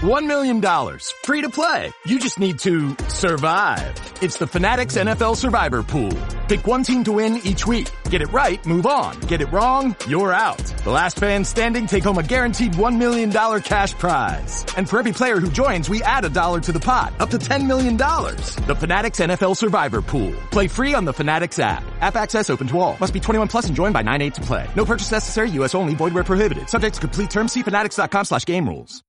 $1 million. Free to play. You just need to survive. It's the Fanatics NFL Survivor Pool. Pick one team to win each week. Get it right, move on. Get it wrong, you're out. The last fan standing take home a guaranteed $1 million cash prize. And for every player who joins, we add $1 to the pot, up to $10 million. The Fanatics NFL Survivor Pool. Play free on the Fanatics app. App access open to all. Must be 21 plus and joined by 9/8 to play. No purchase necessary. U.S. only. Void where prohibited. Subject to complete terms. See fanatics.com/game rules.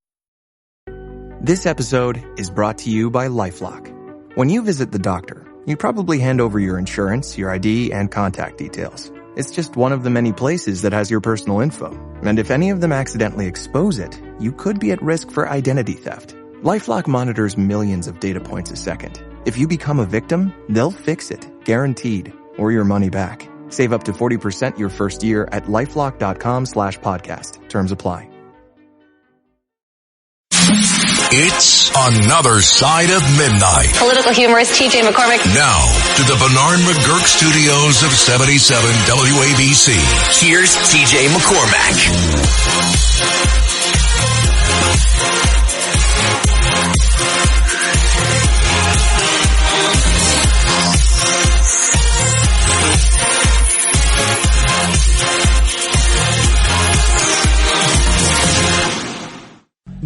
This episode is brought to you by LifeLock. When you visit the doctor, you probably hand over your insurance, your ID, and contact details. It's just one of the many places that has your personal info. And if any of them accidentally expose it, you could be at risk for identity theft. LifeLock monitors millions of data points a second. If you become a victim, they'll fix it, guaranteed, or your money back. Save up to 40% your first year at LifeLock.com/podcast. Terms apply. It's Another Side of Midnight. Political humorist T.J. McCormick. Now, to the Bernard McGurk studios of 77 WABC. Here's T.J. McCormick.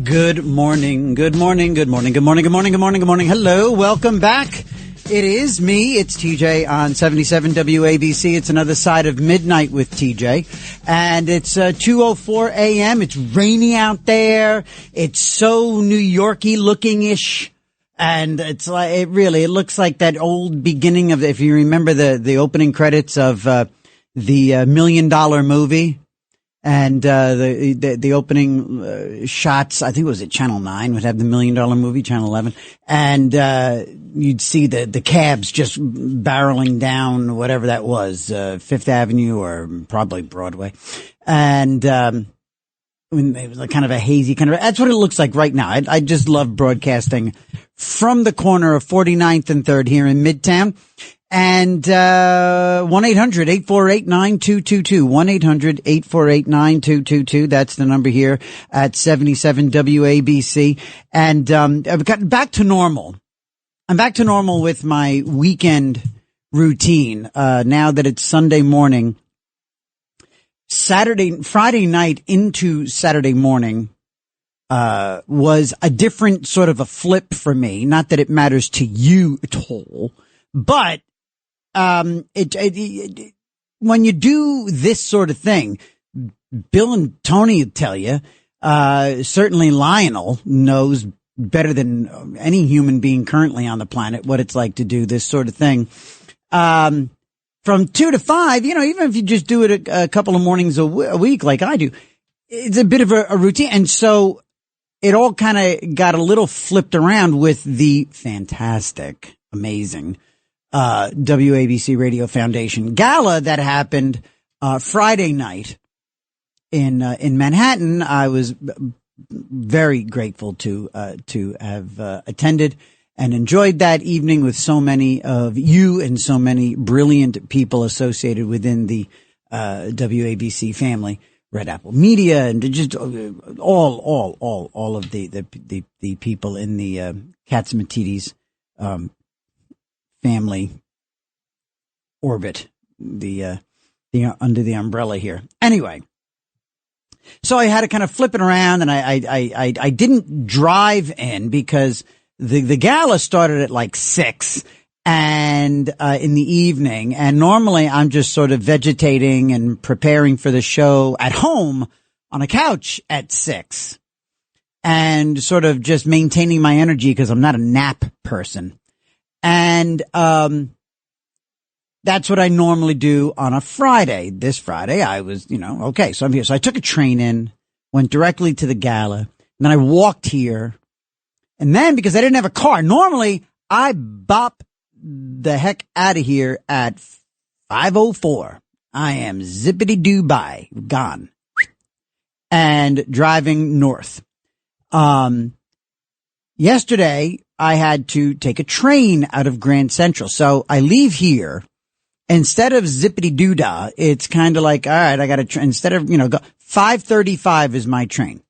Good morning, good morning, good morning, good morning, good morning, good morning, good morning. Hello, welcome back. It is me, it's TJ on 77 WABC. It's Another Side of Midnight with TJ. And it's 2:04 a.m. It's rainy out there. It's so New Yorky looking-ish. And it's like, it looks like that old beginning of, if you remember the opening credits of the $1 Million movie. And the opening shots, I think it was at Channel 9, would have the $1 Million movie, Channel 11. And you'd see the cabs just barreling down whatever that was, Fifth Avenue or probably Broadway. And it was like kind of a hazy kind of, that's what it looks like right now. I just love broadcasting from the corner of 49th and 3rd here in Midtown. And 1-800-848-9222, 1-800-848-9222. That's the number here at 77 WABC. And I've gotten back to normal. I'm back to normal with my weekend routine now that it's Sunday morning. Friday night into Saturday morning was a different sort of a flip for me. Not that it matters to you at all, but when you do this sort of thing, Bill and Tony will tell you, certainly Lionel knows better than any human being currently on the planet what it's like to do this sort of thing. From 2 to 5, even if you just do it a couple of mornings a week like I do, it's a bit of a routine. And so it all kind of got a little flipped around with the fantastic, amazing WABC Radio Foundation Gala that happened Friday night in Manhattan. I was very grateful to have attended and enjoyed that evening with so many of you and so many brilliant people associated within the WABC family, Red Apple Media, and just all of the people in the Katsimatidis family orbit, the under the umbrella here. Anyway, so I had to kind of flip it around, and I didn't drive in because the gala started at like 6 and in the evening, and normally I'm just sort of vegetating and preparing for the show at home on a couch at 6 and sort of just maintaining my energy because I'm not a nap person. And that's what I normally do on a Friday. This Friday, I was, okay, so I'm here. So I took a train in, went directly to the gala, and then I walked here. And then, because I didn't have a car, normally I bop the heck out of here at 5:04. I am zippity-doo-bye, gone, and driving north. Yesterday, I had to take a train out of Grand Central. So I leave here. Instead of zippity-doo-dah, it's kind of like, all right, I got to, instead of, 5:35 is my train.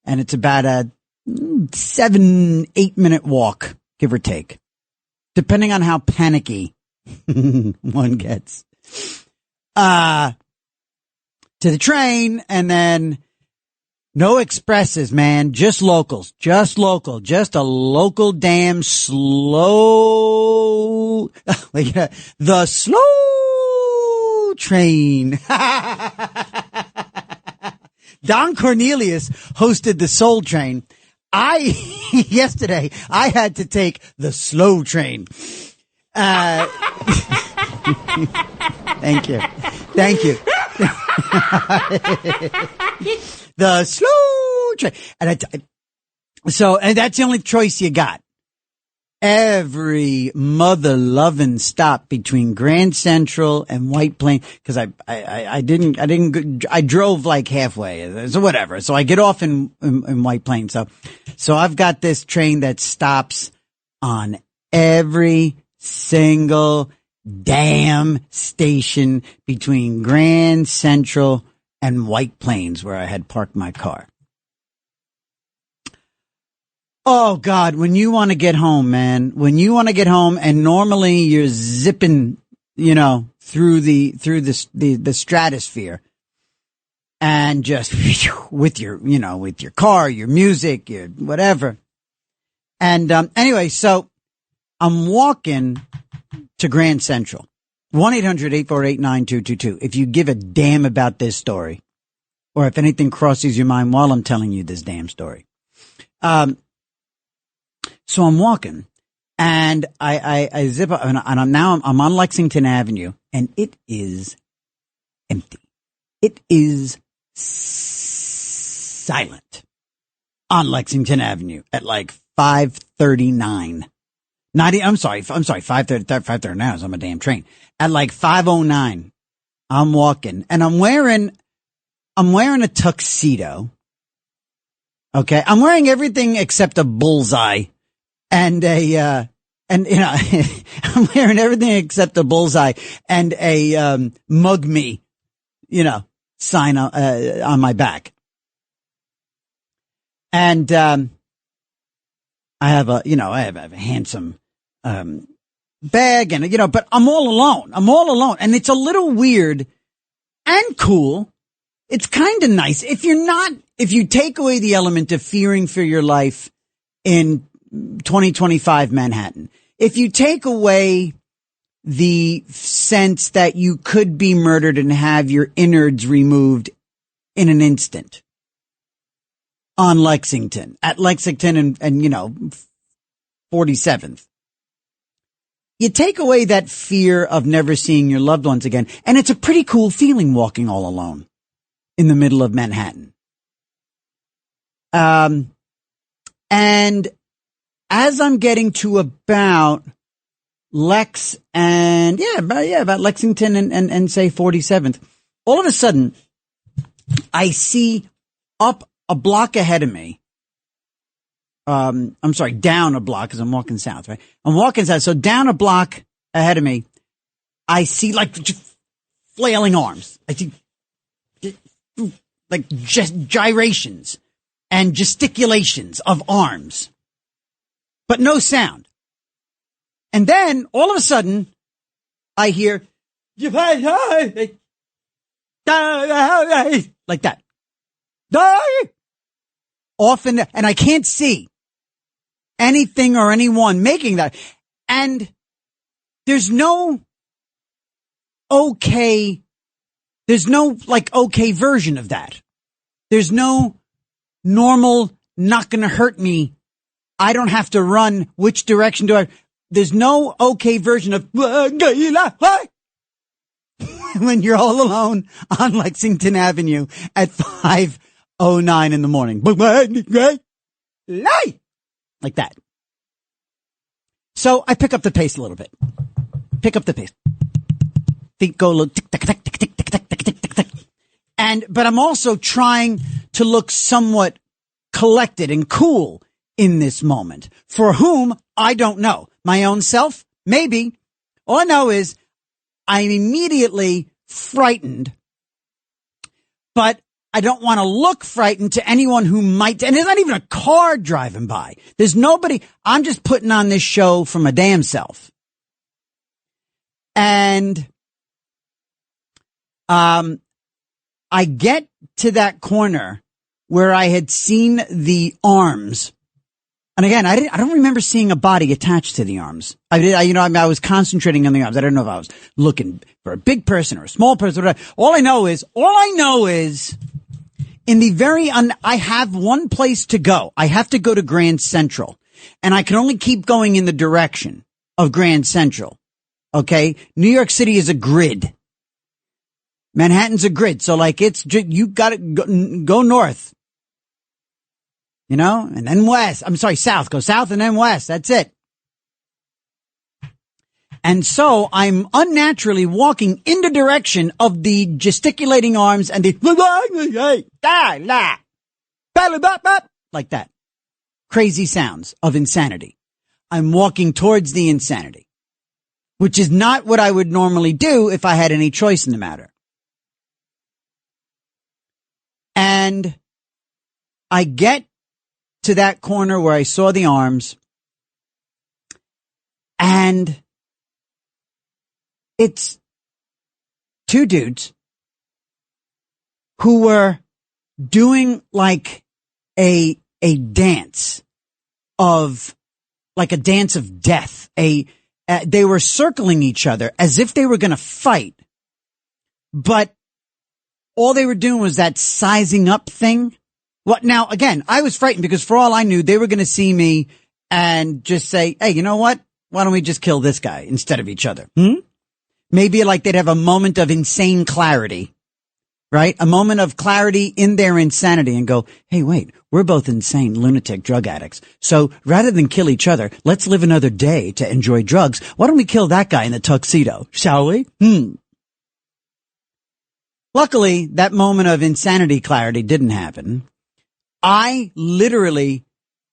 And it's about a 7-8 minute walk, give or take, depending on how panicky one gets. To the train, and then no expresses, man, just locals, just a local damn slow, the slow train. Don Cornelius hosted the Soul Train. Yesterday, I had to take the slow train. Thank you. The slow train. And and that's the only choice you got. Every mother-loving stop between Grand Central and White Plains, because I drove like halfway, so whatever. So I get off in White Plains. So I've got this train that stops on every single damn station between Grand Central and White Plains, where I had parked my car. Oh God, when you want to get home, man, and normally you're zipping, through the stratosphere, and just with your car, your music, your whatever. And, anyway, so I'm walking to Grand Central. 1-800-848-9222. If you give a damn about this story, or if anything crosses your mind while I'm telling you this damn story. So I'm walking, and I zip up, and I'm on Lexington Avenue, and it is empty. It is silent on Lexington Avenue at like 5:39. I'm sorry, 5:30 now, so I'm a damn train. At like 5:09, I'm walking, and I'm wearing a tuxedo. Okay, I'm wearing everything except a bullseye. I'm wearing everything except a bullseye and a mug me, sign on my back. And I have a handsome bag, and but I'm all alone. And it's a little weird and cool. It's kind of nice if you take away the element of fearing for your life in 2025 Manhattan. If you take away the sense that you could be murdered and have your innards removed in an instant on Lexington, at Lexington and 47th. You take away that fear of never seeing your loved ones again, and it's a pretty cool feeling walking all alone in the middle of Manhattan. And as I'm getting to about about Lexington and say 47th, all of a sudden I see up a block ahead of me. I'm sorry, down a block, because I'm walking south, right? I'm walking south. So down a block ahead of me, I see like just flailing arms. I see like just gyrations and gesticulations of arms, but no sound. And then all of a sudden I hear like that. Often, and I can't see anything or anyone making that. And there's no okay version of that. There's no normal, not gonna hurt me. I don't have to run. Which direction do I? There's no okay version of when you're all alone on Lexington Avenue at 5:09 in the morning. Like that. So I pick up the pace a little bit. Feet go a little tick, tick, tick, tick, tick, tick, tick, tick, tick, tick. But I'm also trying to look somewhat collected and cool in this moment. For whom, I don't know. My own self? Maybe. All I know is I'm immediately frightened, but I don't want to look frightened to anyone who might, and there's not even a car driving by. There's nobody. I'm just putting on this show for my damn self. And, I get to that corner where I had seen the arms. And again, I don't remember seeing a body attached to the arms. I was concentrating on the arms. I don't know if I was looking for a big person or a small person. All I know is in the I have one place to go. I have to go to Grand Central, and I can only keep going in the direction of Grand Central. Okay. New York City is a grid. Manhattan's a grid. So like you gotta go north. You know, and then west. I'm sorry, south. Go south and then west. That's it. And so I'm unnaturally walking in the direction of the gesticulating arms and the like that. Crazy sounds of insanity. I'm walking towards the insanity, which is not what I would normally do if I had any choice in the matter. And I get to that corner where I saw the arms, and it's two dudes who were doing like a dance of, like a dance of death. They were circling each other as if they were going to fight, but all they were doing was that sizing up thing. Well, now, again, I was frightened because for all I knew, they were going to see me and just say, hey, you know what? Why don't we just kill this guy instead of each other? Maybe like they'd have a moment of insane clarity, right? A moment of clarity in their insanity and go, hey, wait, we're both insane, lunatic drug addicts. So rather than kill each other, let's live another day to enjoy drugs. Why don't we kill that guy in the tuxedo? Shall we? Luckily, that moment of insanity clarity didn't happen. I literally,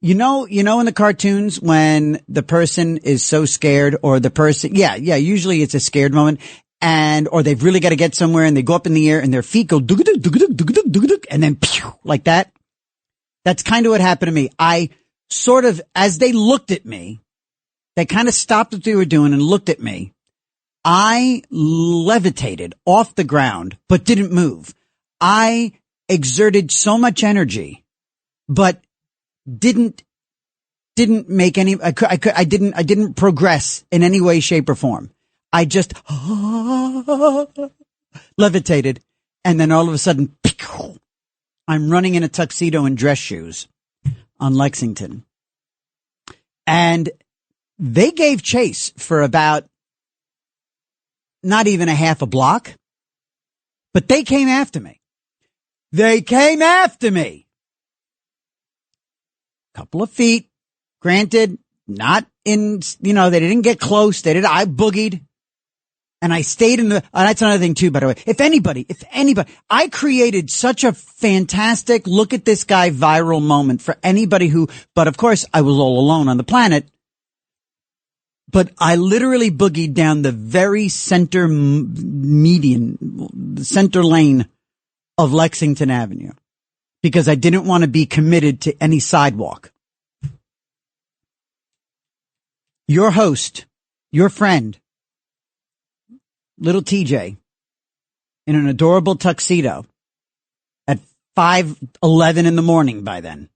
you know in the cartoons when the person is so scared, or the person, usually it's a scared moment, or they've really got to get somewhere and they go up in the air and their feet go and then pew, like that. That's kind of what happened to me. I sort of, as they looked at me, they kind of stopped what they were doing and looked at me. I levitated off the ground, but didn't move. I exerted so much energy, but didn't make any, I didn't progress in any way, shape, or form. I just levitated, and then all of a sudden, I'm running in a tuxedo and dress shoes on Lexington. And they gave chase for about not even a half a block, but they came after me. Couple of feet, granted, not in, they didn't get close. I boogied, and I stayed in that's another thing too, by the way. If anybody, I created such a fantastic look at this guy viral moment for anybody but of course I was all alone on the planet, but I literally boogied down the very center center lane of Lexington Avenue, because I didn't want to be committed to any sidewalk. Your host, your friend, little TJ, in an adorable tuxedo at 5:11 in the morning by then,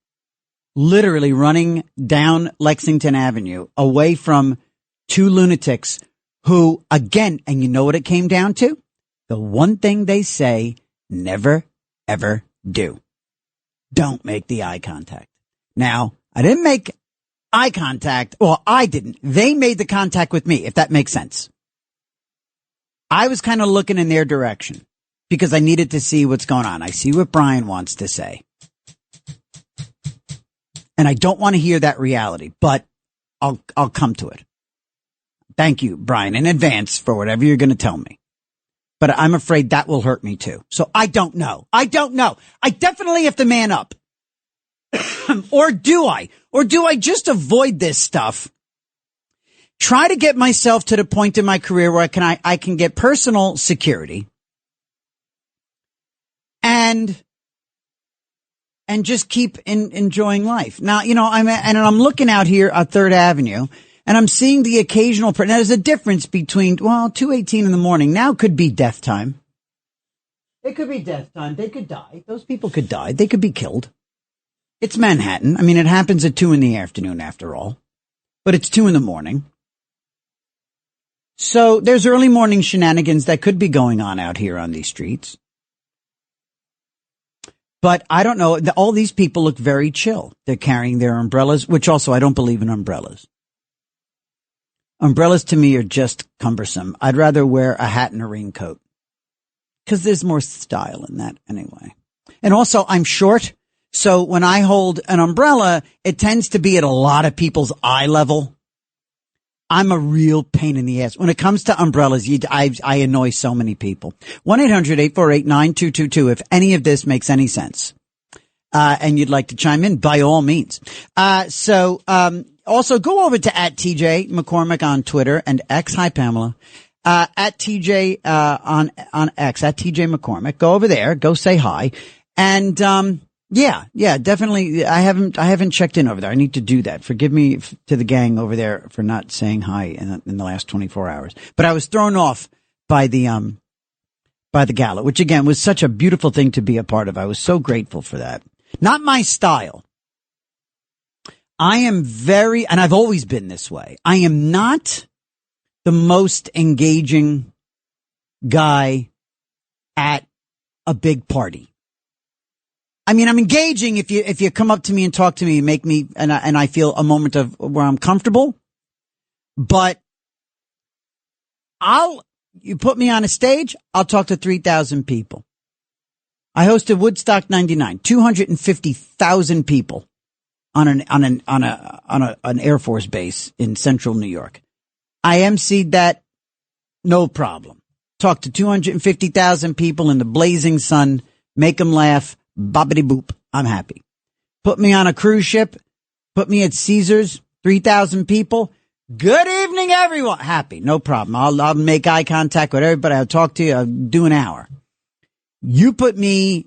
literally running down Lexington Avenue away from two lunatics who, again, and you know what it came down to? The one thing they say, never, ever do. Don't make the eye contact. Now, I didn't make eye contact. Well, I didn't. They made the contact with me, if that makes sense. I was kind of looking in their direction because I needed to see what's going on. I see what Brian wants to say. And I don't want to hear that reality, but I'll come to it. Thank you, Brian, in advance for whatever you're going to tell me. But I'm afraid that will hurt me too. So I don't know. I definitely have to man up. Or do I? Or do I just avoid this stuff? Try to get myself to the point in my career where I can get personal security and and just keep enjoying life. Now, I'm looking out here at 3rd Avenue and I'm seeing the occasional, now there's a difference between, 2:18 in the morning now could be death time. It could be death time. They could die. Those people could die. They could be killed. It's Manhattan. I mean, it happens at 2 in the afternoon after all, but it's 2 in the morning. So there's early morning shenanigans that could be going on out here on these streets. But I don't know. All these people look very chill. They're carrying their umbrellas, which also I don't believe in umbrellas. Umbrellas to me are just cumbersome. I'd rather wear a hat and a raincoat because there's more style in that anyway. And also I'm short. So when I hold an umbrella, it tends to be at a lot of people's eye level. I'm a real pain in the ass. When it comes to umbrellas, I annoy so many people. 1-800-848-9222 if any of this makes any sense. And you'd like to chime in, by all means. Also go over to @TJ McCormick on Twitter and X. Hi, Pamela. @TJ, on X, @TJ McCormick. Go over there. Go say hi. And, yeah, definitely. I haven't checked in over there. I need to do that. Forgive me to the gang over there for not saying hi in the last 24 hours. But I was thrown off by the gala, which again was such a beautiful thing to be a part of. I was so grateful for that. Not my style. I am and I've always been this way. I am not the most engaging guy at a big party. I mean, I'm engaging if you come up to me and talk to me and make me, and I feel a moment of where I'm comfortable. But you put me on a stage, I'll talk to 3,000 people. I hosted Woodstock 99, 250,000 people on an Air Force base in central New York. I emceed that, no problem. Talk to 250,000 people in the blazing sun, make them laugh. Boppity boop. I'm happy. Put me on a cruise ship. Put me at Caesars. 3,000 people. Good evening, everyone. Happy. No problem. I'll make eye contact with everybody. I'll talk to you. I'll do an hour. You put me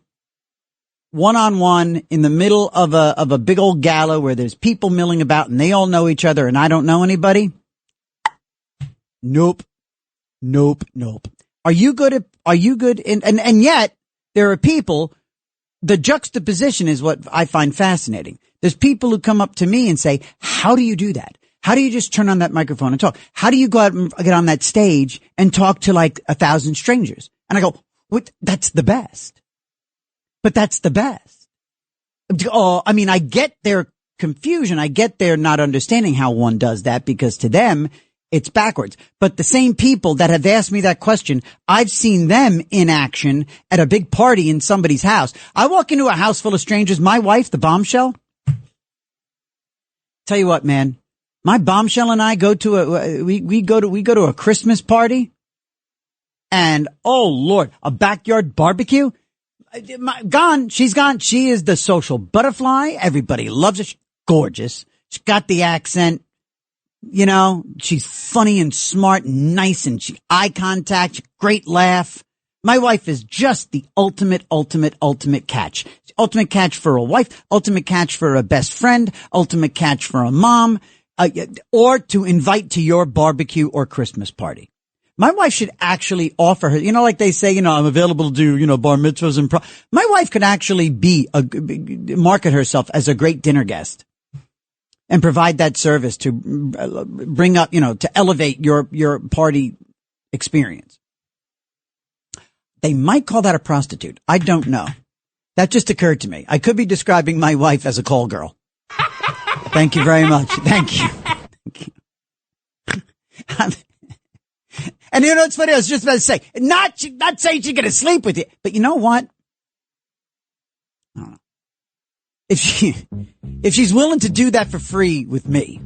one-on-one in the middle of a big old gala where there's people milling about and they all know each other and I don't know anybody. Nope. Are you good? And yet there are people. The juxtaposition is what I find fascinating. There's people who come up to me and say, how do you do that? How do you just turn on that microphone and talk? How do you go out and get on that stage and talk to like 1,000 strangers? And I go, what? That's the best. But that's the best. Oh, I mean, I get their confusion. I get their not understanding how one does that because to them, it's backwards. But the same people that have asked me that question, I've seen them in action at a big party in somebody's house. I walk into a house full of strangers. My wife, the bombshell. Tell you what, man, my bombshell and I go to we go to a Christmas party. And oh Lord, a backyard barbecue. She's gone. She is the social butterfly. Everybody loves her. She's gorgeous. She's got the accent. You know, she's funny and smart and nice and eye contact, great laugh. My wife is just the ultimate catch. Ultimate catch for a wife, ultimate catch for a best friend, ultimate catch for a mom, or to invite to your barbecue or Christmas party. My wife should actually offer her, like they say, I'm available to do, bar mitzvahs and my wife could actually market herself as a great dinner guest. And provide that service to bring up, to elevate your party experience. They might call that a prostitute. I don't know. That just occurred to me. I could be describing my wife as a call girl. Thank you very much. Thank you. And it's funny. I was just about to say, not saying she's going to sleep with you, but you know what? I don't know. If she's willing to do that for free with me.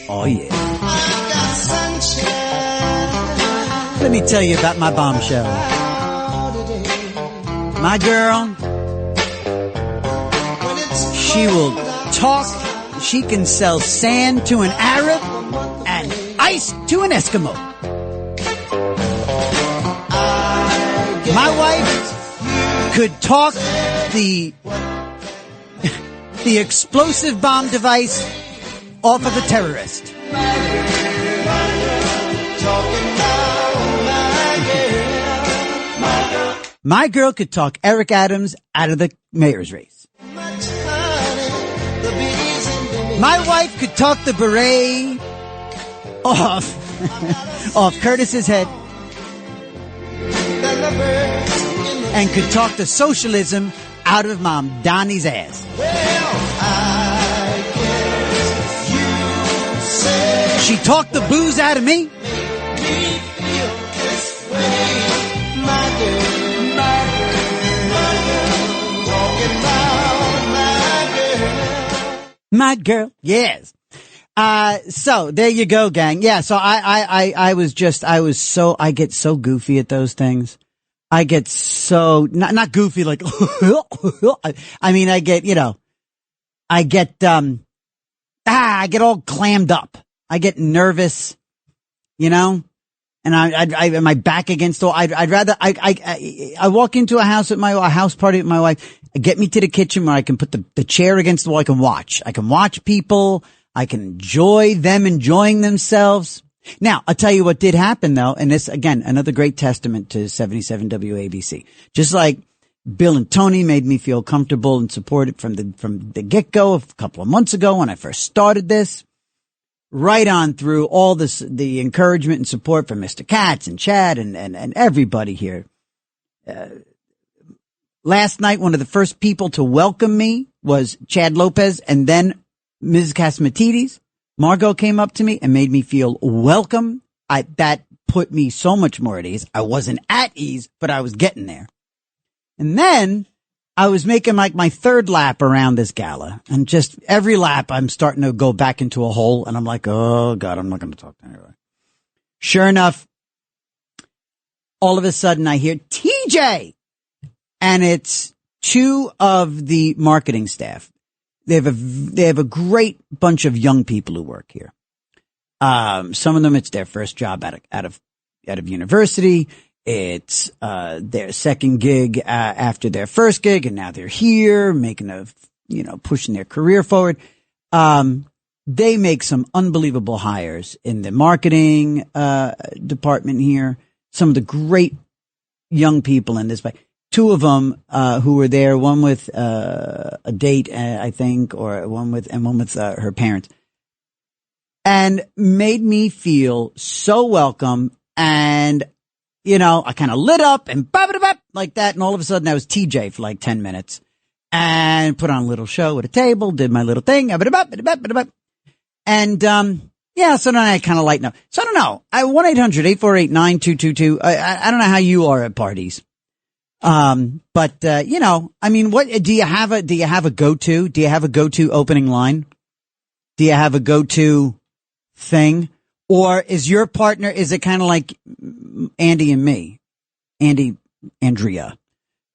Oh yeah. Let me tell you about my bombshell. My girl, she will talk. She can sell sand to an Arab and ice to an Eskimo. could talk the explosive bomb device off of a terrorist. My girl could talk Eric Adams out of the mayor's race. My wife could talk the beret off Curtis's head. And could talk the socialism out of Mom Donnie's ass. She talked the booze out of me. My girl, yes. So there you go, gang. Yeah, so I get so goofy at those things. I get so, not goofy like, I mean, I get all clammed up. I get nervous, and I my back against the wall. I'd rather, I walk into a house party with my wife, get me to the kitchen where I can put the chair against the wall. I can watch people. I can enjoy them enjoying themselves. Now, I'll tell you what did happen though, and this, again, another great testament to 77 WABC. Just like Bill and Tony made me feel comfortable and supported from the get-go a couple of months ago when I first started this, right on through all this, the encouragement and support from Mr. Katz and Chad and everybody here. Last night, one of the first people to welcome me was Chad Lopez, and then Ms. Kasmatides. Margot came up to me and made me feel welcome. That put me so much more at ease. I wasn't at ease, but I was getting there. And then I was making like my third lap around this gala, and just every lap I'm starting to go back into a hole, and I'm like, oh God, I'm not going to talk to anybody. Sure enough, all of a sudden I hear TJ, and it's two of the marketing staff. They have a great bunch of young people who work here. Some of them, it's their first job out of university. It's, their second gig, after their first gig, and now they're here making pushing their career forward. They make some unbelievable hires in the marketing, department here. Some of the great young people in this place. Two of them, who were there, one with, a date, I think, or one with her parents, and made me feel so welcome. And, I kind of lit up and like that. And all of a sudden I was TJ for like 10 minutes and put on a little show at a table, did my little thing. And, so then I kind of lighten up. So I don't know. 1-800-848-9222. I don't know how you are at parties. I mean, what do you have a go-to? Do you have a go-to opening line? Do you have a go-to thing? Or is your partner, is it kind of like Andy and me? Andrea,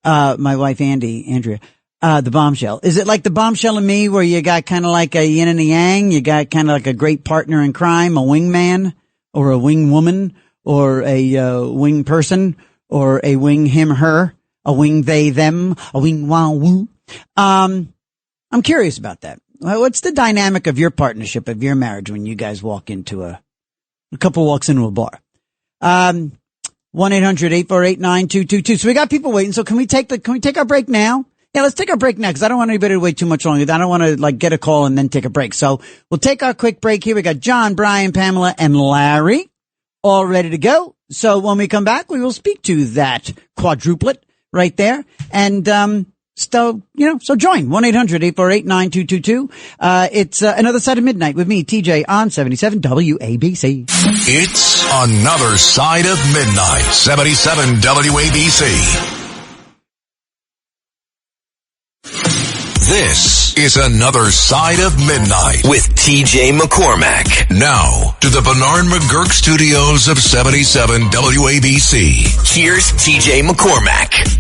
my wife, Andrea, the bombshell. Is it like the bombshell and me where you got kind of like a yin and a yang? You got kind of like a great partner in crime, a wingman or a wing woman or a wing person or a wing him, her, a wing they, them, a wing wow woo. I'm curious about that. What's the dynamic of your partnership, of your marriage when you guys walk into a couple walks into a bar? 1-800-848-9222. So we got people waiting. So can we take our break now? Yeah, let's take our break now because I don't want anybody to wait too much longer. I don't want to get a call and then take a break. So we'll take our quick break here. We got John, Brian, Pamela, and Larry all ready to go. So when we come back, we will speak to that quadruplet right there. And, so join 1-800-848-9222. It's another side of midnight with me, TJ, on 77 WABC. It's another side of midnight, 77 WABC. This is another side of midnight with TJ McCormack. Now to the Bernard McGurk studios of 77 WABC. Here's TJ McCormack.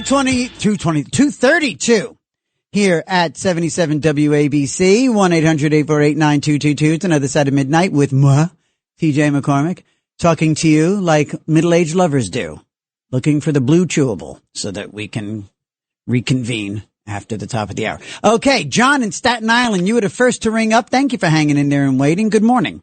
232 here at 77 WABC, 1-800-848-9222. It's another side of midnight with moi, TJ McCormick, talking to you like middle-aged lovers do, looking for the blue chewable so that we can reconvene after the top of the hour. Okay, John in Staten Island, you were the first to ring up. Thank you for hanging in there and waiting. Good morning.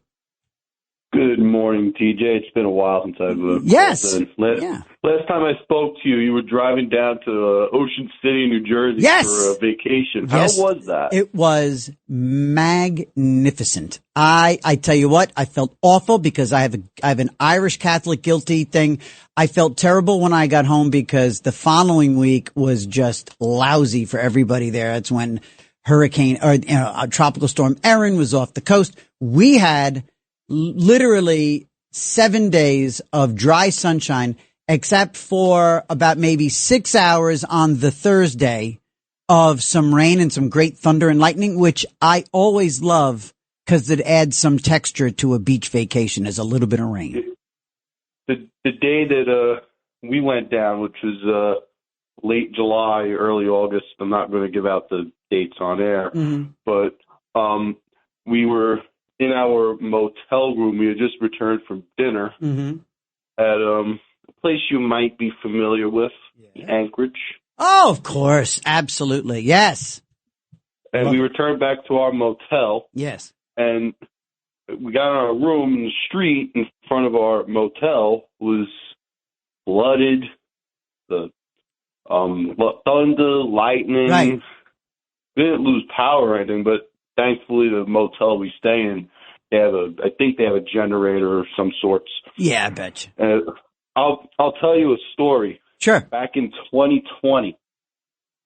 Good morning, TJ. It's been a while since I've yes. Last time I spoke to you, you were driving down to Ocean City, New Jersey for a vacation. How was that? It was magnificent. I tell you what, I felt awful because I have an Irish Catholic guilty thing. I felt terrible when I got home because the following week was just lousy for everybody there. That's when Tropical Storm Erin was off the coast. We had literally 7 days of dry sunshine, except for about maybe 6 hours on the Thursday of some rain and some great thunder and lightning, which I always love because it adds some texture to a beach vacation as a little bit of rain. The day that we went down, which was late July, early August, I'm not going to give out the dates on air, but we were in our motel room. We had just returned from dinner at a place you might be familiar with, Anchorage. Oh, of course. Absolutely. Yes. And we returned back to our motel. Yes. And we got in our room, and the street in front of our motel was flooded. The thunder, lightning. Right. We didn't lose power or anything, but thankfully, the motel we stay in, I think they have a generator of some sorts. Yeah, I bet you. I'll tell you a story. Sure. Back in 2020,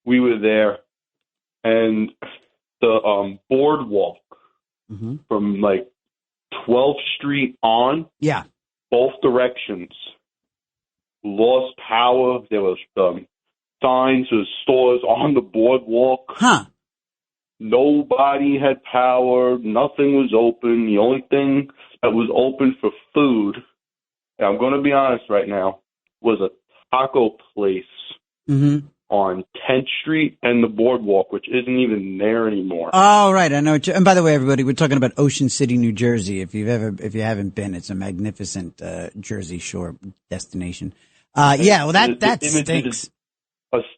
we were there, and the boardwalk from like 12th Street on, both directions, lost power. There was signs of stores on the boardwalk. Huh. Nobody had power. Nothing was open. The only thing that was open for food, and I'm going to be honest right now, was a taco place on 10th Street and the boardwalk, which isn't even there anymore. Oh, right. I know. And by the way, everybody, we're talking about Ocean City, New Jersey. If you haven't been, it's a magnificent Jersey Shore destination. Well, that stinks.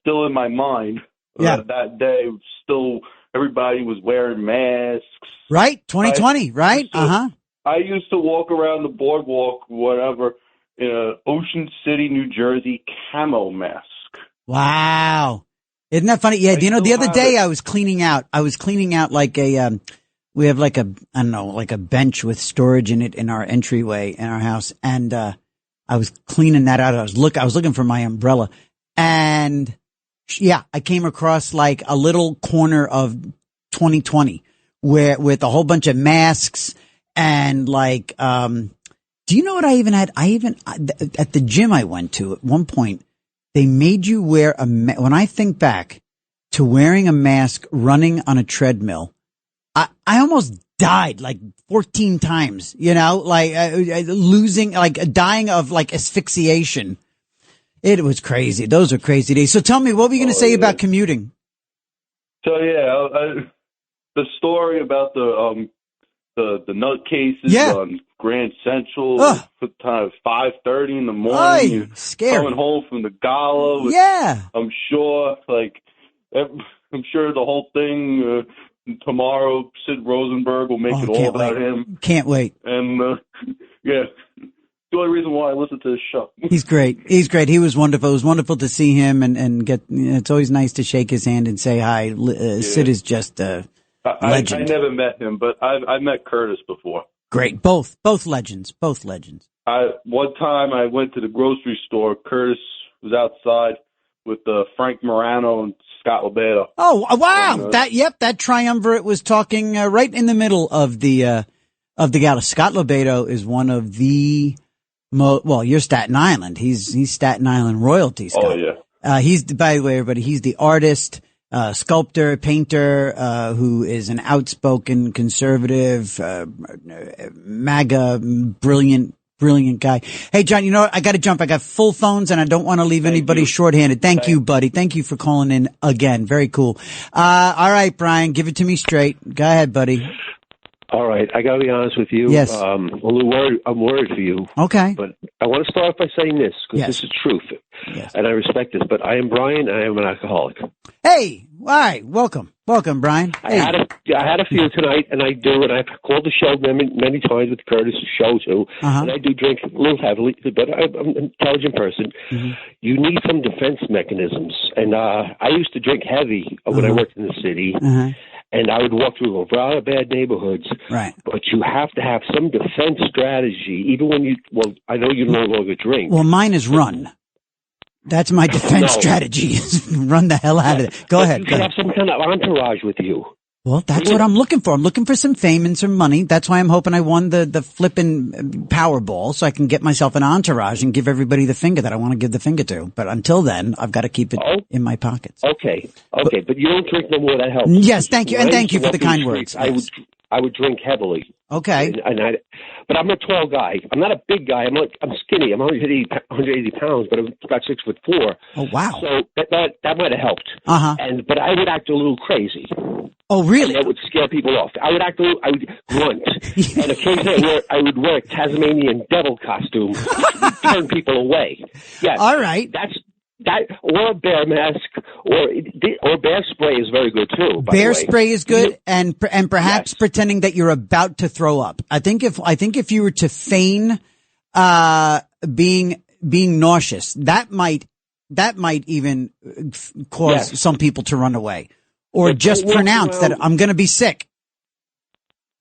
Still in my mind. That day, still everybody was wearing masks. Right, 2020, right? I used to walk around the boardwalk, whatever, in an Ocean City, New Jersey camo mask. Wow. Isn't that funny? Yeah, do you know, the other day I was cleaning out like we have like a bench with storage in it in our entryway in our house. And, I was cleaning that out. I was looking for my umbrella, and I came across like a little corner of 2020 with a whole bunch of masks and like, do you know what I even had? At the gym I went to at one point, they made you wear when I think back to wearing a mask running on a treadmill, I almost died like 14 times, like dying of like asphyxiation. It was crazy. Those are crazy days. So tell me, what were you going to say about commuting? So the story about the nutcases on Grand Central, time of 5:30 in the morning. Scary. Coming home from the gala. I'm sure the whole thing. Tomorrow, Sid Rosenberg will make it all about him. Can't wait. And the only reason why I listen to this show. He's great. He was wonderful. It was wonderful to see him and get. It's always nice to shake his hand and say hi. Sid is just a legend. I never met him, but I've met Curtis before. Great. Both legends. One time I went to the grocery store. Curtis was outside with Frank Morano and Scott Lobato. Oh, wow. And, that triumvirate was talking right in the middle of the gala. Scott Lobato is one of the you're Staten Island. He's Staten Island royalty, Scott. Oh, yeah. He's, by the way, everybody, he's the artist, sculptor, painter, who is an outspoken conservative, MAGA, brilliant Brilliant guy. Hey, John, you know what? I got to jump. I got full phones and I don't want to leave anybody shorthanded. Thank you, buddy. Thank you for calling in again. Very cool. All right, Brian, give it to me straight. Go ahead, buddy. All right. I got to be honest with you. Yes. I'm a little worried. I'm worried for you. Okay. But I want to start off by saying this because Yes. this is truth. Yes. And I respect this. But I am Brian. I am an alcoholic. Hey, all right. Welcome, Brian. Hey. I had a few tonight, and I do, and I've called the show many times with Curtis' show too, and I do drink a little heavily, but I'm an intelligent person. Mm-hmm. You need some defense mechanisms, and I used to drink heavy when I worked in the city, and I would walk through a lot of bad neighborhoods. Right. But you have to have some defense strategy, even when I know you no longer drink. Well, mine is run. That's my defense strategy. Is run the hell out of it. Go ahead. You should have some kind of entourage with you. Well, that's what I'm looking for. I'm looking for some fame and some money. That's why I'm hoping I won the flipping Powerball so I can get myself an entourage and give everybody the finger that I want to give the finger to. But until then, I've got to keep it in my pockets. Okay. But you don't drink no more. That helps. Yes, thank you. And thank you for the kind words. I would drink heavily. Okay. But I'm a tall guy. I'm not a big guy. I'm skinny. I'm 180 pounds, but I'm about 6'4". Oh, wow. So that might have helped. But I would act a little crazy. Oh, really? That would scare people off. I would grunt. And occasionally I would wear a Tasmanian devil costume to turn people away. Yes. All right. Or a bear mask, or bear spray is very good too. Bear spray is good, and perhaps pretending that you're about to throw up. I think if you were to feign being nauseous, that might even cause some people to run away, or just pronounce that I'm going to be sick.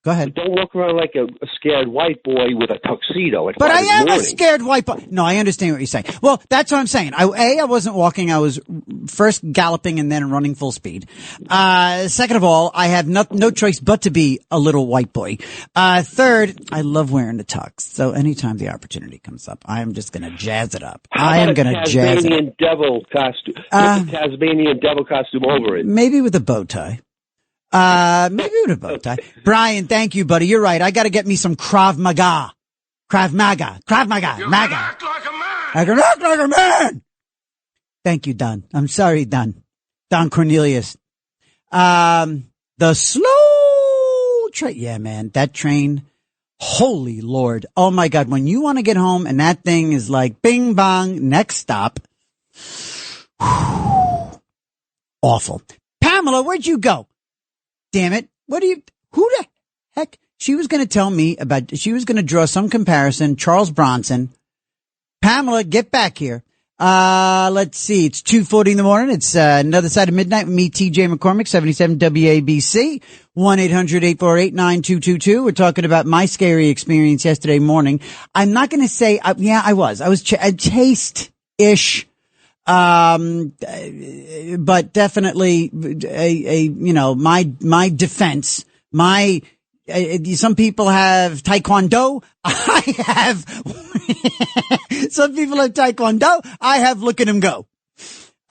Go ahead. Don't walk around like a scared white boy with a tuxedo. But I am a scared white boy. No, I understand what you're saying. Well, that's what I'm saying. I wasn't walking. I was first galloping and then running full speed. Second of all, I have no choice but to be a little white boy. Third, I love wearing the tux. So anytime the opportunity comes up, I am just going to jazz it up. I am going to jazz it up. Tasmanian devil costume. Put the Tasmanian devil costume over it. Maybe with a bow tie. Maybe with a bow tie. Brian, thank you, buddy. You're right. I got to get me some Krav Maga. MAGA. I can act like a man. Thank you, Don. I'm sorry, Don Cornelius. The slow train. Yeah, man, that train. Holy Lord. Oh my God. When you want to get home and that thing is like bing bong, next stop. Awful. Pamela, where'd you go? Damn it. Who the heck? She was going to tell me she was going to draw some comparison. Charles Bronson. Pamela, get back here. Let's see. It's 2:40 in the morning. It's another side of midnight with me, TJ McCormick, 77 WABC, 1-800-848-9222. We're talking about my scary experience yesterday morning. I'm not going to say, I was chaste-ish. But definitely my defense, some people have Taekwondo. I have, some people have Taekwondo. I have look at him go.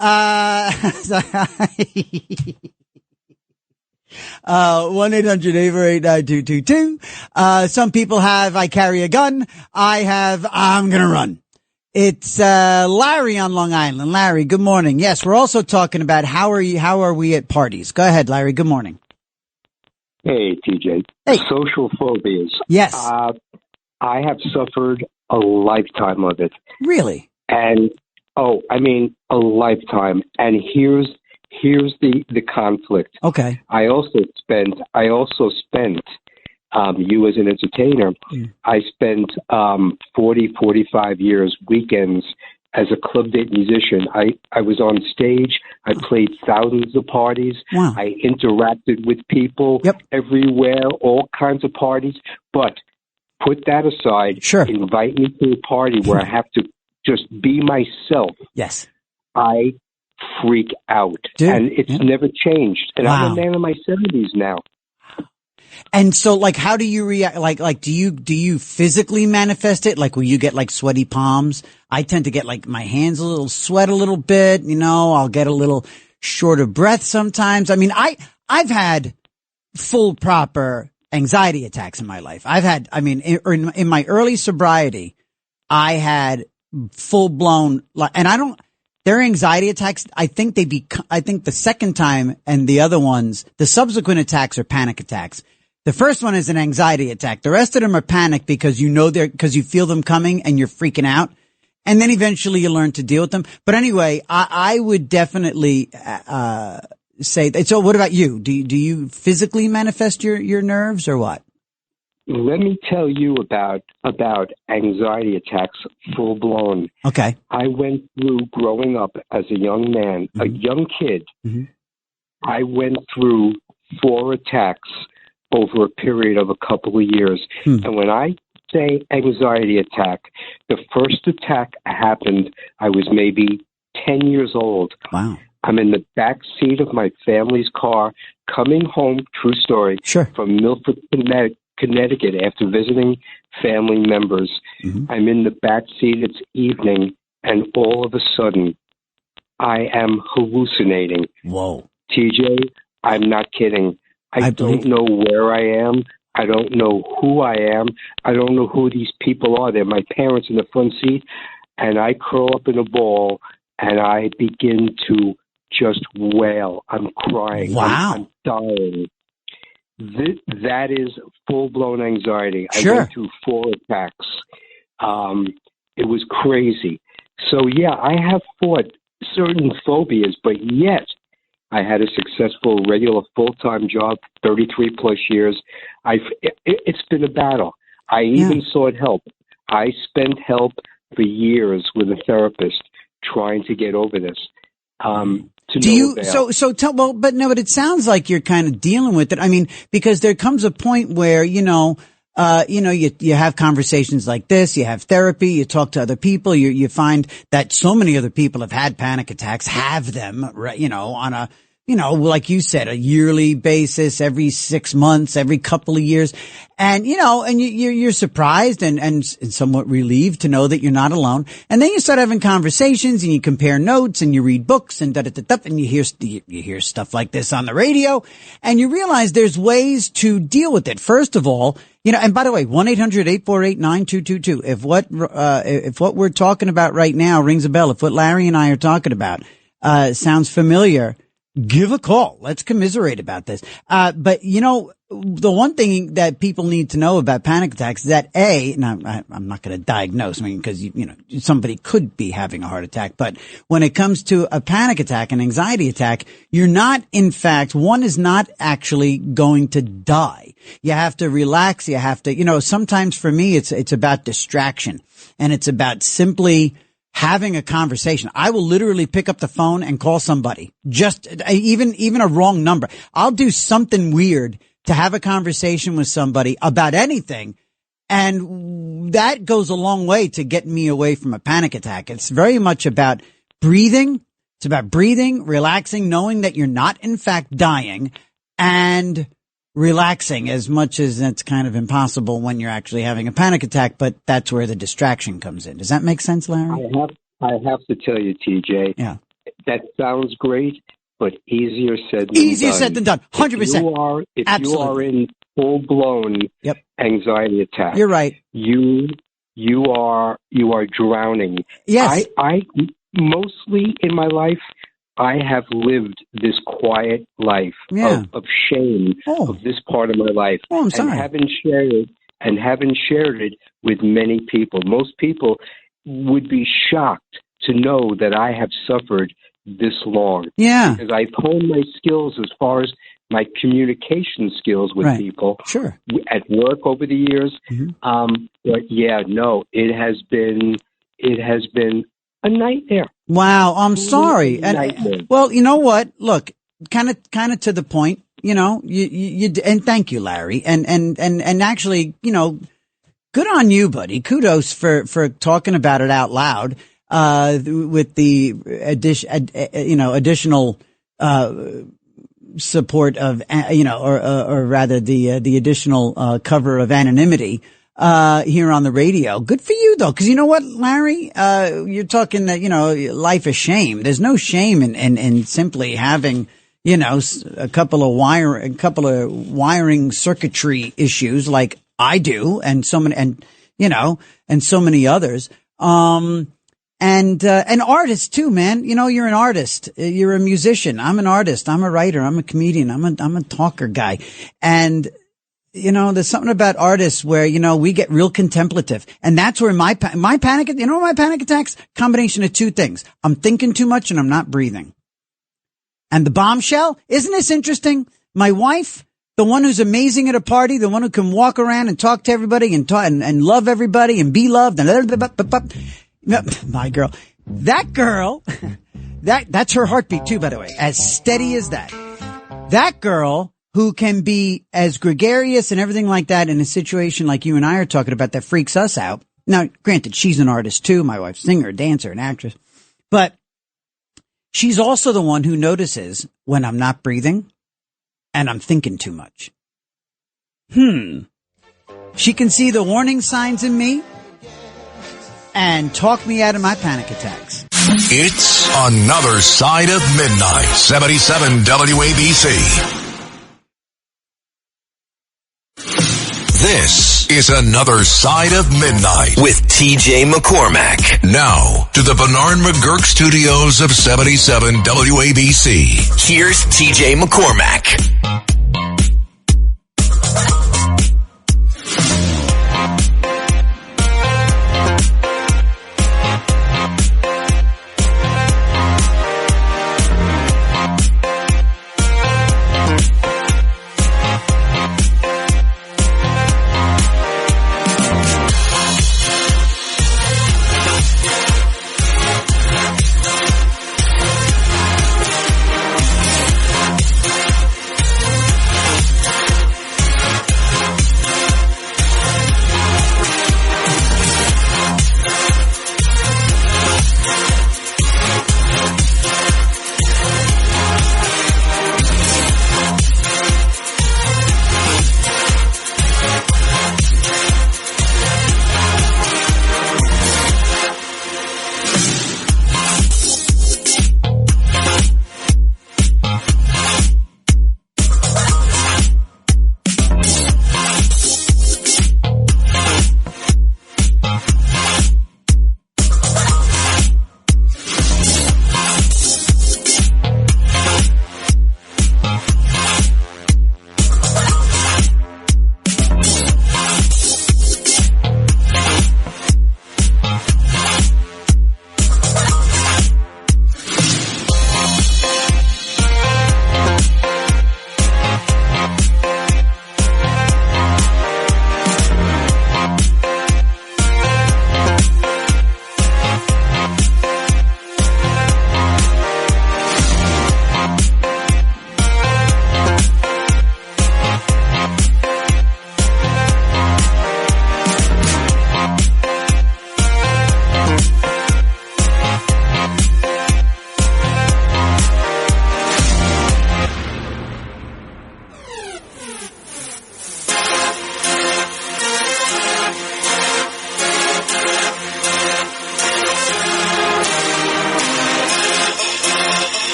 1-800-848-9222. Some people have, I carry a gun. I have, I'm gonna run. It's Larry on Long Island. Larry, good morning. Yes, we're also talking about how are we at parties. Go ahead, Larry. Good morning. Hey, TJ. Hey. Social phobias. Yes. I have suffered a lifetime of it. Really? And a lifetime. And here's the conflict. Okay. I also spent you as an entertainer, I spent 45 years, weekends, as a club date musician. I was on stage. I played thousands of parties. Wow. I interacted with people everywhere, all kinds of parties. But put that aside. Sure. Invite me to a party where I have to just be myself. Yes. I freak out. Dude, and it's never changed. And wow. I'm a man in my 70s now. And so, like, how do you react? Like, do you physically manifest it? Like, will you get like sweaty palms? I tend to get like my hands a little sweat a little bit, I'll get a little short of breath sometimes. I mean, I've had full proper anxiety attacks in my life. I've had, in my early sobriety, I had full blown, and their anxiety attacks, I think the second time and the other ones, the subsequent attacks are panic attacks. The first one is an anxiety attack. The rest of them are panic because because you feel them coming and you're freaking out. And then eventually you learn to deal with them. But anyway, I would definitely, say that. So what about you? Do you physically manifest your nerves or what? Let me tell you about anxiety attacks full blown. Okay. I went through growing up as a young man, a young kid. Mm-hmm. I went through 4 attacks over a period of a couple of years. And when I say anxiety attack, the first attack happened, I was maybe 10 years old. Wow. I'm in the back seat of my family's car coming home, true story, from Milford, Connecticut after visiting family members. Mm-hmm. I'm in the back seat, it's evening, and all of a sudden, I am hallucinating. Whoa. TJ, I'm not kidding. I don't know where I am. I don't know who I am. I don't know who these people are. They're my parents in the front seat. And I curl up in a ball, and I begin to just wail. I'm crying. Wow. I'm dying. That is full-blown anxiety. Sure. I went through 4 attacks. It was crazy. So, yeah, I have fought certain phobias, but yet I had a successful, regular, full-time job, 33-plus years. It's been a battle. I even sought help. I spent help for years with a therapist trying to get over this. But it sounds like you're kind of dealing with it. I mean, because there comes a point where, you have conversations like this, you have therapy, you talk to other people, you find that so many other people have had panic attacks, have them, right, on a, like you said, a yearly basis, every 6 months, every couple of years. And, you're surprised and somewhat relieved to know that you're not alone. And then you start having conversations and you compare notes and you read books and and you hear stuff like this on the radio and you realize there's ways to deal with it. First of all, and by the way, 1-800-848-9222. If what we're talking about right now rings a bell, if what Larry and I are talking about, sounds familiar, give a call. Let's commiserate about this. But the one thing that people need to know about panic attacks is that I'm not going to diagnose, because somebody could be having a heart attack. But when it comes to a panic attack, an anxiety attack, one is not actually going to die. You have to relax. You have to, sometimes for me, it's about distraction and it's about simply having a conversation. I will literally pick up the phone and call somebody, just even a wrong number. I'll do something weird to have a conversation with somebody about anything. And that goes a long way to getting me away from a panic attack. It's very much about breathing. It's about breathing, relaxing, knowing that you're not in fact dying, and relaxing, as much as that's kind of impossible when you're actually having a panic attack, but that's where the distraction comes in. Does that make sense, Larry? I have to tell you, TJ, that sounds great, but easier said than done. 100%. If you are in full-blown anxiety attack, you're right. You are drowning. Yes. I mostly in my life, I have lived this quiet life of shame of this part of my life, I'm sorry. and haven't shared it with many people. Most people would be shocked to know that I have suffered this long. Yeah, because I've honed my skills as far as my communication skills with people. Sure. At work over the years. Mm-hmm. But it has been a nightmare. Wow, I'm sorry. And, well, you know what? Look, kind of to the point, and thank you, Larry. And actually, good on you, buddy. Kudos for talking about it out loud, with the additional, support of, or rather the additional, cover of anonymity. Here on the radio. Good for you though. Cause you know what, Larry? You're talking that, life is shame. There's no shame in simply having, a couple of wiring circuitry issues like I do, and so many others. And artists too, man. You're an artist. You're a musician. I'm an artist. I'm a writer. I'm a comedian. I'm a talker guy. And, there's something about artists where, we get real contemplative. And that's where my panic attacks? Combination of two things. I'm thinking too much and I'm not breathing. And the bombshell, isn't this interesting? My wife, the one who's amazing at a party, the one who can walk around and talk to everybody and love everybody and be loved and my girl, that's her heartbeat too, by the way, as steady as that. That girl who can be as gregarious and everything like that in a situation like you and I are talking about that freaks us out. Now, granted, she's an artist too. My wife's a singer, a dancer, an actress, but she's also the one who notices when I'm not breathing and I'm thinking too much. She can see the warning signs in me and talk me out of my panic attacks. It's Another Side of Midnight, 77 WABC. This is Another Side of Midnight with TJ McCormack. Now, to the Bernard McGurk studios of 77 WABC. Here's TJ McCormack.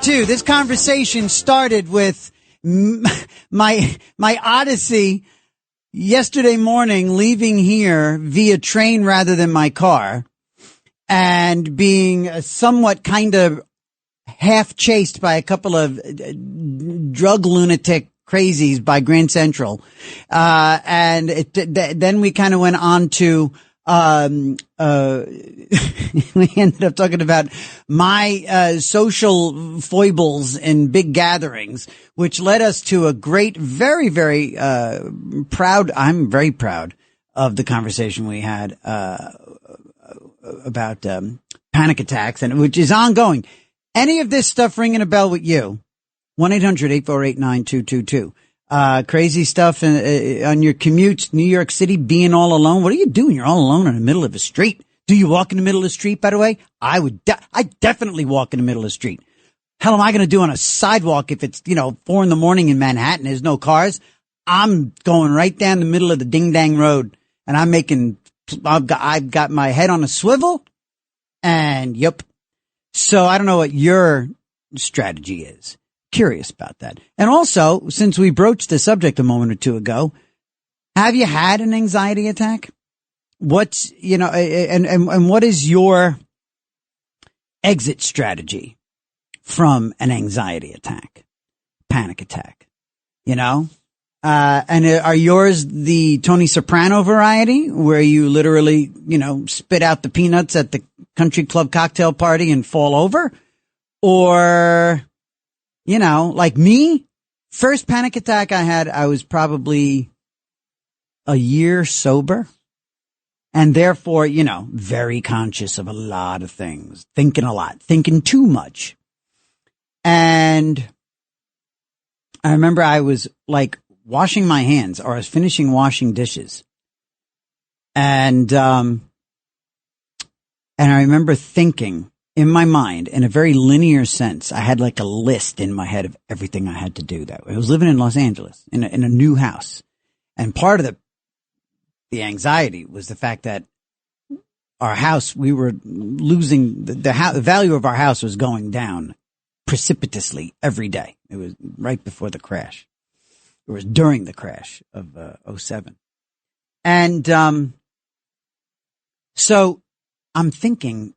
This conversation started with my odyssey yesterday morning, leaving here via train rather than my car, and being somewhat kind of half chased by a couple of drug lunatic crazies by Grand Central. And then we kind of went on to we ended up talking about my social foibles in big gatherings, which led us to a great, very, very proud. I'm very proud of the conversation we had about panic attacks, and which is ongoing. Any of this stuff ringing a bell with you? 1-800-848-9222. Crazy stuff on your commutes, New York City, being all alone. What are you doing? You're all alone in the middle of a street. Do you walk in the middle of the street, by the way? I definitely walk in the middle of the street. Hell am I going to do on a sidewalk if it's, 4 a.m. in Manhattan, there's no cars? I'm going right down the middle of the ding dang road, and I've got my head on a swivel, and yep. So I don't know what your strategy is. Curious about that. And also, since we broached the subject a moment or two ago, have you had an anxiety attack? What's, and what is your exit strategy from an anxiety attack, panic attack? And are yours the Tony Soprano variety where you literally, spit out the peanuts at the country club cocktail party and fall over? Or, like me, first panic attack I had, I was probably a year sober. And therefore, very conscious of a lot of things, thinking a lot, thinking too much. And I remember I was like washing my hands, or I was finishing washing dishes. And I remember thinking in my mind, in a very linear sense, I had like a list in my head of everything I had to do. That I was living in Los Angeles in a new house. And part of the anxiety was the fact that our house, we were losing the value of our house was going down precipitously every day. It was right before the crash. It was during the crash of 2007. And so I'm thinking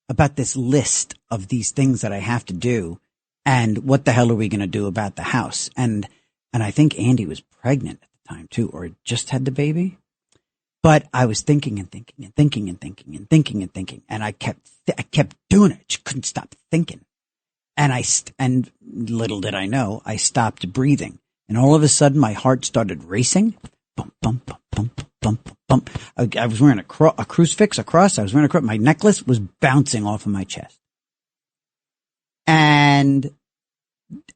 about this list of these things that I have to do, and what the hell are we going to do about the house? And I think Andy was pregnant at the time too, or just had the baby. But I was thinking and thinking and thinking and thinking and thinking and thinking, and I kept doing it. Just couldn't stop thinking. And and little did I know, I stopped breathing. And all of a sudden, my heart started racing. Bump, bump, bump, bump, bump, bump. I was wearing a crucifix, a cross. I was wearing my necklace was bouncing off of my chest. And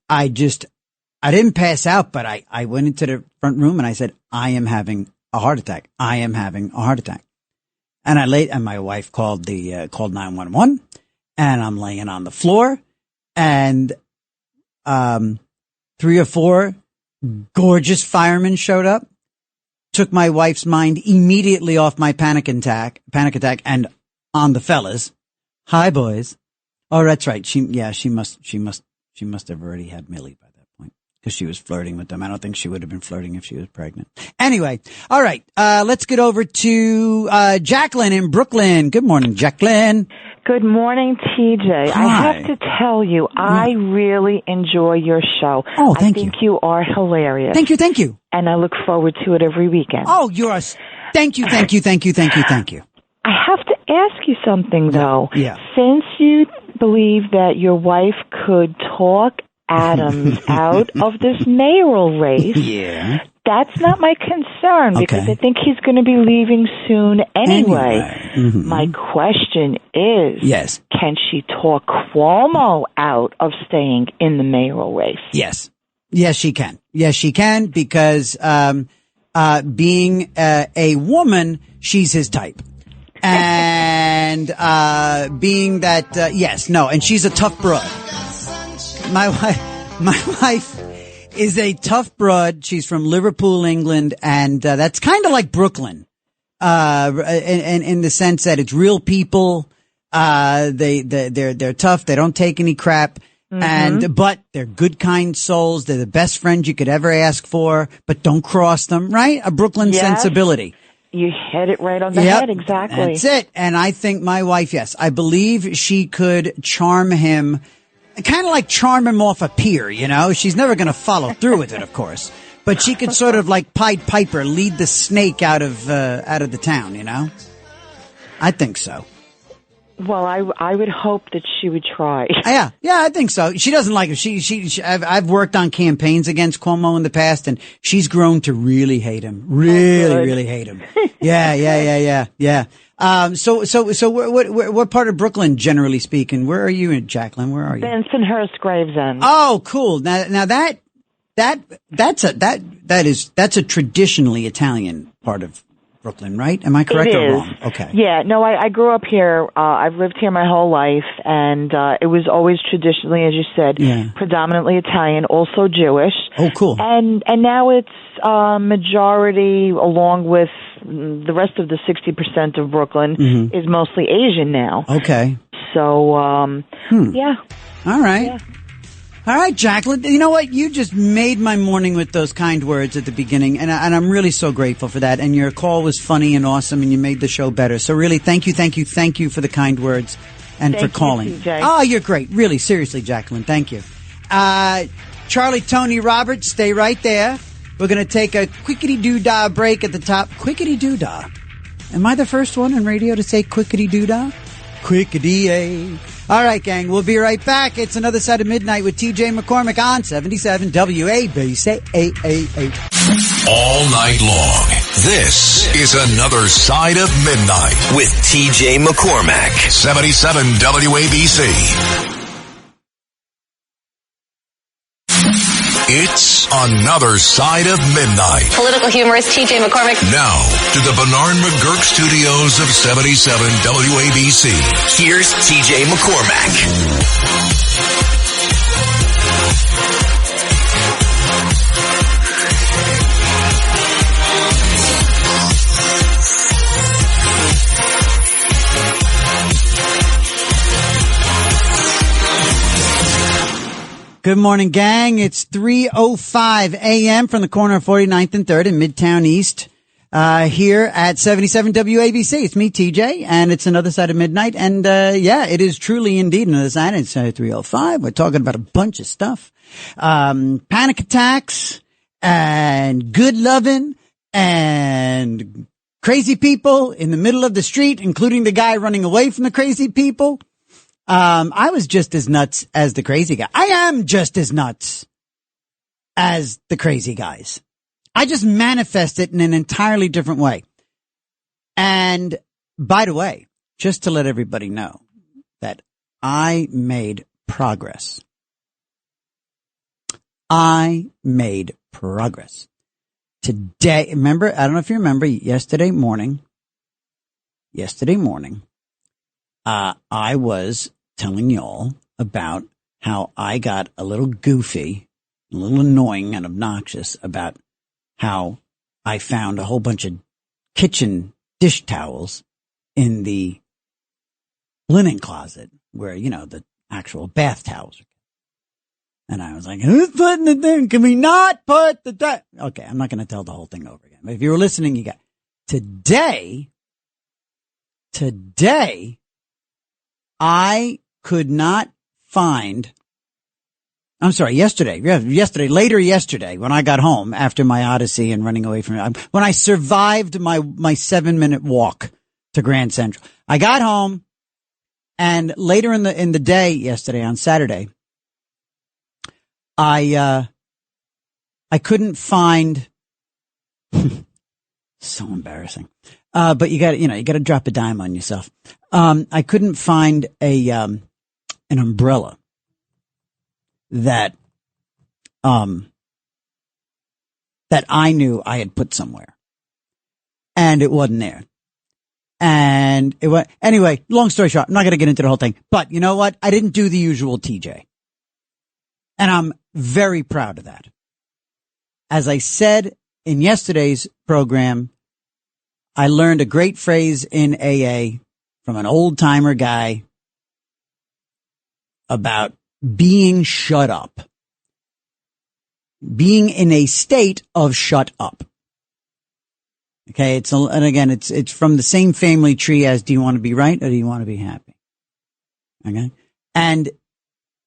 I didn't pass out, but I went into the front room and I said, I am having a heart attack. I am having a heart attack. And and my wife called 911, and I'm laying on the floor, and 3 or 4 gorgeous firemen showed up, took my wife's mind immediately off my panic attack, and on the fellas. Hi, boys. Oh, that's right. She must have already had Millie by that point, because she was flirting with them. I don't think she would have been flirting if she was pregnant. Anyway, all right. Let's get over to Jacqueline in Brooklyn. Good morning, Jacqueline. Good morning, TJ. Hi. I have to tell you, I really enjoy your show. Oh, thank you. I think you are hilarious. Thank you. And I look forward to it every weekend. Oh, thank you. I have to ask you something, though. Yeah. Since you believe that your wife could talk Adams out of this mayoral race, yeah, that's not my concern, because Okay. I think he's going to be leaving soon anyway. Mm-hmm. My question is, Yes. can she talk Cuomo out of staying in the mayoral race? Yes, she can. Yes, she can, because being a woman, she's his type. And being that, and she's a tough broad. My wife is a tough broad. She's from Liverpool, England, and that's kind of like Brooklyn, in the sense that it's real people. They're tough. They don't take any crap. Mm-hmm. But they're good, kind souls. They're the best friends you could ever ask for, but don't cross them, right? A Brooklyn sensibility. You hit it right on the head, exactly. That's it. And I think my wife, yes, I believe she could charm him, kind of like charm him off a pier, She's never going to follow through with it, of course. But she could sort of like Pied Piper lead the snake out of the town, I think so. Well, I would hope that she would try. Yeah, I think so. She doesn't like it. I've worked on campaigns against Cuomo in the past, and she's grown to really hate him. Really hate him. Yeah. So what part of Brooklyn, generally speaking? Where are you, Jacqueline? Where are you? Bensonhurst, Gravesend. Oh, cool. Now that's a traditionally Italian part of Brooklyn, right? Am I correct or wrong? Okay. Yeah, no, I grew up here. I've lived here my whole life, and it was always traditionally, as you said, predominantly Italian, also Jewish. Oh, cool. And now it's majority, along with the rest of the 60% of Brooklyn, is mostly Asian now. Okay. So, yeah. All right. Yeah. All right, Jacqueline. You know what? You just made my morning with those kind words at the beginning, and I'm really so grateful for that. And your call was funny and awesome, and you made the show better. So really, thank you for the kind words and for calling. You, TJ. Oh, you're great. Really, seriously, Jacqueline. Thank you. Charlie, Tony, Robert, stay right there. We're going to take a quickity-doo-dah break at the top. Quickity-doo-dah. Am I the first one on radio to say quickity-doo-dah? Quickity-a. All right, gang, we'll be right back. It's Another Side of Midnight with TJ McCormick on 77 WABC. All night long, this is Another Side of Midnight with TJ McCormack. 77 WABC. It's Another Side of Midnight. Political humorist TJ McCormick. Now, to the Bernard McGurk studios of 77 WABC. Here's TJ McCormack. Good morning, gang. It's 3:05 a.m. from the corner of 49th and 3rd in Midtown East, here at 77 WABC. It's me, TJ, and it's Another Side of Midnight. And, it is truly indeed Another Side. It's 3:05. We're talking about a bunch of stuff. Panic attacks and good loving and crazy people in the middle of the street, including the guy running away from the crazy people. I was just as nuts as the crazy guy. I am just as nuts as the crazy guys. I just manifest it in an entirely different way. And by the way, just to let everybody know that I made progress. I made progress. Today, remember, I don't know if you remember, yesterday morning, I was telling y'all about how I got a little goofy, a little annoying and obnoxious about how I found a whole bunch of kitchen dish towels in the linen closet where, the actual bath towels. And I was like, who's putting it there? Can we not put the Okay, I'm not going to tell the whole thing over again. But if you were listening, you got today, I could not find, yesterday, later yesterday, when I got home after my odyssey and running away from it, when I survived my 7-minute walk to Grand Central, I got home, and later in the day yesterday, on Saturday, I couldn't find, so embarrassing. But you gotta drop a dime on yourself. I couldn't find an umbrella that I knew I had put somewhere, and it wasn't there. And it was, anyway, long story short, I'm not going to get into the whole thing, but you know what? I didn't do the usual TJ. And I'm very proud of that. As I said in yesterday's program, I learned a great phrase in AA from an old timer guy about being shut up. Being in a state of shut up. Okay, it's from the same family tree as do you want to be right or do you want to be happy? Okay? And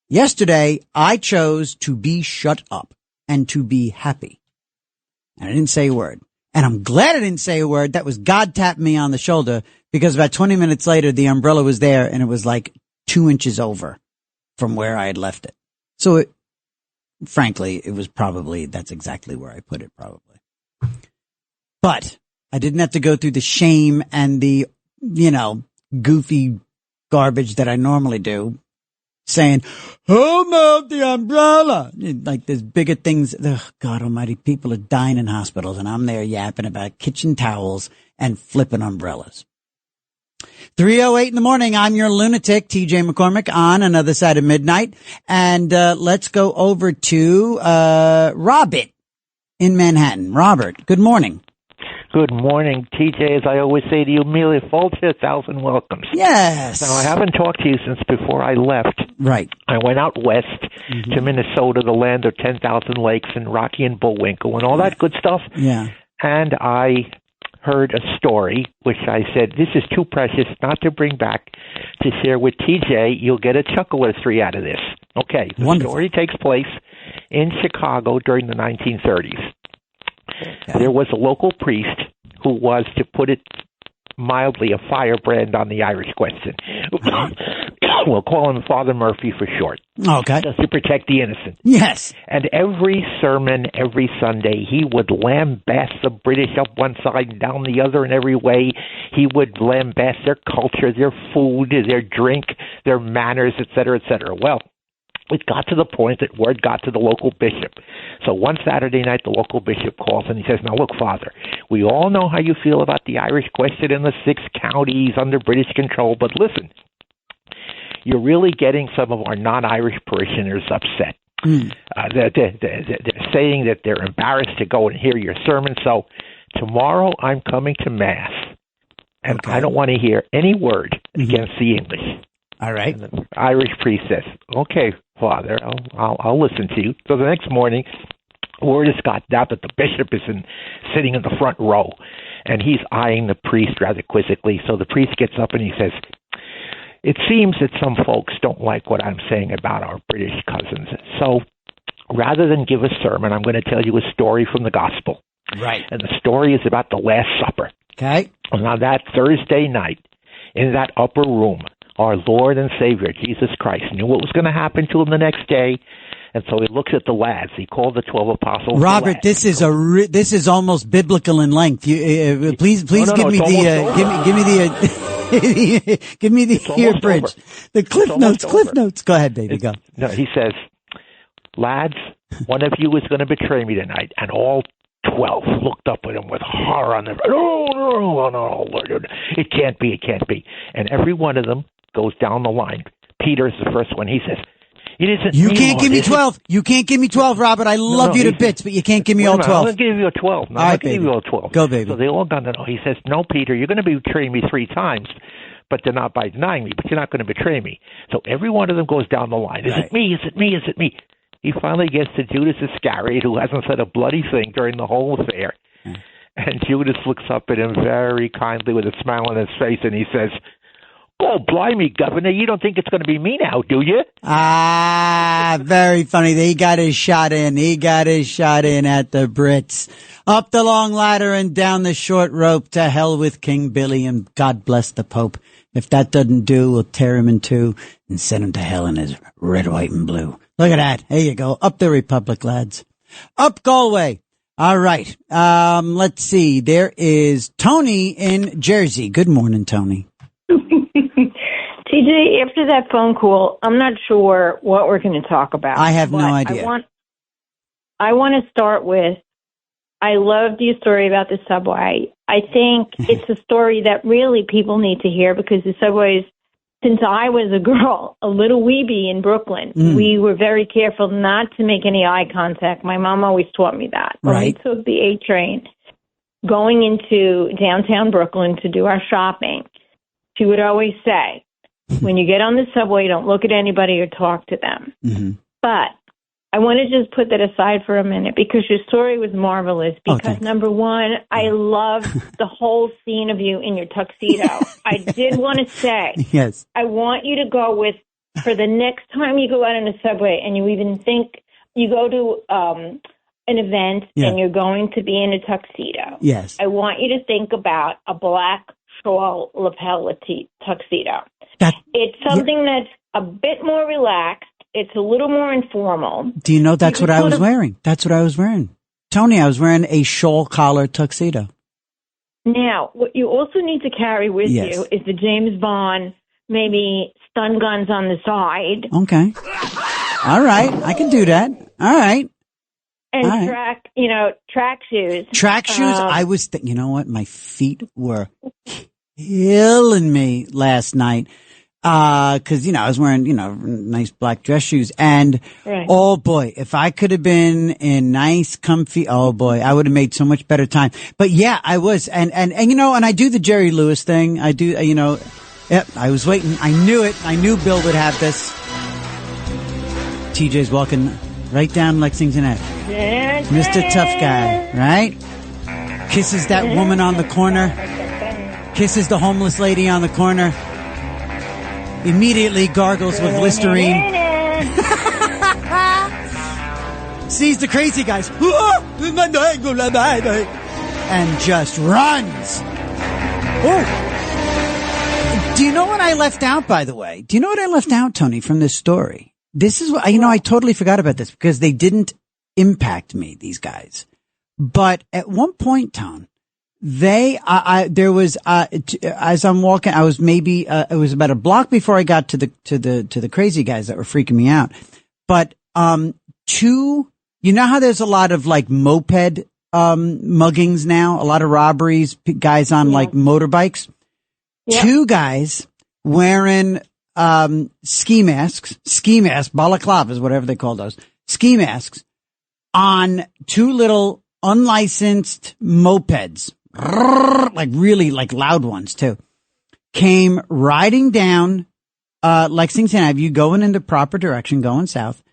yesterday I chose to be shut up and to be happy. And I didn't say a word. And I'm glad I didn't say a word. That was God tapping me on the shoulder because about 20 minutes later, the umbrella was there and it was like 2 inches over from where I had left it. So frankly, it was probably, that's exactly where I put it probably. But I didn't have to go through the shame and the, goofy garbage that I normally do, saying, "Who moved the umbrella?" Like there's bigger things. Ugh, God almighty, people are dying in hospitals and I'm there yapping about kitchen towels and flipping umbrellas. 3:08 in the morning. I'm your lunatic, TJ McCormick, on Another Side of Midnight. And let's go over to Robert in Manhattan. Robert, good morning. Good morning, TJ. As I always say to you, Mille Fulci, 1,000 welcomes. Yes. Now, I haven't talked to you since before I left. Right. I went out west to Minnesota, the land of 10,000 lakes and Rocky and Bullwinkle and all that good stuff. Yeah. And I heard a story, which I said, this is too precious not to bring back to share with TJ. You'll get a chuckle or three out of this. Okay. The Wonderful. Story takes place in Chicago during the 1930s. Okay. There was a local priest who was, to put it mildly, a firebrand on the Irish question. We'll call him Father Murphy for short. Okay. Just to protect the innocent. Yes. And every sermon, every Sunday, he would lambaste the British up one side and down the other in every way. He would lambaste their culture, their food, their drink, their manners, etc., etc. Well, it got to the point that word got to the local bishop. So one Saturday night, the local bishop calls and he says, "Now look, Father, we all know how you feel about the Irish question in the 6 counties under British control, but listen, you're really getting some of our non-Irish parishioners upset. They're saying that they're embarrassed to go and hear your sermon. So tomorrow I'm coming to Mass, and I don't want to hear any word against the English." All right. And the Irish priest says, "Okay, Father, I'll listen to you." So the next morning, word has got out that the bishop is sitting in the front row, and he's eyeing the priest rather quizzically. So the priest gets up and he says, "It seems that some folks don't like what I'm saying about our British cousins. So rather than give a sermon, I'm going to tell you a story from the gospel." Right. And the story is about the Last Supper. Okay. And on that Thursday night, in that upper room, our Lord and Savior, Jesus Christ, knew what was going to happen to him the next day. And so he looks at the lads. He called the 12 apostles. Robert, this is this is almost biblical in length. You, please give me the abridged, the Cliff Notes. Go ahead, baby. Go. No, he says, "Lads, one of you is going to betray me tonight." And all 12 looked up at him with horror on their face. No, Lord, it can't be. And every one of them goes down the line. Peter's the first one. He says, "It isn't You me, can't Lord. give me 12. You can't give me 12, Robert. I love you to bits, but you can't give me all 12. I'm going to give you a 12. No, all right, I'm going to give you all 12. Go, baby. So they all got to know. He says, "No, Peter, you're going to betray me 3 times, but they're not by denying me, but you're not going to betray me." So every one of them goes down the line. Is it me? Is it me? Is it me? He finally gets to Judas Iscariot, who hasn't said a bloody thing during the whole affair. And Judas looks up at him very kindly with a smile on his face, and he says, "Oh, blimey, Governor, you don't think it's going to be me now, do you?" Ah, very funny. He got his shot in. He got his shot in at the Brits. Up the long ladder and down the short rope. To hell with King Billy and God bless the Pope. If that doesn't do, we'll tear him in two and send him to hell in his red, white, and blue. Look at that. There you go. Up the Republic, lads. Up Galway. All right. Let's see. There is Tony in Jersey. Good morning, Tony. TJ, after that phone call, I'm not sure what we're going to talk about. I have no idea. I want to start with, I loved your story about the subway. I think it's a story that really people need to hear because the subways, since I was a girl, a little weeby in Brooklyn, we were very careful not to make any eye contact. My mom always taught me that. When we took the A train going into downtown Brooklyn to do our shopping, she would always say, when you get on the subway, don't look at anybody or talk to them. But I want to just put that aside for a minute because your story was marvelous. Because number one, I love the whole scene of you in your tuxedo. I did want to say, yes, I want you to go with, for the next time you go out in a subway and you even think you go to an event and you're going to be in a tuxedo. Yes. I want you to think about a black shawl lapel tuxedo. It's something that's a bit more relaxed. It's a little more informal. Do you know that's what I was wearing? That's what I was wearing. Tony, I was wearing a shawl collar tuxedo. Now, what you also need to carry with you is the James Bond, maybe stun guns on the side. Okay. All right. I can do that. All right. And track shoes. Track shoes. I was you know what? My feet were killing me last night. 'Cause, I was wearing, nice black dress shoes and, oh boy, if I could have been in nice, comfy, oh boy, I would have made so much better time. But yeah, I was, and I do the Jerry Lewis thing. I do, yep, I was waiting. I knew it. I knew Bill would have this. TJ's walking right down Lexington Ave. Mr. Tough Guy, right? Kisses that woman on the corner. Kisses the homeless lady on the corner. Immediately gargles with Listerine. Sees the crazy guys. And just runs. Oh. Do you know what I left out, by the way? Do you know what I left out, Tony, from this story? This is what, I totally forgot about this because they didn't impact me, these guys. But at one point, Tone, as I'm walking, I was maybe, it was about a block before I got to the crazy guys that were freaking me out. But, you know how there's a lot of like moped, muggings now, a lot of robberies, guys on like motorbikes. Yeah. Two guys wearing, ski masks, balaclavas, whatever they call those, ski masks on two little unlicensed mopeds. Like really like loud ones too, came riding down Lexington Avenue, going in the proper direction, going south.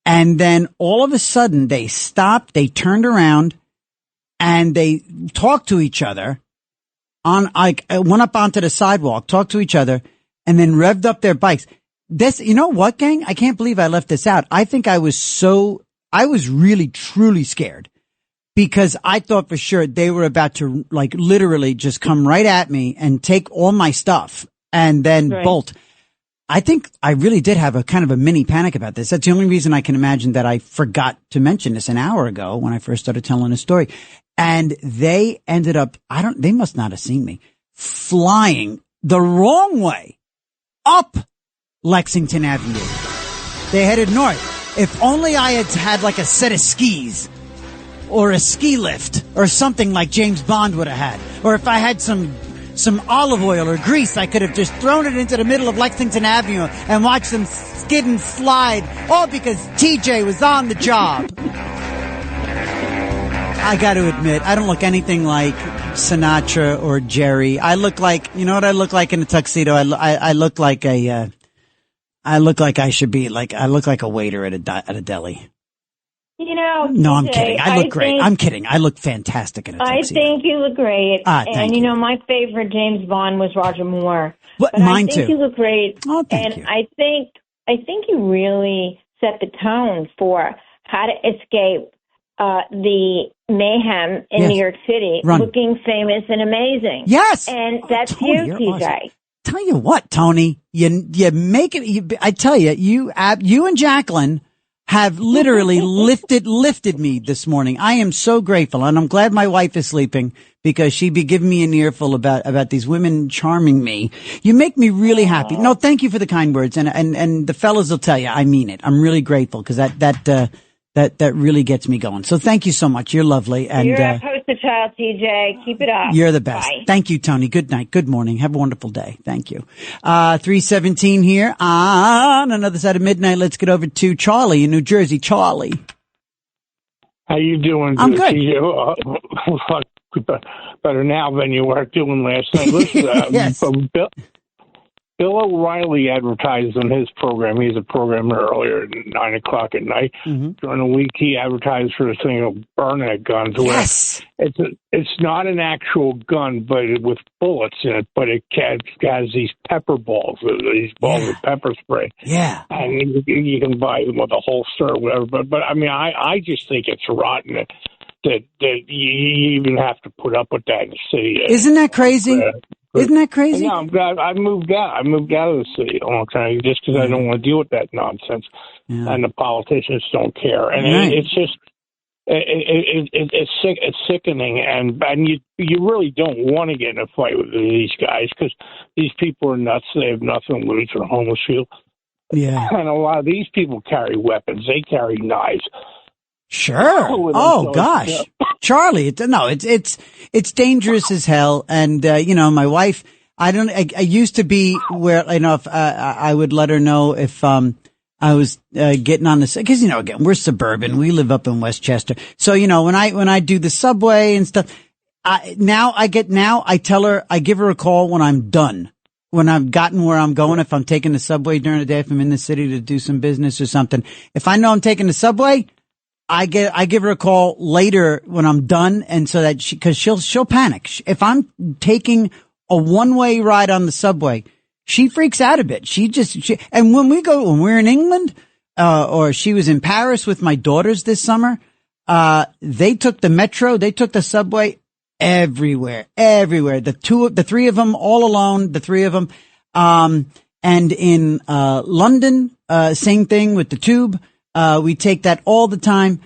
And then all of a sudden they stopped, they turned around and they talked to each other went up onto the sidewalk, talked to each other and then revved up their bikes. This, you know what, gang? I can't believe I left this out. I think I was really truly scared. Because I thought for sure they were about to like literally just come right at me and take all my stuff and then bolt. I think I really did have a kind of a mini panic about this. That's the only reason I can imagine that I forgot to mention this an hour ago when I first started telling the story. And they ended up, they must not have seen me flying the wrong way up Lexington Avenue. They headed north. If only I had like a set of skis. Or a ski lift, or something like James Bond would have had. Or if I had some olive oil or grease, I could have just thrown it into the middle of Lexington Avenue and watched them skid and slide, all because TJ was on the job. I got to admit, I don't look anything like Sinatra or Jerry. I look like, you know what I look like in a tuxedo? I look like I look like I should be like, I look like a waiter at a deli. No, I'm kidding. I look great. I'm kidding. I look fantastic in a tuxedo. I think you look great. Thank you. My favorite James Bond was Roger Moore. But mine I think too. You look great. Oh, thank you. I think you really set the tone for how to escape the mayhem in New York City, looking famous and amazing. Yes, and that's Tony, you, TJ. Awesome. Tell you what, Tony, you make it. I tell you, you and Jacqueline have literally lifted me this morning. I am so grateful, and I'm glad my wife is sleeping because she'd be giving me an earful about these women charming me. You make me really happy. No, thank you for the kind words, and the fellas will tell you I mean it. I'm really grateful because that really gets me going. So thank you so much. You're lovely, and you're a poster child, TJ. Keep it up. You're the best. Bye. Thank you, Tony. Good night. Good morning. Have a wonderful day. Thank you. 3:17 here on another side of midnight. Let's get over to Charlie in New Jersey. Charlie. How you doing? I'm good. Better now than you were doing last night. Listen, yes. Bill O'Reilly advertised on his program. He's a programmer earlier at 9 o'clock at night. Mm-hmm. During the week, he advertised for this thing of Burnett guns. Yes. It's not an actual gun, but with bullets in it, but it has these pepper balls, these balls of pepper spray. Yeah. And you can buy them with a holster or whatever. But I mean, I just think it's rotten that you even have to put up with that in the city. Isn't that crazy? Isn't that crazy? Yeah, I'm glad I moved out. I moved out of the city a long time just because I don't want to deal with that nonsense, and the politicians don't care. And it's just it's sick. It's sickening, and you really don't want to get in a fight with these guys because these people are nuts. They have nothing to lose. They're homeless people. Yeah, and a lot of these people carry weapons. They carry knives. Sure. Oh gosh, Charlie. It's dangerous as hell. And my wife. I used to be where if I would let her know if I was getting on this because again we're suburban. We live up in Westchester, so when I do the subway and stuff. I tell her I give her a call when I'm done. When I've gotten where I'm going, if I'm taking the subway during the day, if I'm in the city to do some business or something, if I know I'm taking the subway, I give her a call later when I'm done. And so that cause she'll panic. If I'm taking a one-way ride on the subway, she freaks out a bit. And when we're in England, or she was in Paris with my daughters this summer, they took the metro, they took the subway. Everywhere. The three of them all alone, the three of them. And in, London, same thing with the tube. We take that all the time.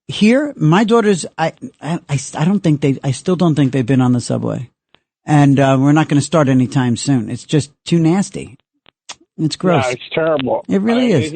Here, my daughters, I still don't think they've been on the subway. And, we're not going to start anytime soon. It's just too nasty. It's gross. Yeah, it's terrible. It really is.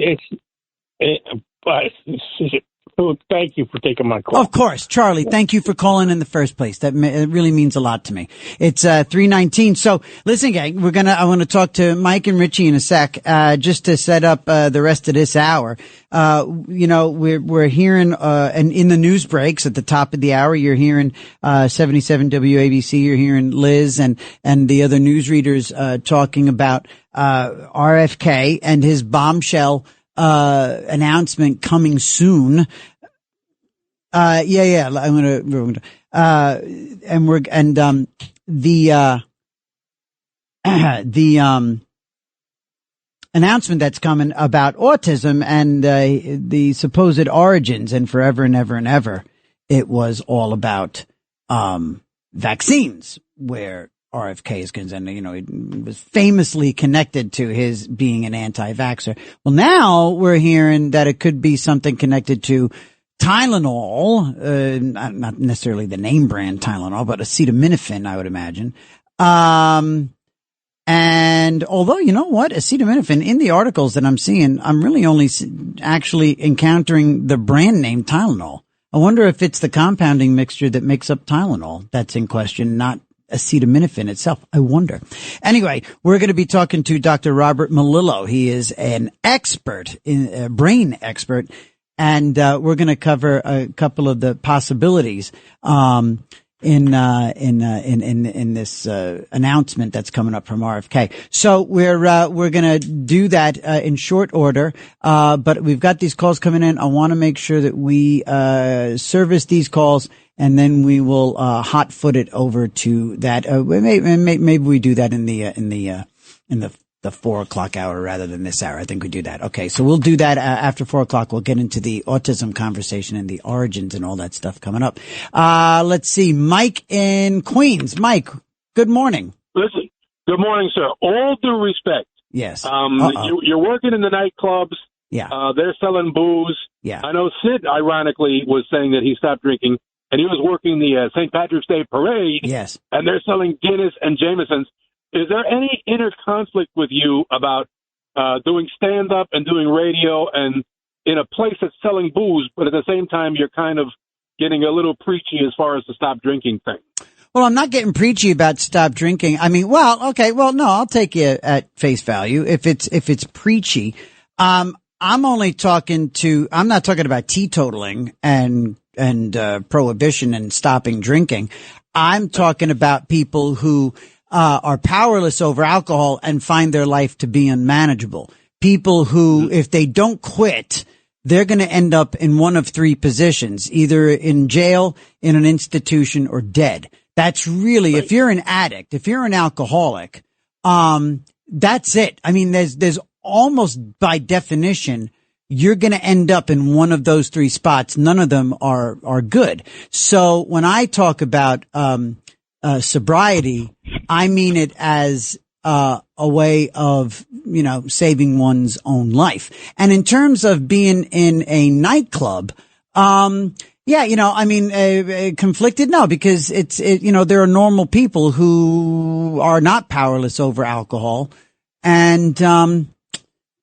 Thank you for taking my call. Of course, Charlie. Thank you for calling in the first place. It really means a lot to me. It's 3:19. So listen, gang, I want to talk to Mike and Richie in a sec, just to set up the rest of this hour. We're hearing and in the news breaks at the top of the hour, you're hearing 77 WABC, you're hearing Liz and the other newsreaders talking about RFK and his bombshell announcement coming soon. I'm gonna, the announcement that's coming about autism and, the supposed origins, and forever and ever and ever, it was all about, vaccines, where RFK is concerned. He was famously connected to his being an anti-vaxxer. Well, now we're hearing that it could be something connected to Tylenol, not necessarily the name brand Tylenol, but acetaminophen, I would imagine. And although, you know what, acetaminophen, in the articles that I'm seeing, I'm really only actually encountering the brand name Tylenol. I wonder if it's the compounding mixture that makes up Tylenol that's in question, not acetaminophen itself. I wonder. Anyway, we're going to be talking to Dr. Robert Melillo. He is an expert, a brain expert, and we're going to cover a couple of the possibilities in this announcement that's coming up from RFK. So we're going to do that in short order, but we've got these calls coming in. I want to make sure that we service these calls, and then we will hot-foot it over to that. Maybe we do that in the 4 o'clock hour rather than this hour. I think we do that. Okay, so we'll do that after 4 o'clock. We'll get into the autism conversation and the origins and all that stuff coming up. Let's see, Mike in Queens. Mike, good morning. Listen, good morning, sir. All due respect. Yes. You're working in the nightclubs. Yeah. They're selling booze. Yeah. I know Sid, ironically, was saying that he stopped drinking, and he was working the St. Patrick's Day parade. Yes. And they're selling Guinness and Jameson's. Is there any inner conflict with you about doing stand-up and doing radio and in a place that's selling booze, but at the same time you're kind of getting a little preachy as far as the stop drinking thing? Well, I'm not getting preachy about stop drinking. I mean, well, okay, well, no, I'll take you at face value if it's preachy. I'm not talking about teetotaling and prohibition and stopping drinking. I'm talking about people who are powerless over alcohol and find their life to be unmanageable. People who, if they don't quit, they're going to end up in one of three positions, either in jail, in an institution, or dead. That's really, if you're an addict, if you're an alcoholic, that's it. I mean, there's almost by definition, you're going to end up in one of those three spots. None of them are good. So when I talk about, sobriety. I mean it as a way of, saving one's own life. And in terms of being in a nightclub, conflicted? No, because there are normal people who are not powerless over alcohol and,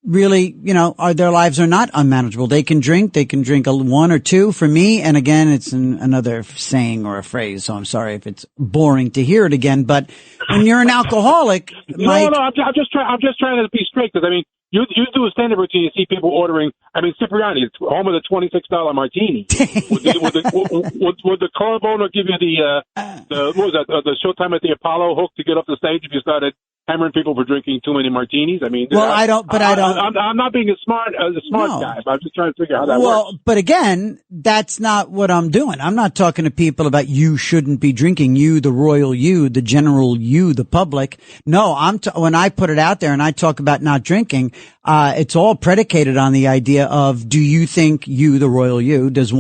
really, their lives are not unmanageable. They can drink one or two. For me, and again, it's another saying or a phrase, so I'm sorry if it's boring to hear it again, but when you're an alcoholic, Mike. No, I'm just trying to be straight, because, you do a stand-up routine, you see people ordering, Cipriani, it's home of the $26 martini. Would the club owner give you the Showtime at the Apollo hook to get off the stage if you started hammering people for drinking too many martinis? I'm not being a smart guy, but I'm just trying to figure out how that works. Well, but again, that's not what I'm doing. I'm not talking to people about you shouldn't be drinking, you, the royal you, the general you, the public. No, when I put it out there and I talk about not drinking, it's all predicated on the idea of, do you think you, the royal you, does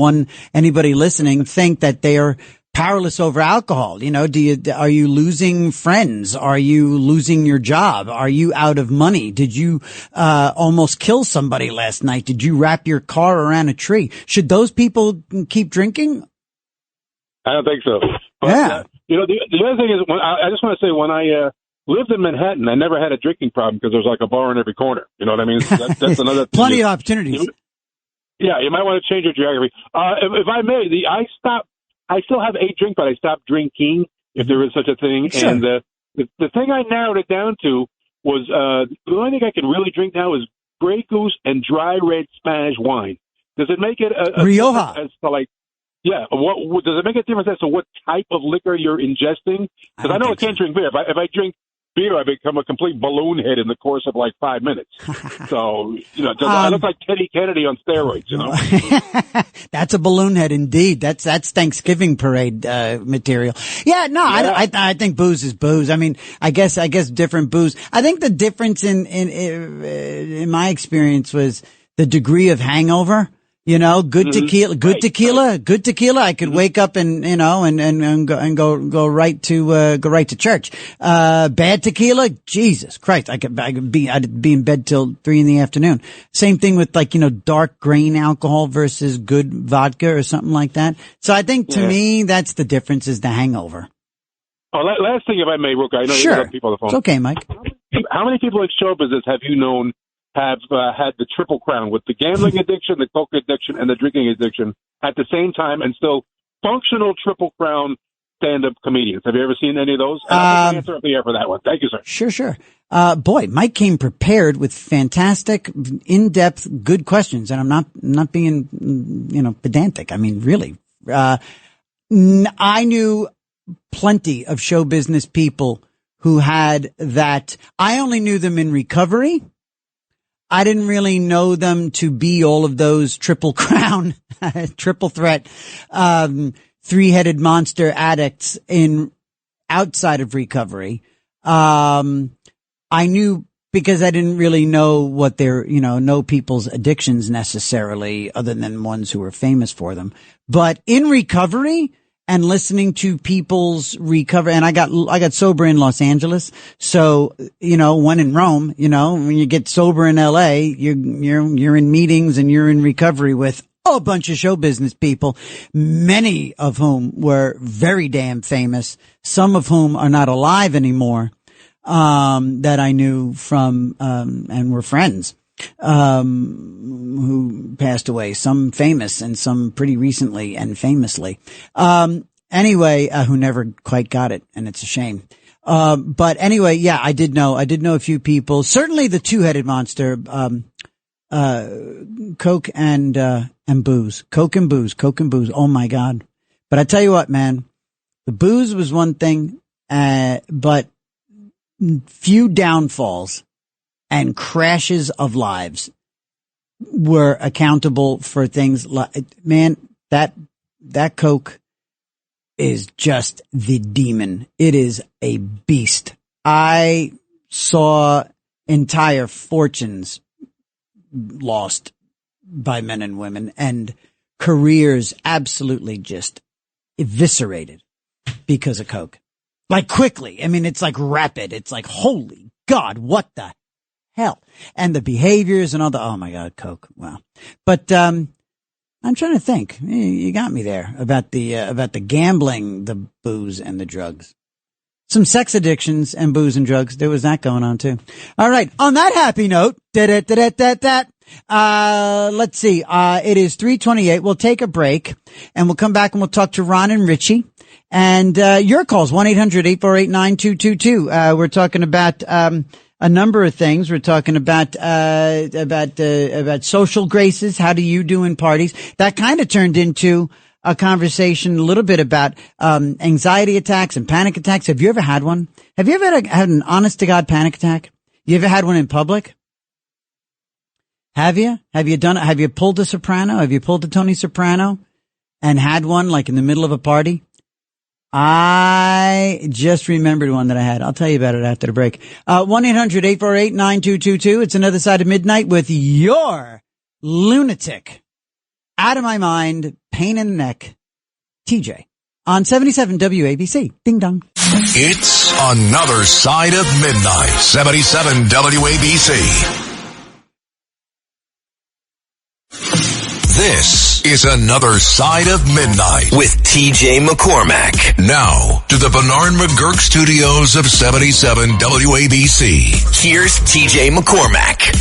anybody listening think that they are powerless over alcohol? Are you losing friends? Are you losing your job? Are you out of money? Did you, almost kill somebody last night? Did you wrap your car around a tree? Should those people keep drinking? I don't think so. But, yeah. The other thing is, I just want to say, when I lived in Manhattan, I never had a drinking problem because there was like a bar in every corner. You know what I mean? That's another thing. Plenty of opportunities. Yeah, you might want to change your geography. If I may, I still have a drink, but I stopped drinking, if there is such a thing. Sure. And the thing I narrowed it down to was the only thing I can really drink now is Grey Goose and dry red Spanish wine. Does it make it a Rioja? As to what does it make a difference as to what type of liquor you're ingesting? Because I know I can't drink beer. If I drink beer, I become a complete balloon head in the course of 5 minutes. So, I look like Teddy Kennedy on steroids, That's a balloon head indeed. That's Thanksgiving parade, material. Yeah, no, yeah. I think booze is booze. I guess different booze. I think the difference in my experience was the degree of hangover. Good tequila. I could wake up and go right to church. Bad tequila, Jesus Christ. I'd be in bed till 3 p.m. Same thing with dark grain alcohol versus good vodka or something like that. So I think to me, that's the difference, is the hangover. Oh, last thing, if I may, Rook, I know sure. you have people on the phone. It's okay, Mike. How many people in show business have you known have had the triple crown with the gambling addiction, the coke addiction, and the drinking addiction at the same time, and still functional triple crown stand-up comedians? Have you ever seen any of those? I'll answer up the air for that one. Thank you, sir. Sure. Boy, Mike came prepared with fantastic, in-depth, good questions, and I'm not being, pedantic. Really. I knew plenty of show business people who had that. I only knew them in recovery. I didn't really know them to be all of those triple crown, triple threat, three-headed monster addicts outside of recovery. I knew, because I didn't really know what know people's addictions necessarily, other than ones who were famous for them. But in recovery, and listening to people's recovery, and I got sober in Los Angeles. So, when in Rome, when you get sober in LA, you're in meetings and you're in recovery with a bunch of show business people, many of whom were very damn famous, some of whom are not alive anymore, that I knew from, and were friends, who passed away, some famous and some pretty recently and famously. Who never quite got it, and it's a shame. But anyway, yeah, I did know a few people, certainly the two-headed monster, Coke and booze. Coke and booze. Oh my God. But I tell you what, man, the booze was one thing, but few downfalls and crashes of lives were accountable for things like, man, that Coke is just the demon. It is a beast. I saw entire fortunes lost by men and women, and careers absolutely just eviscerated because of Coke. Like quickly. I mean, it's like rapid. It's like, holy God, what the hell? And the behaviors and all the, oh my God, coke. Wow. But, I'm trying to think. You got me there about the gambling, the booze and the drugs. Some sex addictions and booze and drugs. There was that going on too. All right. On that happy note, let's see. It is 3:28. We'll take a break and we'll come back and we'll talk to Ron and Richie. And, your calls, 1-800-848-9222. We're talking about, a number of things. We're talking about social graces. How do you do in parties? That kind of turned into a conversation a little bit about, anxiety attacks and panic attacks. Have you ever had one? Have you ever had an honest to God panic attack? You ever had one in public? Have you? Have you done it? Have you pulled a Soprano? Have you pulled a Tony Soprano and had one like in the middle of a party? I just remembered one that I had. I'll tell you about it after the break. 1-800-848-9222. It's another side of midnight with your lunatic, out of my mind, pain in the neck, TJ, on 77 WABC. Ding dong. It's another side of midnight. 77 WABC. This is another side of midnight with TJ McCormack. Now to the Bernard McGurk studios of 77 WABC. Here's TJ McCormack.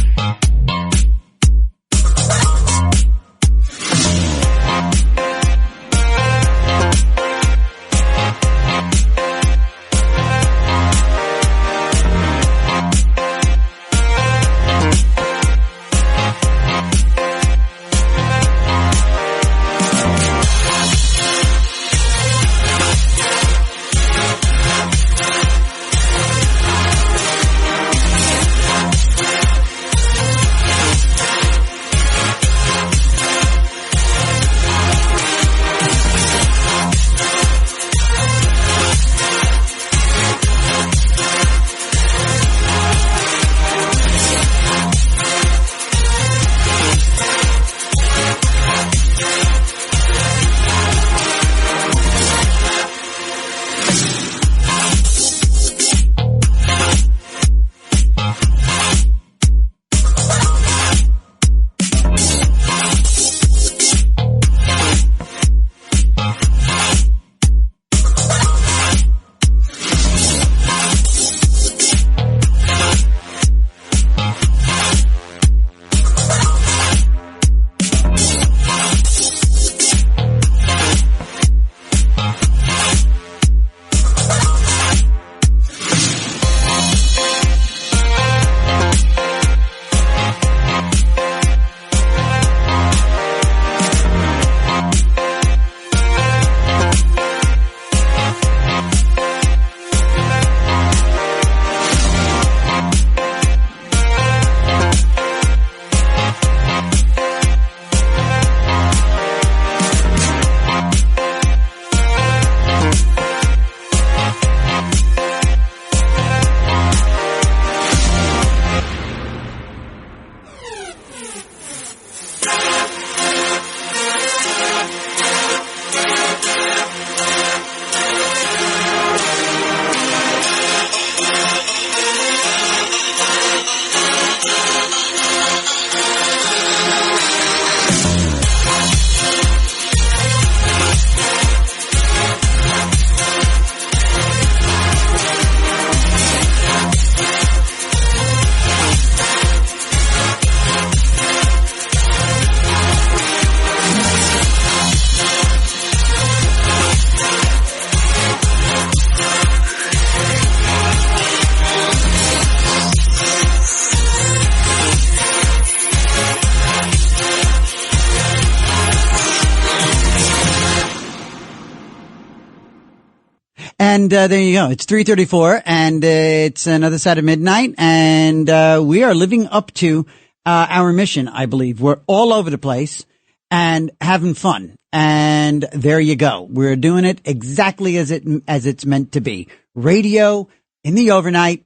And there you go. It's 3:34, and it's another side of midnight, and we are living up to our mission, I believe. We're all over the place and having fun. And there you go. We're doing it exactly as it's meant to be. Radio in the overnight,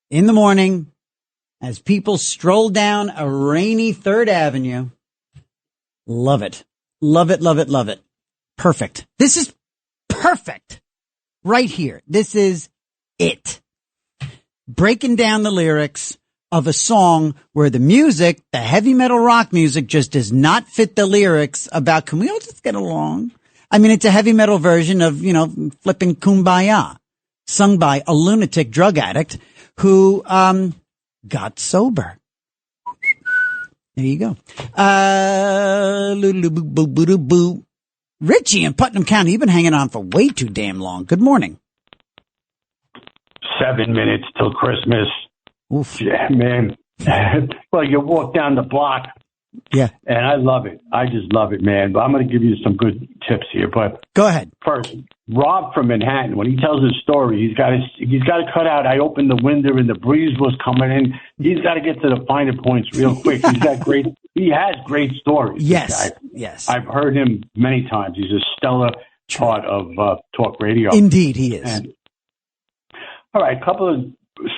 in the morning, as people stroll down a rainy 3rd Avenue. Love it. Love it, love it, love it. Perfect. This is perfect. right here. This is it. Breaking down the lyrics of a song where the music, the heavy metal rock music, just does not fit the lyrics about, can we all just get along? I mean, it's a heavy metal version of, flipping Kumbaya, sung by a lunatic drug addict who, got sober. There you go. Richie in Putnam County, you've been hanging on for way too damn long. Good morning. 7 minutes till Christmas. Oof. Yeah, man. Well, you walk down the block. Yeah. And I love it. I just love it, man. But I'm going to give you some good tips here. But go ahead. First, Rob from Manhattan, when he tells his story, he's got to cut out, I opened the window and the breeze was coming in. He's got to get to the finer points real quick. He has great stories. Yes. Yes. I've heard him many times. He's a stellar part of talk radio. Indeed, he is. And, all right, a couple of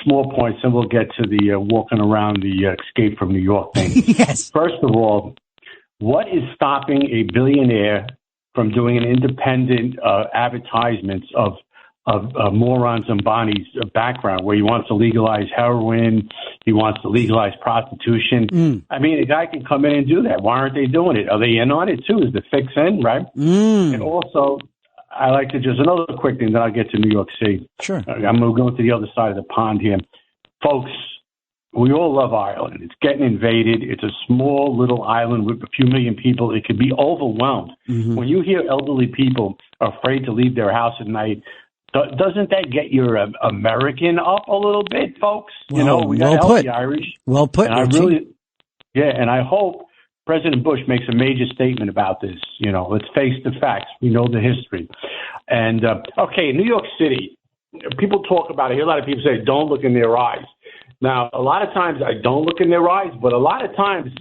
small points, and we'll get to the walking around the Escape from New York thing. Yes. First of all, what is stopping a billionaire from doing an independent advertisements of Moran Zambani's background, where he wants to legalize heroin, he wants to legalize prostitution? I mean, a guy can come in and do that. Why aren't they doing it? Are they in on it too? Is the fix in, right? And also, I like to just another quick thing, then I'll get to New York City. Sure. I'm going to go to the other side of the pond here. Folks, we all love Ireland. It's getting invaded. It's a small little island with a few million people. It could be overwhelmed. When you hear elderly people are afraid to leave their house at night, doesn't that get your American up a little bit, folks? Well, we got to help the Irish. Well put, and and I hope President Bush makes a major statement about this. Let's face the facts. We know the history. And, okay, New York City, people talk about it. I hear a lot of people say, don't look in their eyes. Now, a lot of times I don't look in their eyes, but a lot of times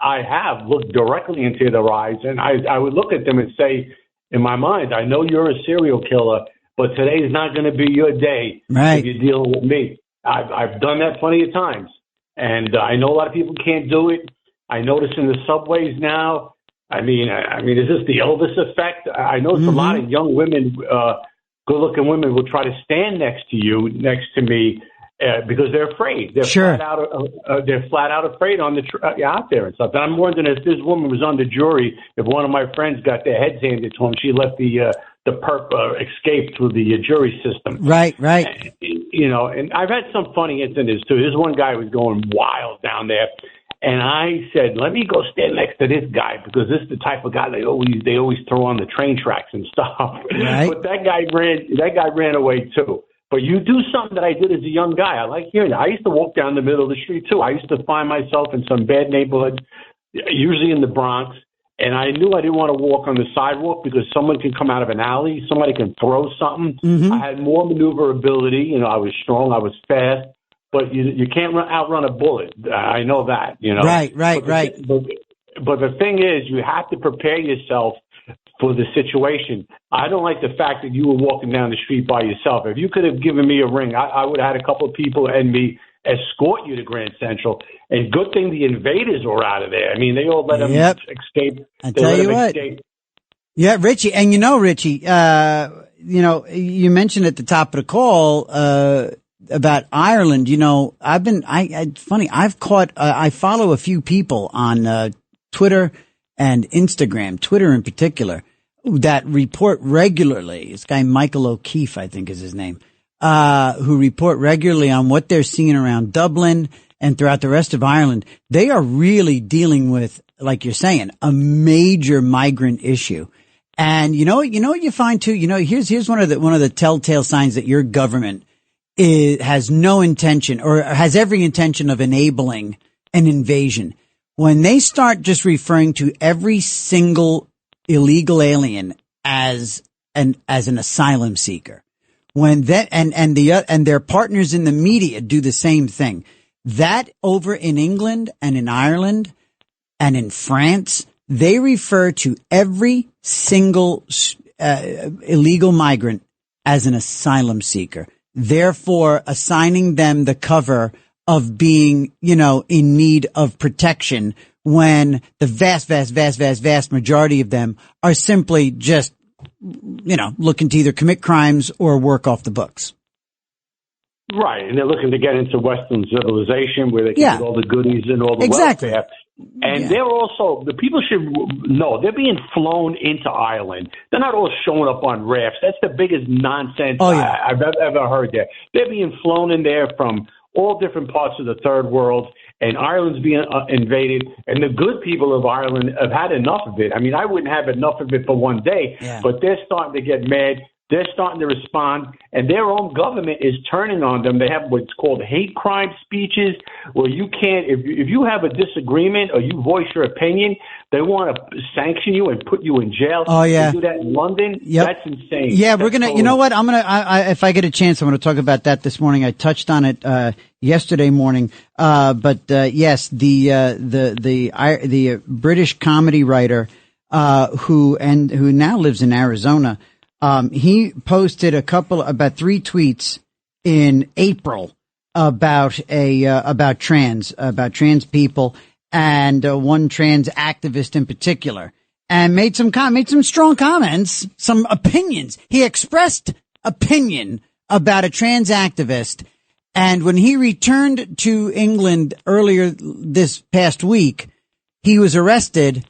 I have looked directly into their eyes, and I would look at them and say, in my mind, I know you're a serial killer, but today is not going to be your day if you're dealing with me. I've done that plenty of times, and I know a lot of people can't do it. I notice in the subways now. I mean, is this the Elvis effect? I notice a lot of young women, good-looking women, will try to stand next to me, because they're afraid. They're flat out afraid on out there and stuff. And I'm wondering if this woman was on the jury, if one of my friends got their heads handed to him, she let the perp escape through the jury system. Right. And I've had some funny incidents too. This one guy was going wild down there. And I said, let me go stand next to this guy, because this is the type of guy they always throw on the train tracks and stuff. Right. But that guy ran away too. But you do something that I did as a young guy. I like hearing that. I used to walk down the middle of the street too. I used to find myself in some bad neighborhoods, usually in the Bronx, and I knew I didn't want to walk on the sidewalk because someone can come out of an alley, somebody can throw something. I had more maneuverability. I was strong, I was fast. But you can't outrun a bullet. I know that, Right. But the thing is, you have to prepare yourself for the situation. I don't like the fact that you were walking down the street by yourself. If you could have given me a ring, I would have had a couple of people and me escort you to Grand Central. And good thing the invaders were out of there. I mean, they all let them escape. I tell you what. Yeah, Richie. And Richie, you mentioned at the top of the call, about Ireland, I follow a few people on Twitter and Instagram, Twitter in particular, that report regularly. This guy Michael O'Keefe, I think is his name, who report regularly on what they're seeing around Dublin and throughout the rest of Ireland. They are really dealing with, like you're saying, a major migrant issue. And you know what you find too? Here's one of the telltale signs that your government has no intention or has every intention of enabling an invasion. When they start just referring to every single illegal alien as an asylum seeker, when that and their partners in the media do the same thing, that over in England and in Ireland and in France, they refer to every single illegal migrant as an asylum seeker, therefore assigning them the cover of being, in need of protection, when the vast majority of them are simply just looking to either commit crimes or work off the books. Right, and they're looking to get into Western civilization where they can get all the goodies and all the welfare. And they're also, the people should know, they're being flown into Ireland. They're not all showing up on rafts. That's the biggest nonsense I've ever heard there. They're being flown in there from all different parts of the third world, and Ireland's being invaded, and the good people of Ireland have had enough of it. I mean, I wouldn't have enough of it for one day, but they're starting to get mad. They're starting to respond, and their own government is turning on them. They have what's called hate crime speeches, where you can't, if you have a disagreement or you voice your opinion, they want to sanction you and put you in jail. Oh, yeah. They do that in London. Yep. That's insane. Yeah, we're going to, you know what? If I get a chance, I'm going to talk about that this morning. I touched on it, yesterday morning. Yes, the British comedy writer, who now lives in Arizona, he posted about 3 tweets in April about trans people and one trans activist in particular, and made some strong comments, some opinions. He expressed opinion about a trans activist, and when he returned to England earlier this past week, he was arrested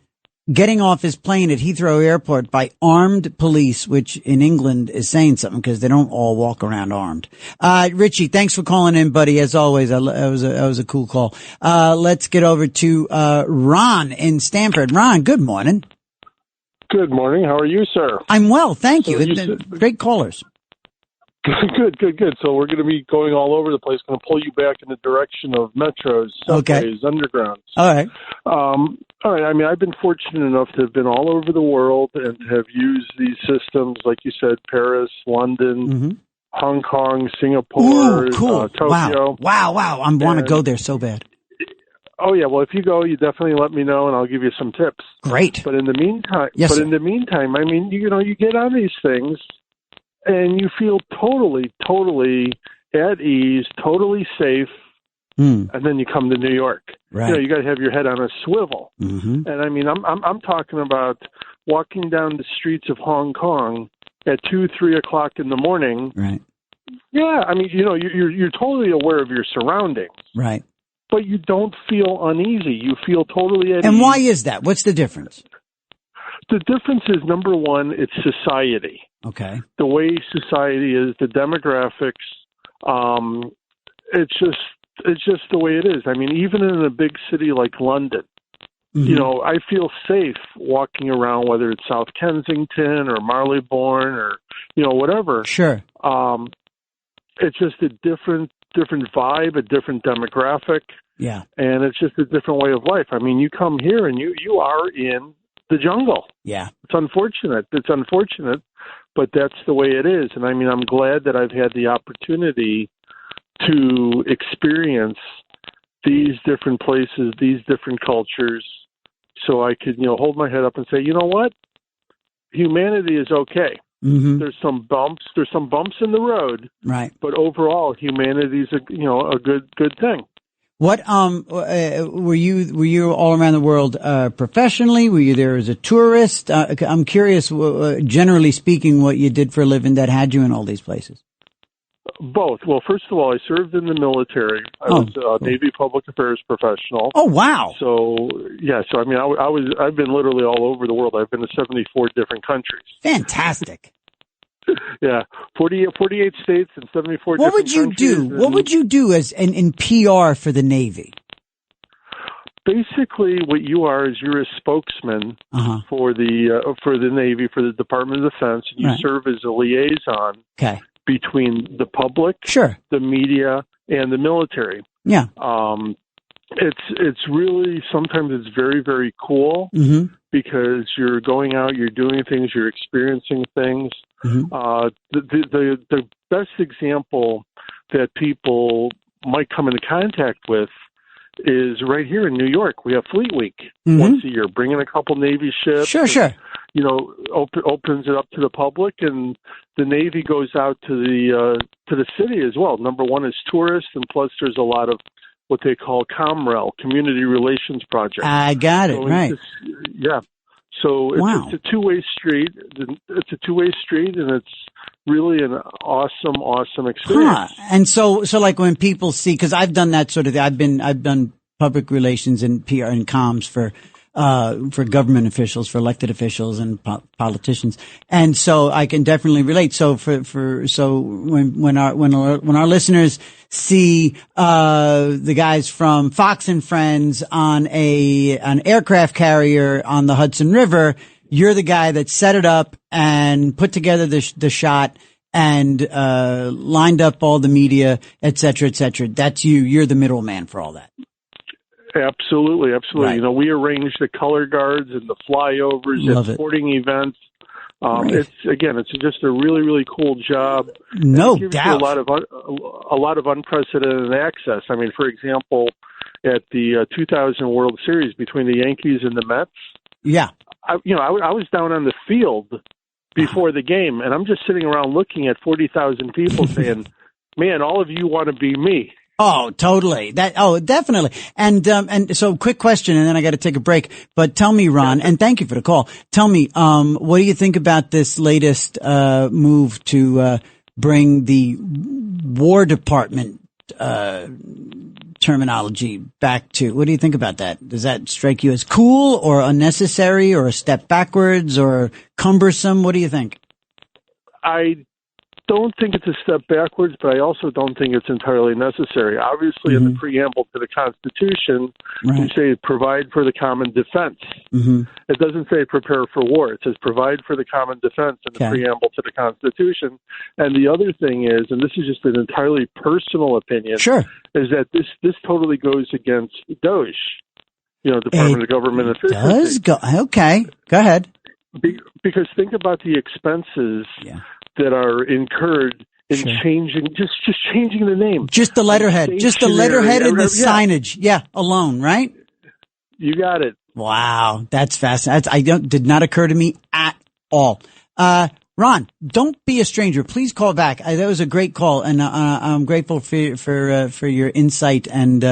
getting off his plane at Heathrow Airport by armed police, which in England is saying something because they don't all walk around armed. Richie, thanks for calling in, buddy. As always, that was a cool call. Let's get over to Ron in Stamford. Ron, good morning. Good morning. How are you, sir? I'm well, thank you. Great callers. Good. So we're going to be going all over the place. Going to pull you back in the direction of metros, subways, undergrounds. All right. All right. I mean, I've been fortunate enough to have been all over the world and have used these systems, like you said, Paris, London, Hong Kong, Singapore, cool. Tokyo. Wow. I want to go there so bad. Oh yeah. Well, if you go, you definitely let me know, and I'll give you some tips. Great. But in the meantime, sir. I mean, you get on these things, and you feel totally at ease, totally safe, and then you come to New York. Right. You got to have your head on a swivel. Mm-hmm. And I mean, I'm talking about walking down the streets of Hong Kong at 2-3 o'clock in the morning. Right. Yeah, I mean, you're totally aware of your surroundings. Right. But you don't feel uneasy. You feel totally at ease. And why is that? What's the difference? The difference is, number one, it's society. Okay. The way society is, the demographics, it's just the way it is. I mean, even in a big city like London, I feel safe walking around, whether it's South Kensington or Marylebone or, whatever. Sure. It's just a different vibe, a different demographic. Yeah. And it's just a different way of life. I mean, you come here and you are in the jungle. Yeah. It's unfortunate, but that's the way it is. And I mean, I'm glad that I've had the opportunity to experience these different places, these different cultures, so I could, hold my head up and say, you know what? Humanity is okay. Mm-hmm. There's some bumps in the road. Right. But overall, humanity is a good thing. What were you all around the world professionally? Were you there as a tourist? I'm curious, generally speaking, what you did for a living that had you in all these places. Both. Well, first of all, I served in the military. I was a cool. Navy public affairs professional. Oh, wow. So I mean, I've been literally all over the world. I've been to 74 different countries. Fantastic. Yeah, 48 states and 74 what different would you countries. do? What would you do as in PR for the Navy? Basically, what you are is you're a spokesman for the Navy, for the Department of Defense, and you serve as a liaison between the public, the media, and the military. Yeah. It's really, sometimes it's very, very cool because you're going out, you're doing things, you're experiencing things. The best example that people might come into contact with is right here in New York. We have Fleet Week once a year, bringing a couple Navy ships. Sure. Opens it up to the public, and the Navy goes out to the city as well. Number one is tourists, and plus there's a lot of what they call ComRel, community relations projects. I got it, right. So Wow. it's a two-way street. It's a two-way street, and it's really an awesome experience. And so like when people see, because I've done that sort of thing. I've done public relations and PR and comms for government officials, for elected officials and politicians. And so I can definitely relate. So when our listeners see, the guys from Fox and Friends on an aircraft carrier on the Hudson River, you're the guy that set it up and put together the shot and, lined up all the media, et cetera, et cetera. That's you. You're the middleman for all that. Absolutely. Right. You know, we arrange the color guards and the flyovers at sporting events. Right. It's just a really cool job. No doubt. A lot of unprecedented access. I mean, for example, at the 2000 World Series between the Yankees and the Mets. Yeah. I was down on the field before the game, and I'm just sitting around looking at 40,000 people saying, "Man, all of you want to be me." Oh, totally. Definitely. And so quick question, and then I got to take a break. But tell me, Ron, and thank you for the call. Tell me, what do you think about this latest, move to, bring the War Department, terminology back to? What do you think about that? Does that strike you as cool or unnecessary or a step backwards or cumbersome? What do you think? I don't think it's a step backwards, but I also don't think it's entirely necessary. Obviously, in the preamble to the Constitution, you say provide for the common defense. Mm-hmm. It doesn't say prepare for war. It says provide for the common defense in the preamble to the Constitution. And the other thing is, and this is just an entirely personal opinion, is that this totally goes against DOGE, Department of Government Efficiency. Okay, go ahead. Because think about the expenses that are incurred in changing the name. Just the letterhead. Just the letterhead and the signage. Yeah, alone, right? You got it. Wow, that's fascinating. Did not occur to me at all. Ron, don't be a stranger. Please call back. That was a great call, and I'm grateful for your insight and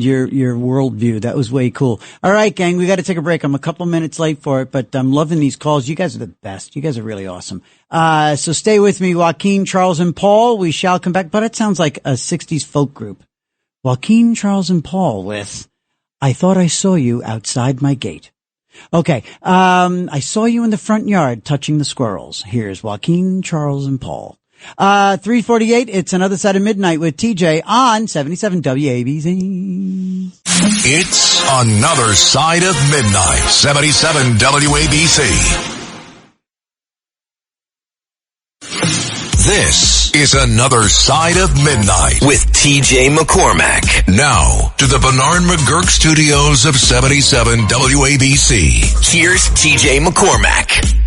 your worldview. That was way cool. All right, gang, we got to take a break. I'm a couple minutes late for it, but I'm loving these calls. You guys are the best. You guys are really awesome. So stay with me, Joaquin, Charles, and Paul. We shall come back, but it sounds like a 60s folk group. Joaquin, Charles, and Paul with I Thought I Saw You Outside My Gate. Okay, I saw you in the front yard touching the squirrels. Here's Joaquin, Charles, and Paul. 3:48, it's Another Side of Midnight with TJ on 77 WABC. It's Another Side of Midnight, 77 WABC. This is Another Side of Midnight with TJ McCormack. Now to the Bernard McGurk studios of 77 WABC. Here's TJ McCormack.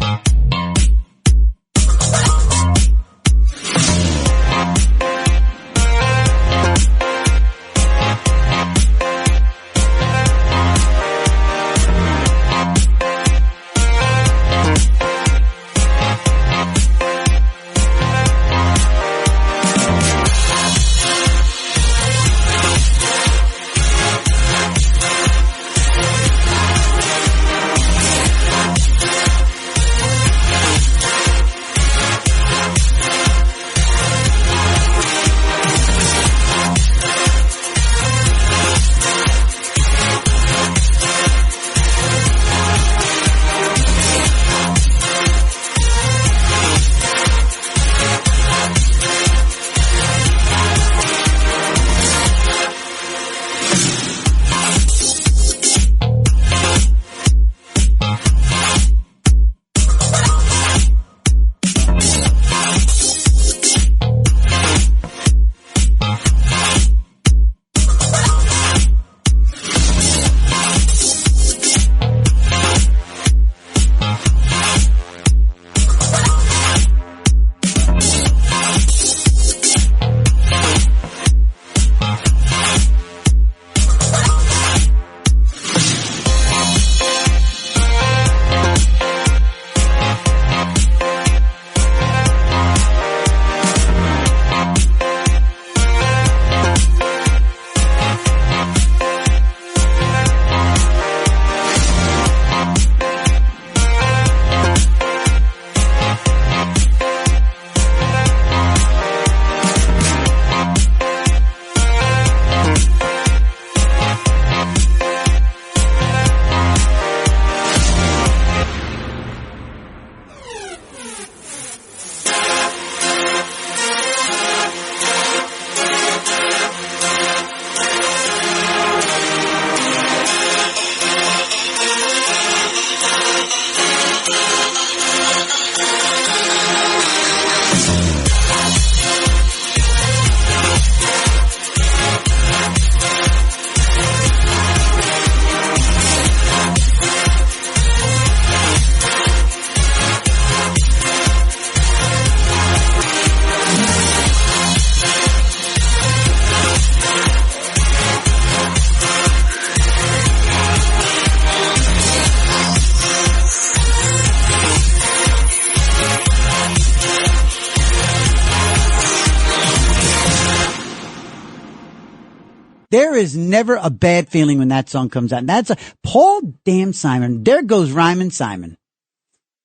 There is never a bad feeling when that song comes out. And that's Paul damn Simon. There goes Ryman Simon.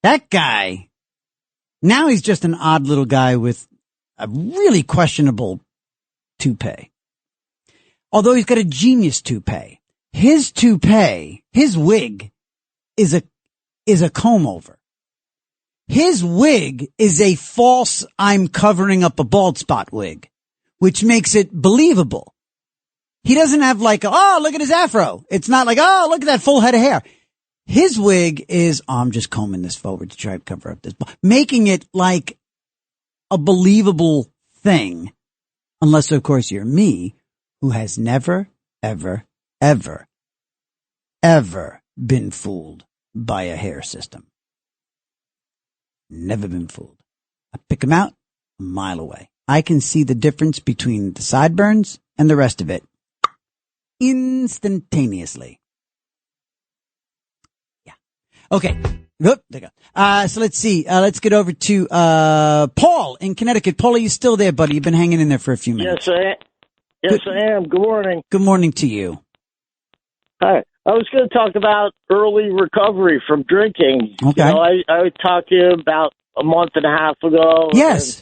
That guy. Now he's just an odd little guy with a really questionable toupee. Although he's got a genius toupee. His toupee, his wig is a comb over. His wig is a false I'm covering up a bald spot wig, which makes it believable. He doesn't have like, oh, look at his afro. It's not like, oh, look at that full head of hair. His wig is, oh, I'm just combing this forward to try to cover up this, making it like a believable thing. Unless, of course, you're me, who has never, ever, ever, ever been fooled by a hair system. Never been fooled. I pick them out a mile away. I can see the difference between the sideburns and the rest of it instantaneously. Yeah. Okay. Good. There you go. So let's see. Let's get over to Paul in Connecticut. Paul, are you still there, buddy? You've been hanging in there for a few minutes. Yes, I am. Good morning. Good morning to you. Hi. I was going to talk about early recovery from drinking. Okay. You know, I talked to you about a month and a half ago. Yes.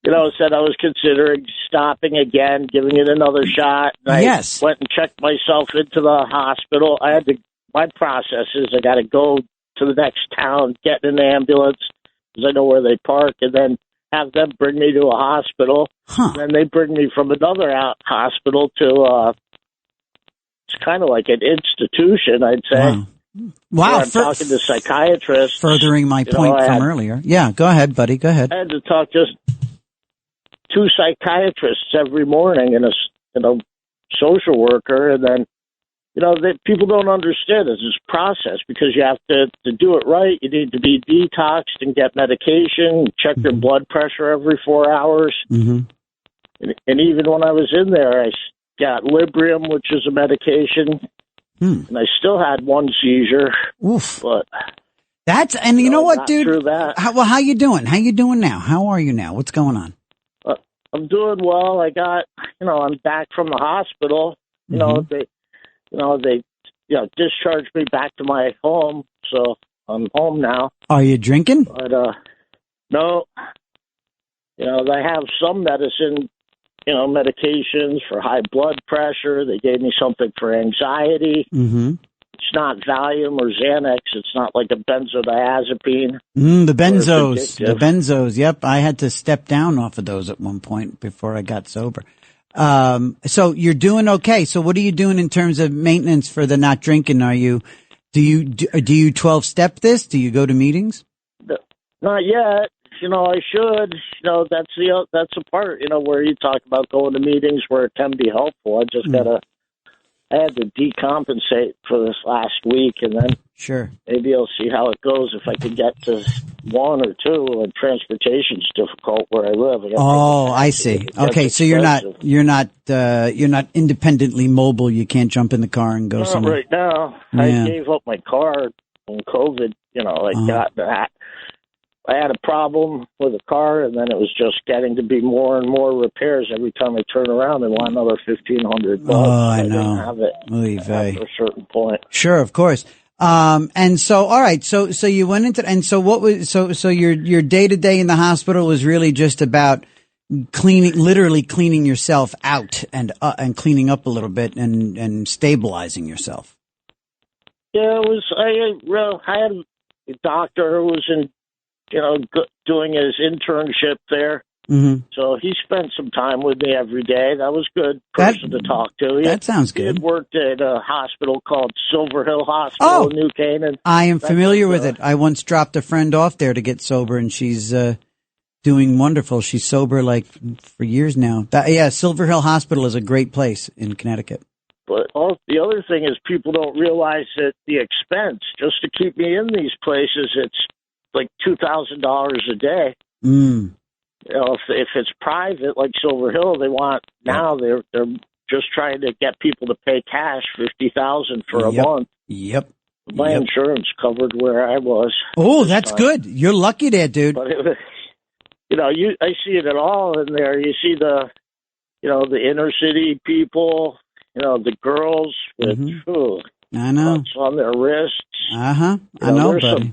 And, said I was considering stopping again, giving it another shot. And I went and checked myself into the hospital. My process is I got to go to the next town, get in an ambulance, because I know where they park, and then have them bring me to a hospital. And then they bring me from another hospital to it's kind of like an institution, I'd say. Wow. I'm talking to psychiatrists. Furthering my point from earlier. Yeah, go ahead, buddy. Go ahead. I had to talk to 2 psychiatrists every morning and a social worker. And then, people don't understand this process because you have to do it right. You need to be detoxed and get medication, check your blood pressure every 4 hours. Mm-hmm. And even when I was in there, I got Librium, which is a medication, and I still had one seizure. Oof! But you know what, dude? Through that. How you doing? How you doing now? How are you now? What's going on? I'm doing well. I got, I'm back from the hospital. They discharged me back to my home, so I'm home now. Are you drinking? But no. They have some medicine. Medications for high blood pressure. They gave me something for anxiety. Mm-hmm. It's not Valium or Xanax. It's not like a benzodiazepine. The benzos. Yep. I had to step down off of those at one point before I got sober. So you're doing okay. So what are you doing in terms of maintenance for the not drinking? Do you 12-step this? Do you go to meetings? Not yet. I should. That's the part, where you talk about going to meetings where it can be helpful. I had to decompensate for this last week, and then maybe I'll see how it goes if I can get to 1 or 2. And transportation's difficult where I live. I see. Okay, so you're not independently mobile. You can't jump in the car and go somewhere. Right now. Yeah. I gave up my car when COVID. Got that. I had a problem with a car, and then it was just getting to be more and more repairs. Every time I turn around, they want another $1,500. Oh, I know. Didn't have it after a certain point. Sure, of course. And so, all right. So you went into, and so what was, so your day to day in the hospital was really just about literally cleaning yourself out and cleaning up a little bit and stabilizing yourself. Yeah, it was. I had a doctor who was doing his internship there. Mm-hmm. So he spent some time with me every day. That was a good person to talk to. That sounds good. He had worked at a hospital called Silver Hill Hospital in New Canaan. I am familiar with it. I once dropped a friend off there to get sober, and she's doing wonderful. She's sober for years now. Silver Hill Hospital is a great place in Connecticut. But the other thing is people don't realize that the expense just to keep me in these places, it's like $2,000 a day. Mm. If it's private, like Silver Hill, they're just trying to get people to pay cash $50,000 for a month. Yep. My insurance covered where I was. Oh, that's good. You're lucky there, dude. But I see it at all in there. You see the inner city people, the girls with I know on their wrists. I know, buddy.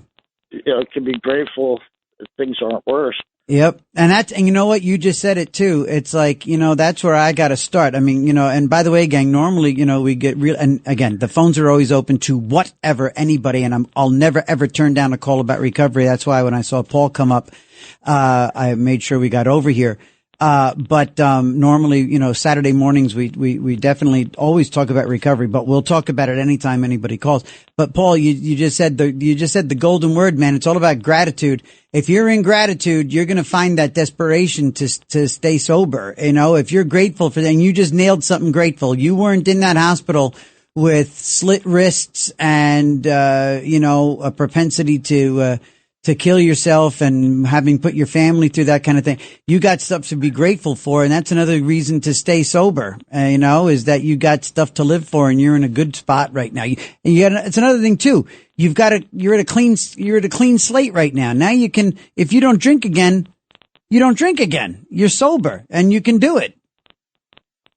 Can be grateful that things aren't worse. Yep. And you know what? You just said it too. It's like, that's where I got to start. I mean, and by the way, gang, normally, we get real, and again, the phones are always open to whatever, anybody, and I'll never ever turn down a call about recovery. That's why when I saw Paul come up, I made sure we got over here. But normally, Saturday mornings, we definitely always talk about recovery, but we'll talk about it anytime anybody calls. But Paul, you just said the golden word, man. It's all about gratitude. If you're in gratitude, you're going to find that desperation to stay sober. If you're grateful for that, and you just nailed something grateful. You weren't in that hospital with slit wrists and, a propensity to kill yourself and having put your family through that kind of thing. You got stuff to be grateful for. And that's another reason to stay sober, is that you got stuff to live for and you're in a good spot right now. It's another thing too. You're at a clean slate right now. Now you can, if you don't drink again, you don't drink again. You're sober and you can do it.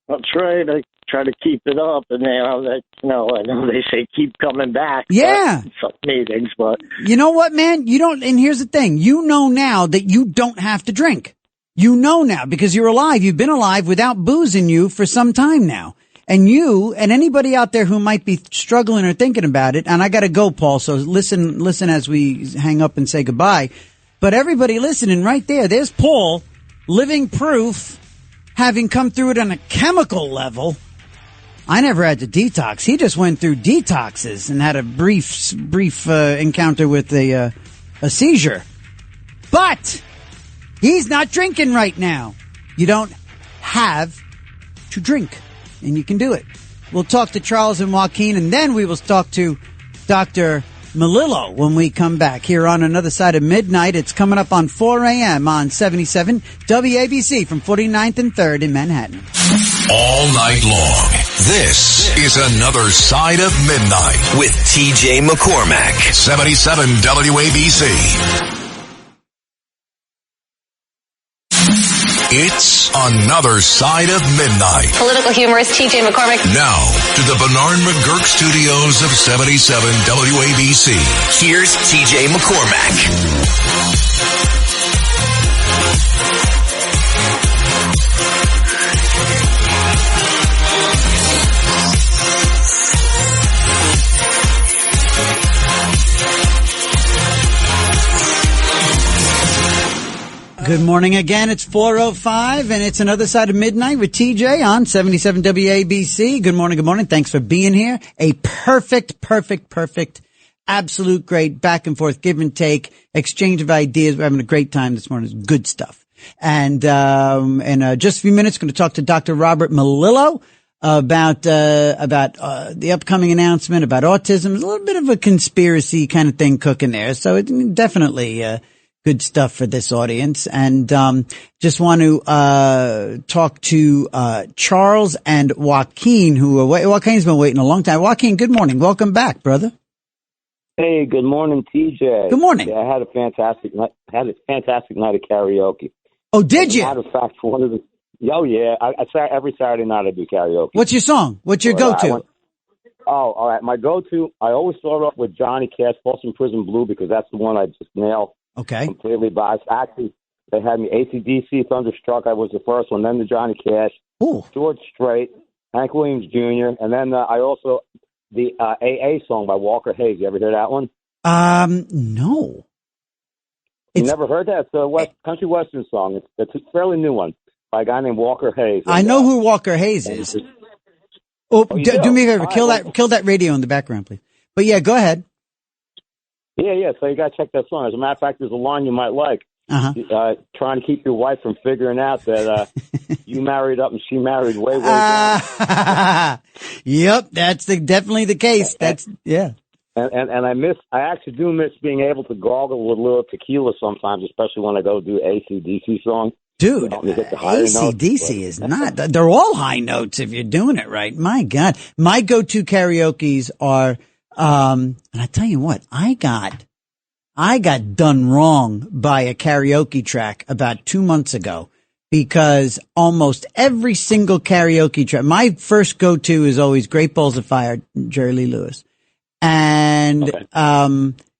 That's right. I try to keep it up, and I know they say keep coming back. Yeah. Some meetings, but you know what, man? You don't. And here's the thing: you know now that you don't have to drink. You know now because you're alive. You've been alive without booze in you for some time now. And you and anybody out there who might be struggling or thinking about it. And I got to go, Paul. So listen as we hang up and say goodbye. But everybody listening, right there's Paul, living proof. Having come through it on a chemical level, I never had to detox. He just went through detoxes and had a brief encounter with a seizure. But he's not drinking right now. You don't have to drink, and you can do it. We'll talk to Charles and Joaquin, and then we will talk to Dr. Melillo when we come back here on Another Side of Midnight. It's coming up on 4 a.m. on 77 WABC from 49th and 3rd in Manhattan. All night long, this is Another Side of Midnight with TJ McCormack. 77 WABC. It's Another Side of Midnight. Political humorist TJ McCormack. Now, to the Bernard McGurk studios of 77 WABC. Here's TJ McCormack. Good morning again. It's 4:05 and it's Another Side of Midnight with TJ on 77 WABC. Good morning. Good morning. Thanks for being here. A perfect, absolute great back and forth, give and take, exchange of ideas. We're having a great time this morning. It's good stuff. And in just a few minutes, going to talk to Dr. Robert Melillo about the upcoming announcement about autism. There's a little bit of a conspiracy kind of thing cooking there. So it's definitely, good stuff for this audience. And just want to talk to Charles and Joaquin, Joaquin's been waiting a long time. Joaquin, good morning. Welcome back, brother. Hey, good morning, TJ. Good morning. Yeah, I had a fantastic night of karaoke. Oh, did you? As a matter of fact, I every Saturday night I do karaoke. What's your song? What's your go-to? All right. My go-to, I always start off with Johnny Cash, Folsom Prison Blue, because that's the one I just nailed. Okay. Completely biased. Actually, they had me AC/DC, Thunderstruck. I was the first one. Then the Johnny Cash. Ooh. George Strait, Hank Williams Jr., and then I also the AA song by Walker Hayes. You ever hear that one? No. You never heard that? It's a country western song. It's a fairly new one by a guy named Walker Hayes. I know who Walker Hayes is. Do me a favor. Kill that radio in the background, please. But yeah, go ahead. Yeah. So you got to check that song. As a matter of fact, there's a line you might like. Trying to keep your wife from figuring out that you married up and she married way down. Yep, that's definitely the case. Yeah. And I actually do miss being able to gargle with a little tequila sometimes, especially when I go do AC/DC song. Dude, AC/DC is not. They're all high notes if you're doing it right. My God, my go-to karaoke's are. And I tell you what, I got done wrong by a karaoke track about 2 months ago. because almost every single karaoke track, my first go-to is always Great Balls of Fire, Jerry Lee Lewis. And,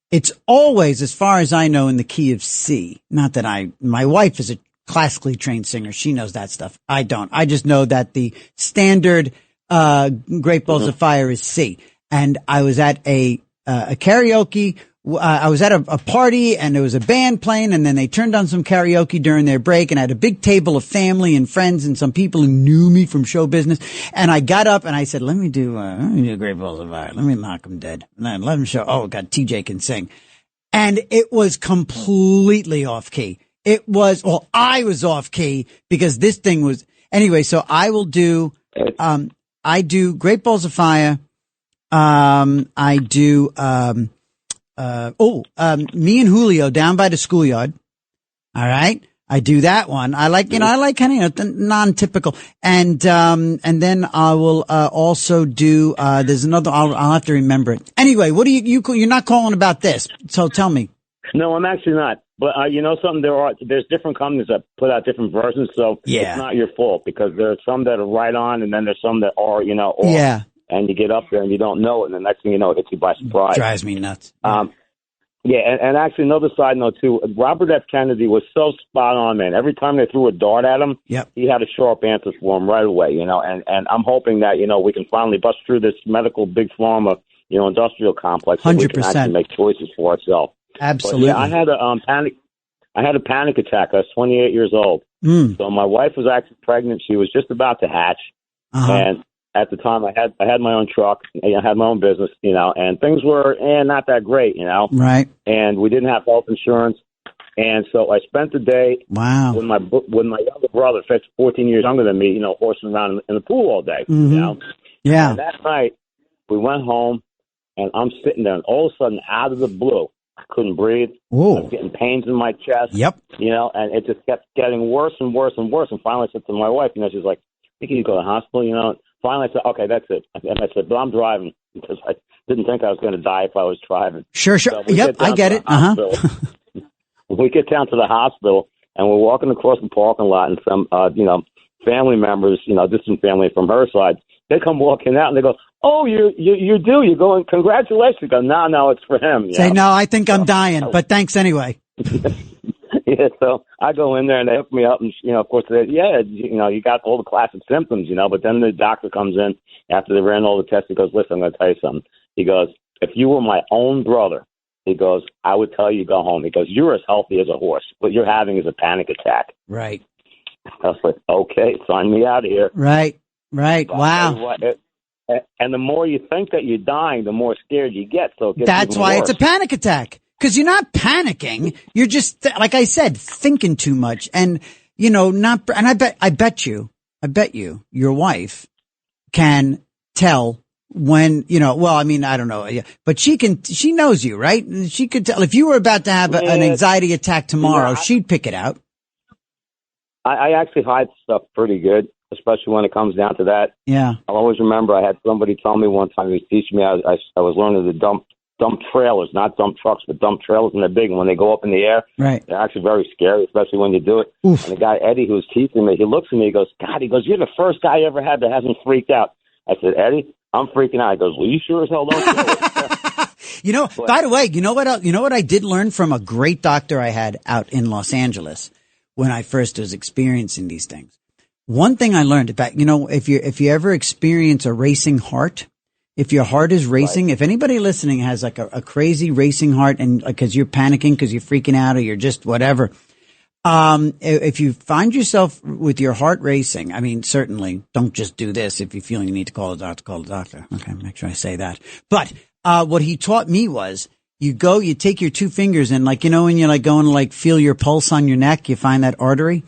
it's always, as far as I know, in the key of C. Not that my wife is a classically trained singer. She knows that stuff. I don't. I just know that the standard, Great Balls of Fire is C. And I was at a karaoke. I was at a party and there was a band playing, and then they turned on some karaoke during their break, and I had a big table of family and friends and some people who knew me from show business. And I got up and I said, let me do Great Balls of Fire. Let me knock them dead. And then let them show. Oh God, TJ can sing. And it was completely off key. I was off key because this thing was, anyway, so I will do, I do Great Balls of Fire. I do, Me and Julio, Down by the Schoolyard. All right. I do that one. I like kind of, non-typical. And then I will, also do, there's another, I'll have to remember it. Anyway, what do you're not calling about this. So tell me. No, I'm actually not. But, you know something, there's different companies that put out different versions. So it's not your fault, because there's some that are right on, and then there's some that are, off. Yeah. And you get up there and you don't know it, and the next thing you know, it hits you by surprise. Drives me nuts. Yeah, and actually another side note too, Robert F. Kennedy was so spot on, man. Every time they threw a dart at him, he had a sharp answer for him right away, and I'm hoping that, we can finally bust through this medical big pharma, industrial complex, so we can actually make choices for ourselves. Absolutely. But, I had a panic attack. I was 28 years old. So my wife was actually pregnant. She was just about to hatch. And at the time, I had my own truck, I had my own business, and things were not that great, Right. And we didn't have health insurance, and so I spent the day with my younger brother, 14 years younger than me, horsing around in the pool all day, Yeah. And that night, we went home, and I'm sitting there, and all of a sudden, out of the blue, I couldn't breathe. I was getting pains in my chest. Yep. And it just kept getting worse and worse and worse. And finally, I said to my wife, she's like, I think you need to go to the hospital, Finally, I said, okay, that's it. And I said, but I'm driving, because I didn't think I was going to die if I was driving. Sure. So Yep, I get it. We get down to the hospital, and we're walking across the parking lot, and some, family members, distant family from her side, they come walking out, and they go, oh, you do? You're going, congratulations. I go, no, it's for him. Say, no, I think I'm dying, but thanks anyway. Yeah, so I go in there and they hook me up, and of course they you got all the classic symptoms, but then the doctor comes in after they ran all the tests. He goes, listen, I'm going to tell you something. He goes, if you were my own brother, he goes, I would tell you go home. He goes, you're as healthy as a horse. What you're having is a panic attack. Right. I was like, okay, sign me out of here. Right. But Wow. And the more you think that you're dying, the more scared you get. So that's why it's a panic attack. Because you're not panicking. You're just, like I said, thinking too much. And, and I bet you, your wife can tell when, I don't know, but she knows you, right? She could tell if you were about to have an anxiety attack tomorrow, she'd pick it out. I actually hide stuff pretty good, especially when it comes down to that. Yeah. I'll always remember I had somebody tell me one time, he was teaching me, I was learning to dump trailers, not dump trucks, but dump trailers, and they're big. And when they go up in the air, right, they're actually very scary, especially when you do it. Oof. And the guy, Eddie, who's teaching me, he looks at me, he goes, God, you're the first guy I ever had that hasn't freaked out. I said, Eddie, I'm freaking out. He goes, well, you sure as hell don't do it. By the way, you know what I did learn from a great doctor I had out in Los Angeles when I first was experiencing these things. One thing I learned about, if you ever experience a racing heart, if your heart is racing, if anybody listening has like a crazy racing heart, and because you're panicking, because you're freaking out, or you're just whatever, if you find yourself with your heart racing, I mean, certainly don't just do this. If you feel you need to call a doctor. Okay, make sure I say that. But what he taught me was you take your two fingers and when you're like going to like feel your pulse on your neck, you find that artery.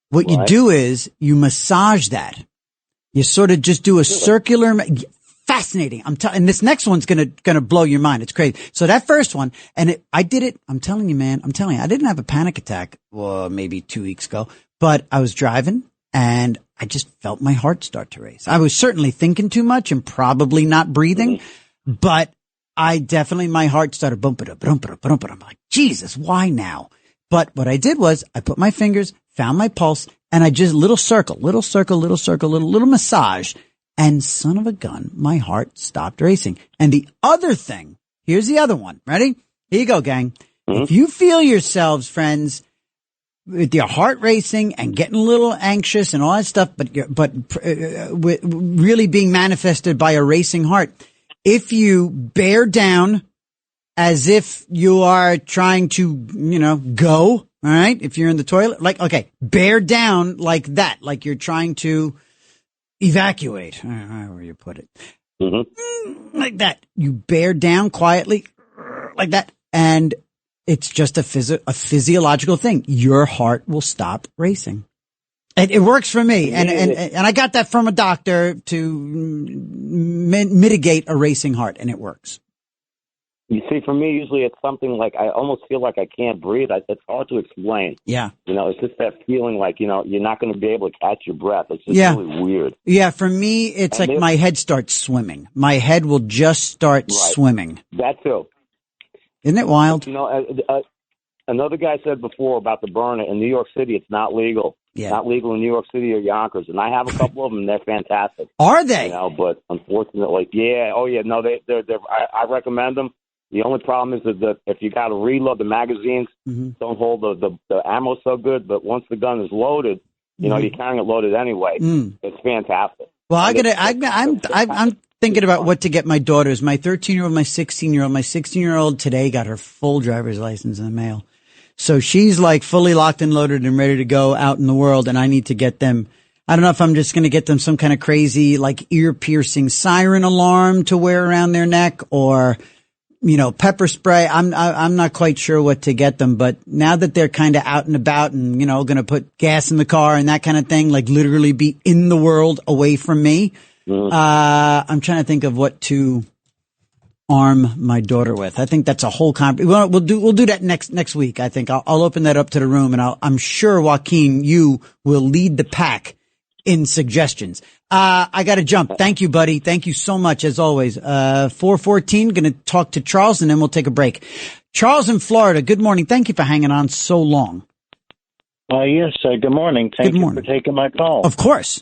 What you do is you massage that. You sort of just do a circular. Fascinating. And this next one's gonna blow your mind. It's crazy. So that first one, I did it. I'm telling you, man. I didn't have a panic attack. Well, maybe 2 weeks ago, but I was driving and I just felt my heart start to race. I was certainly thinking too much and probably not breathing, but my heart started bumping up. I'm like, Jesus, why now? But what I did was I put my fingers, found my pulse, And I just, little circle, little massage. And son of a gun, my heart stopped racing. And the other thing, here's the other one. Ready? Here you go, gang. If you feel yourselves, friends, with your heart racing and getting a little anxious and all that stuff, but really being manifested by a racing heart, if you bear down as if you are trying to, go, all right? If you're in the toilet, bear down like that, like you're trying to evacuate, however you put it. Like that. You bear down quietly, like that, and it's just a physiological thing. Your heart will stop racing. It works for me, and I got that from a doctor to mitigate a racing heart, and it works. You see, for me, usually it's something like I almost feel like I can't breathe. It's hard to explain. Yeah. It's just that feeling like, you're not going to be able to catch your breath. It's just really weird. Yeah, for me, it's like my head starts swimming. My head will just start swimming. That too. Isn't it wild? Another guy said before about the burner in New York City, it's not legal. Yeah. Not legal in New York City or Yonkers. And I have a couple of them, and they're fantastic. Are they? But unfortunately, no, I recommend them. The only problem is that if you got to reload the magazines, don't hold the ammo so good. But once the gun is loaded, you're carrying it loaded anyway. It's fantastic. Well, I'm thinking about what to get my daughters. My 13-year-old, my 16-year-old. My 16-year-old today got her full driver's license in the mail. So she's like fully locked and loaded and ready to go out in the world. And I need to get them. I don't know if I'm just going to get them some kind of crazy, like ear-piercing siren alarm to wear around their neck, or pepper spray. I'm not quite sure what to get them, but now that they're kind of out and about and, going to put gas in the car and that kind of thing, like literally be in the world away from me. I'm trying to think of what to arm my daughter with. I think that's a whole we'll do that next week. I think I'll open that up to the room, and I'm sure Joaquin, you will lead the pack in suggestions. I got to jump. Thank you, buddy. Thank you so much, as always. 4:14, going to talk to Charles, and then we'll take a break. Charles in Florida, good morning. Thank you for hanging on so long. Yes, good morning. Thank you for taking my call. Of course.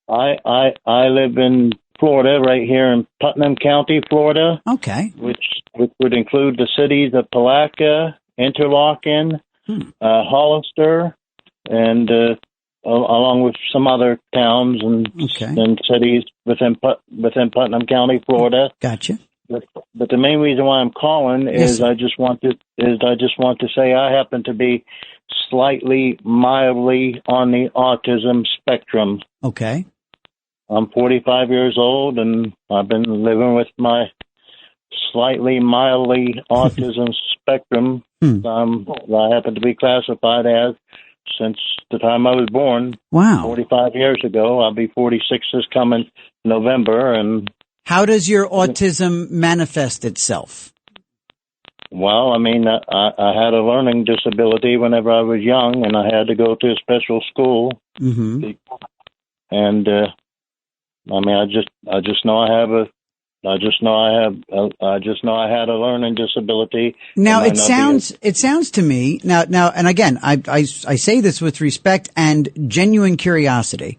I live in Florida, right here in Putnam County, Florida. Okay. Which would include the cities of Palatka, Interlaken, Hollister, and along with some other towns and cities within Putnam County, Florida. Gotcha. But the main reason why I'm calling is I just want to say I happen to be mildly on the autism spectrum. Okay. I'm 45 years old, and I've been living with my mildly autism spectrum. I happen to be classified as since the time I was born. Wow. 45 years ago. I'll be 46 this coming November. And how does your autism manifest itself? Well, I mean, I had a learning disability whenever I was young, and I had to go to a special school. Mm-hmm. And I mean, I just know I had a learning disability. Now it sounds to me now, and again, I say this with respect and genuine curiosity.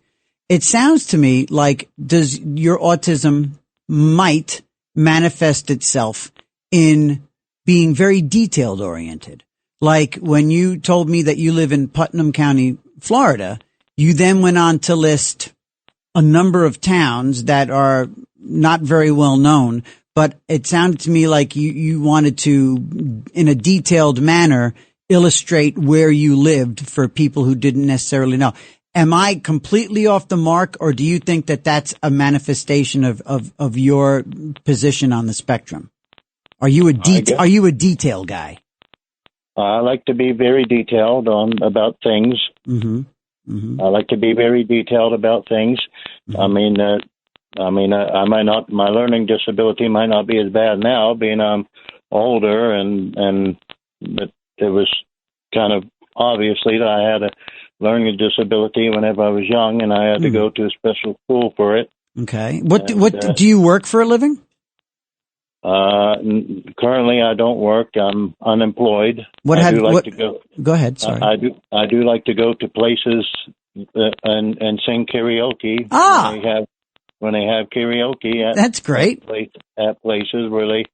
It sounds to me like does your autism might manifest itself in being very detailed oriented. Like when you told me that you live in Putnam County, Florida, you then went on to list a number of towns that are not very well known, but it sounded to me like you wanted to, in a detailed manner, illustrate where you lived for people who didn't necessarily know. Am I completely off the mark, or do you think that that's a manifestation of your position on the spectrum? Are you a detail guy? I like to be very detailed about things. Mm-hmm. Mm-hmm. I like to be very detailed about things. Mm-hmm. I might not. My learning disability might not be as bad now, being I'm older, but it was kind of obviously that I had a learning disability whenever I was young, and I had to go to a special school for it. Okay. What do you work for a living? Currently, I don't work. I'm unemployed. Go ahead. Sorry. I do like to go to places and sing karaoke. When they have karaoke. That's great. At places where they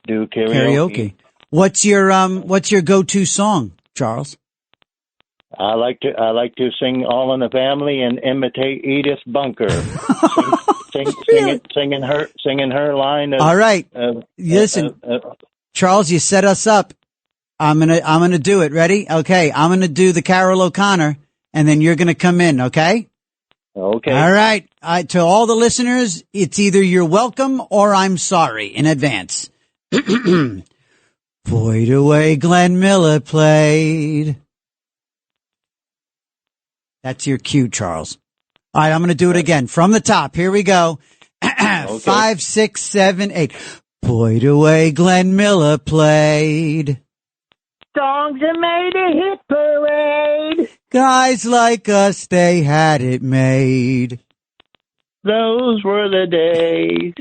do karaoke. What's your go-to song, Charles? I like to sing All in the Family and imitate Edith Bunker. singing her line. All right. Listen, Charles, you set us up. I'm gonna do it. Ready? Okay. I'm gonna do the Carol O'Connor, and then you're gonna come in. Okay. Okay. All right. To all the listeners, it's either you're welcome or I'm sorry in advance. Boy, the way Glenn Miller played. That's your cue, Charles. All right, I'm going to do it again from the top. Here we go. 5, 6, 7, 8. Boy, the way Glenn Miller played. Songs that made a hit parade. Guys like us, they had it made. Those were the days.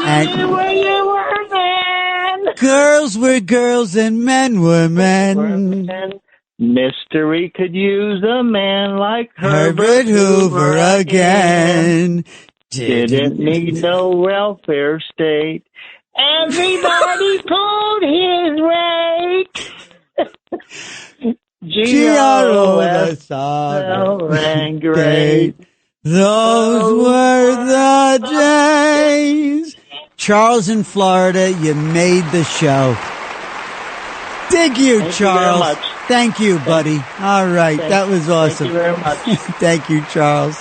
And you knew where you were then. Girls were girls and men were men. Mystery could use a man like Herbert Hoover again. Didn't need no welfare state. Everybody pulled his weight. G.R.O. rang great. Those were the days. Charles in Florida, you made the show. Dig you, Charles. Thank you, buddy. All right. That was awesome. Thank you very much. Thank you, Charles.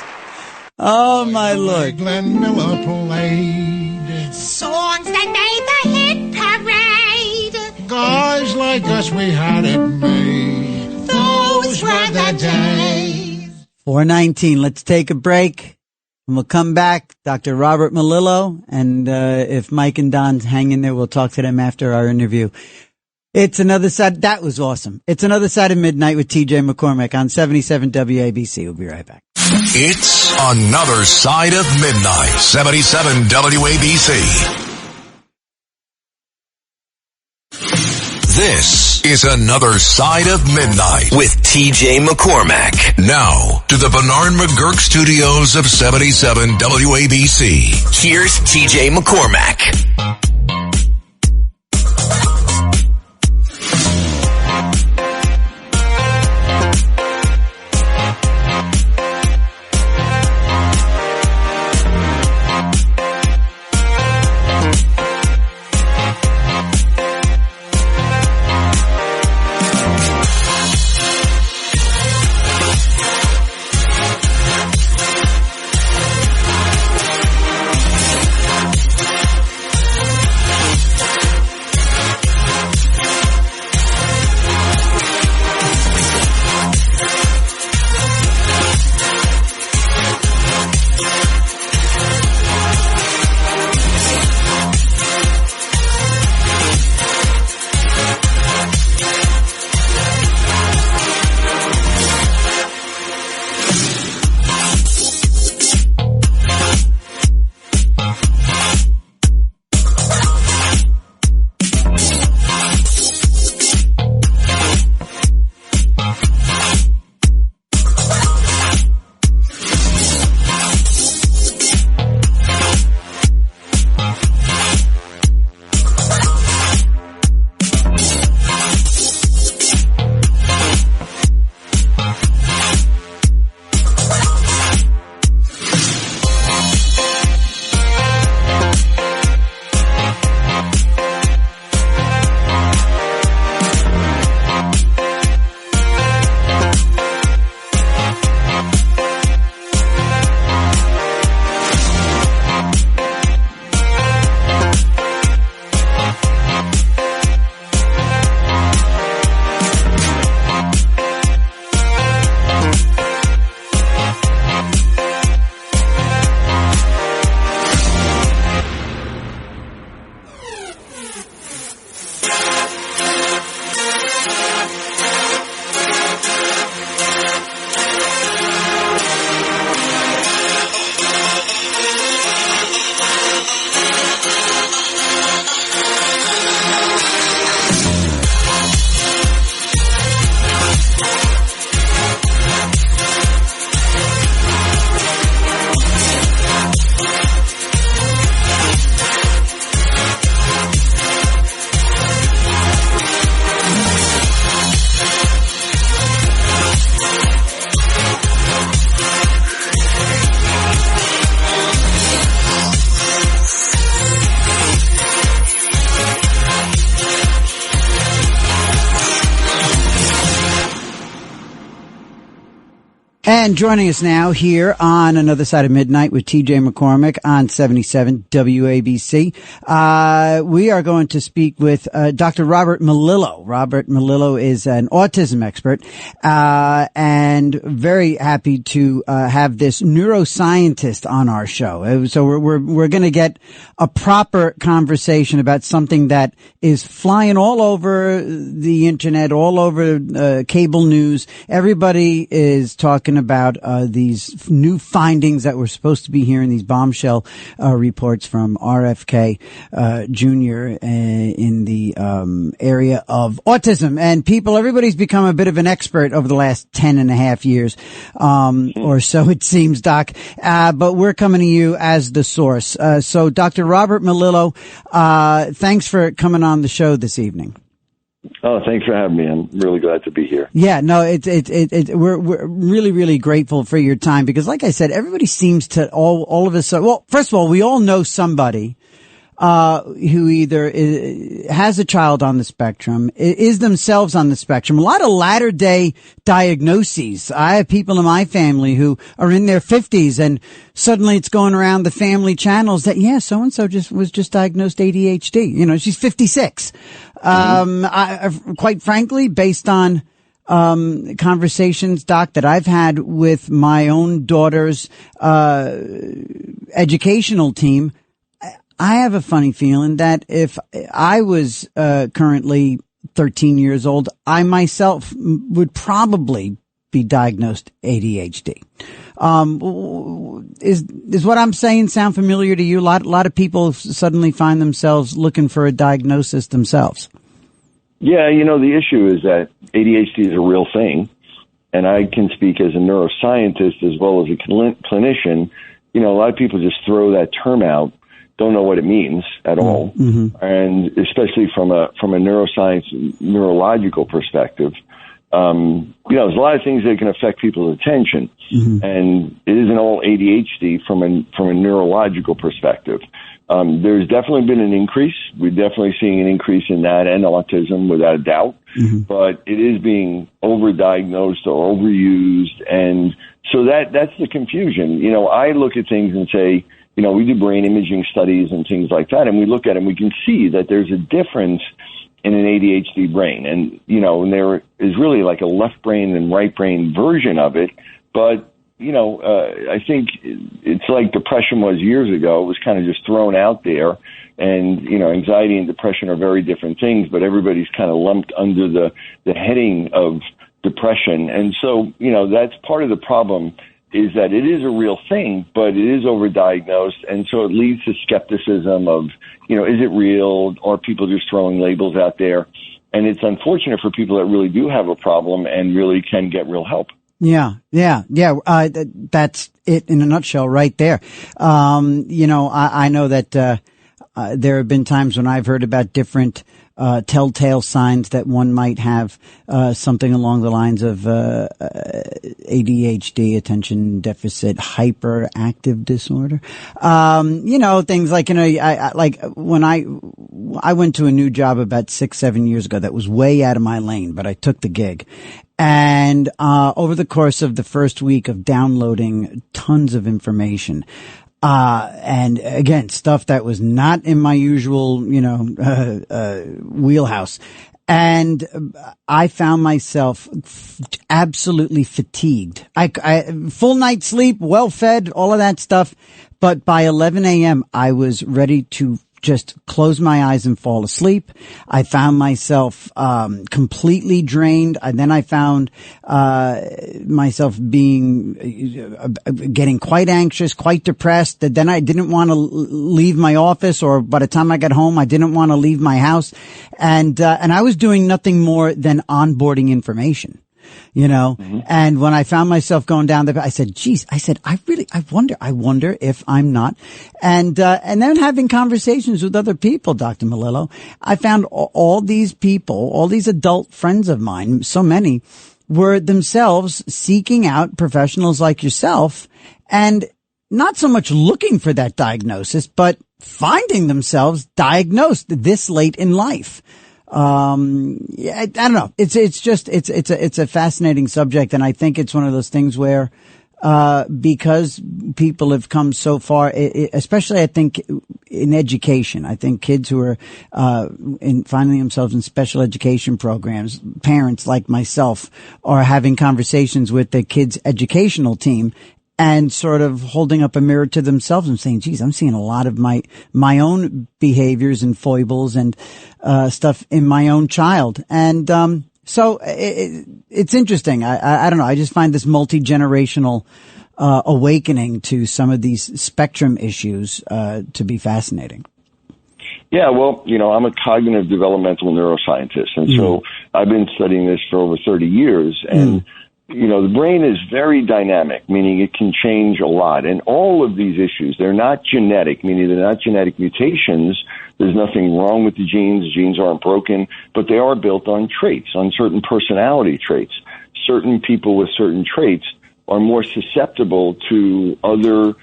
Oh, my Lord. Glenn Miller played songs that made the hit parade. Guys like us, we had it made. Those were the days. 4:19. Let's take a break. And we'll come back. Dr. Robert Melillo. And if Mike and Don hang in there, we'll talk to them after our interview. It's another side. That was awesome. It's another side of midnight with TJ McCormick on 77 WABC. We'll be right back. It's another side of midnight. 77 WABC. This is another side of midnight with TJ McCormack. Now to the Bernard McGurk studios of 77 WABC. Here's TJ McCormack. And joining us now here on Another Side of Midnight with TJ McCormick on 77 WABC. We are going to speak with Dr. Robert Melillo. Robert Melillo is an autism expert, and very happy to have this neuroscientist on our show. So we're going to get a proper conversation about something that is flying all over the internet, all over cable news. Everybody is talking about these new findings that we're supposed to be hearing, these bombshell reports from RFK Jr. In the area of autism. And everybody's become a bit of an expert over the last 10 and a half years or so, it seems, Doc. But we're coming to you as the source. So Dr. Robert Melillo, thanks for coming on the show this evening. Oh, thanks for having me. I'm really glad to be here. Yeah, no, we're really, really grateful for your time because, like I said, everybody seems to all of us. Well, first of all, we all know somebody who either has a child on the spectrum, is themselves on the spectrum. A lot of latter-day diagnoses. I have people in my family who are in their 50s, and suddenly it's going around the family channels that, so-and-so was just diagnosed ADHD. She's 56. Quite frankly, based on conversations, Doc, that I've had with my own daughter's educational team, I have a funny feeling that if I was currently 13 years old, I myself would probably be diagnosed ADHD. Is what I'm saying sound familiar to you? A lot of people suddenly find themselves looking for a diagnosis themselves. Yeah, the issue is that ADHD is a real thing, and I can speak as a neuroscientist as well as a clinician. A lot of people just throw that term out, don't know what it means at all, and especially from a neuroscience, neurological perspective. There's a lot of things that can affect people's attention, and it isn't all ADHD from a neurological perspective. There's definitely been an increase. We're definitely seeing an increase in that and autism without a doubt, but it is being overdiagnosed or overused, and so that's the confusion. I look at things and say, we do brain imaging studies and things like that, and we look at it and we can see that there's a difference in an ADHD brain. And, and there is really like a left brain and right brain version of it. But, I think it's like depression was years ago. It was kind of just thrown out there. And, anxiety and depression are very different things, but everybody's kind of lumped under the heading of depression. And so, that's part of the problem, is that it is a real thing, but it is overdiagnosed, and so it leads to skepticism of, is it real? Are people just throwing labels out there? And it's unfortunate for people that really do have a problem and really can get real help. Yeah. That's it in a nutshell right there. I know that there have been times when I've heard about different telltale signs that one might have something along the lines of ADHD, attention deficit hyperactive disorder. Things like, like when I went to a new job about 6-7 years ago that was way out of my lane, but I took the gig. And over the course of the first week of downloading tons of information, and again, stuff that was not in my usual, wheelhouse. And I found myself absolutely fatigued. I full night's sleep, well fed, all of that stuff. But by 11 a.m., I was ready to just close my eyes and fall asleep. I found myself completely drained. And then I found myself getting quite anxious, quite depressed. Then I didn't want to leave my office, or by the time I got home, I didn't want to leave my house. And I was doing nothing more than onboarding information. And when I found myself going down there, I said, geez, I wonder if I'm not. And then having conversations with other people, Dr. Melillo, I found all these people, all these adult friends of mine, so many, were themselves seeking out professionals like yourself and not so much looking for that diagnosis, but finding themselves diagnosed this late in life. I don't know. It's a fascinating subject. And I think it's one of those things where, because people have come so far, especially I think in education. I think kids who are finding themselves in special education programs, parents like myself, are having conversations with the kids' educational team and sort of holding up a mirror to themselves and saying, geez, I'm seeing a lot of my own behaviors and foibles and stuff in my own child. And so it's interesting. I don't know. I just find this multi-generational awakening to some of these spectrum issues to be fascinating. Yeah, well, I'm a cognitive developmental neuroscientist, and so I've been studying this for over 30 years, and the brain is very dynamic, meaning it can change a lot. And all of these issues, they're not genetic, meaning they're not genetic mutations. There's nothing wrong with the genes. The genes aren't broken, but they are built on traits, on certain personality traits. Certain people with certain traits are more susceptible to other,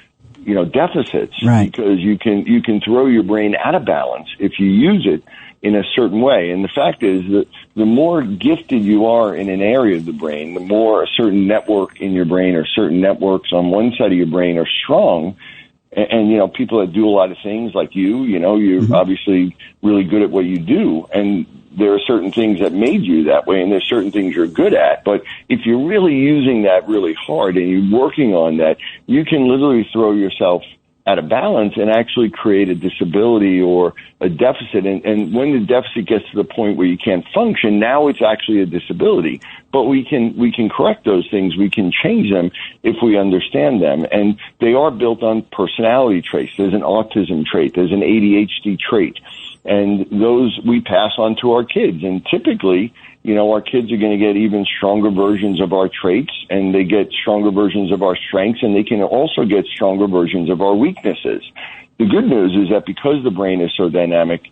deficits, right? Because you can throw your brain out of balance if you use it in a certain way. And the fact is that the more gifted you are in an area of the brain, the more a certain network in your brain or certain networks on one side of your brain are strong. And people that do a lot of things like you're obviously really good at what you do. And there are certain things that made you that way, and there's certain things you're good at. But if you're really using that really hard and you're working on that, you can literally throw yourself out of balance and actually create a disability or a deficit. And when the deficit gets to the point where you can't function, now it's actually a disability. But we can correct those things. We can change them if we understand them. And they are built on personality traits. There's an autism trait. There's an ADHD trait. And those we pass on to our kids. And typically, our kids are going to get even stronger versions of our traits, and they get stronger versions of our strengths, and they can also get stronger versions of our weaknesses. The good news is that because the brain is so dynamic,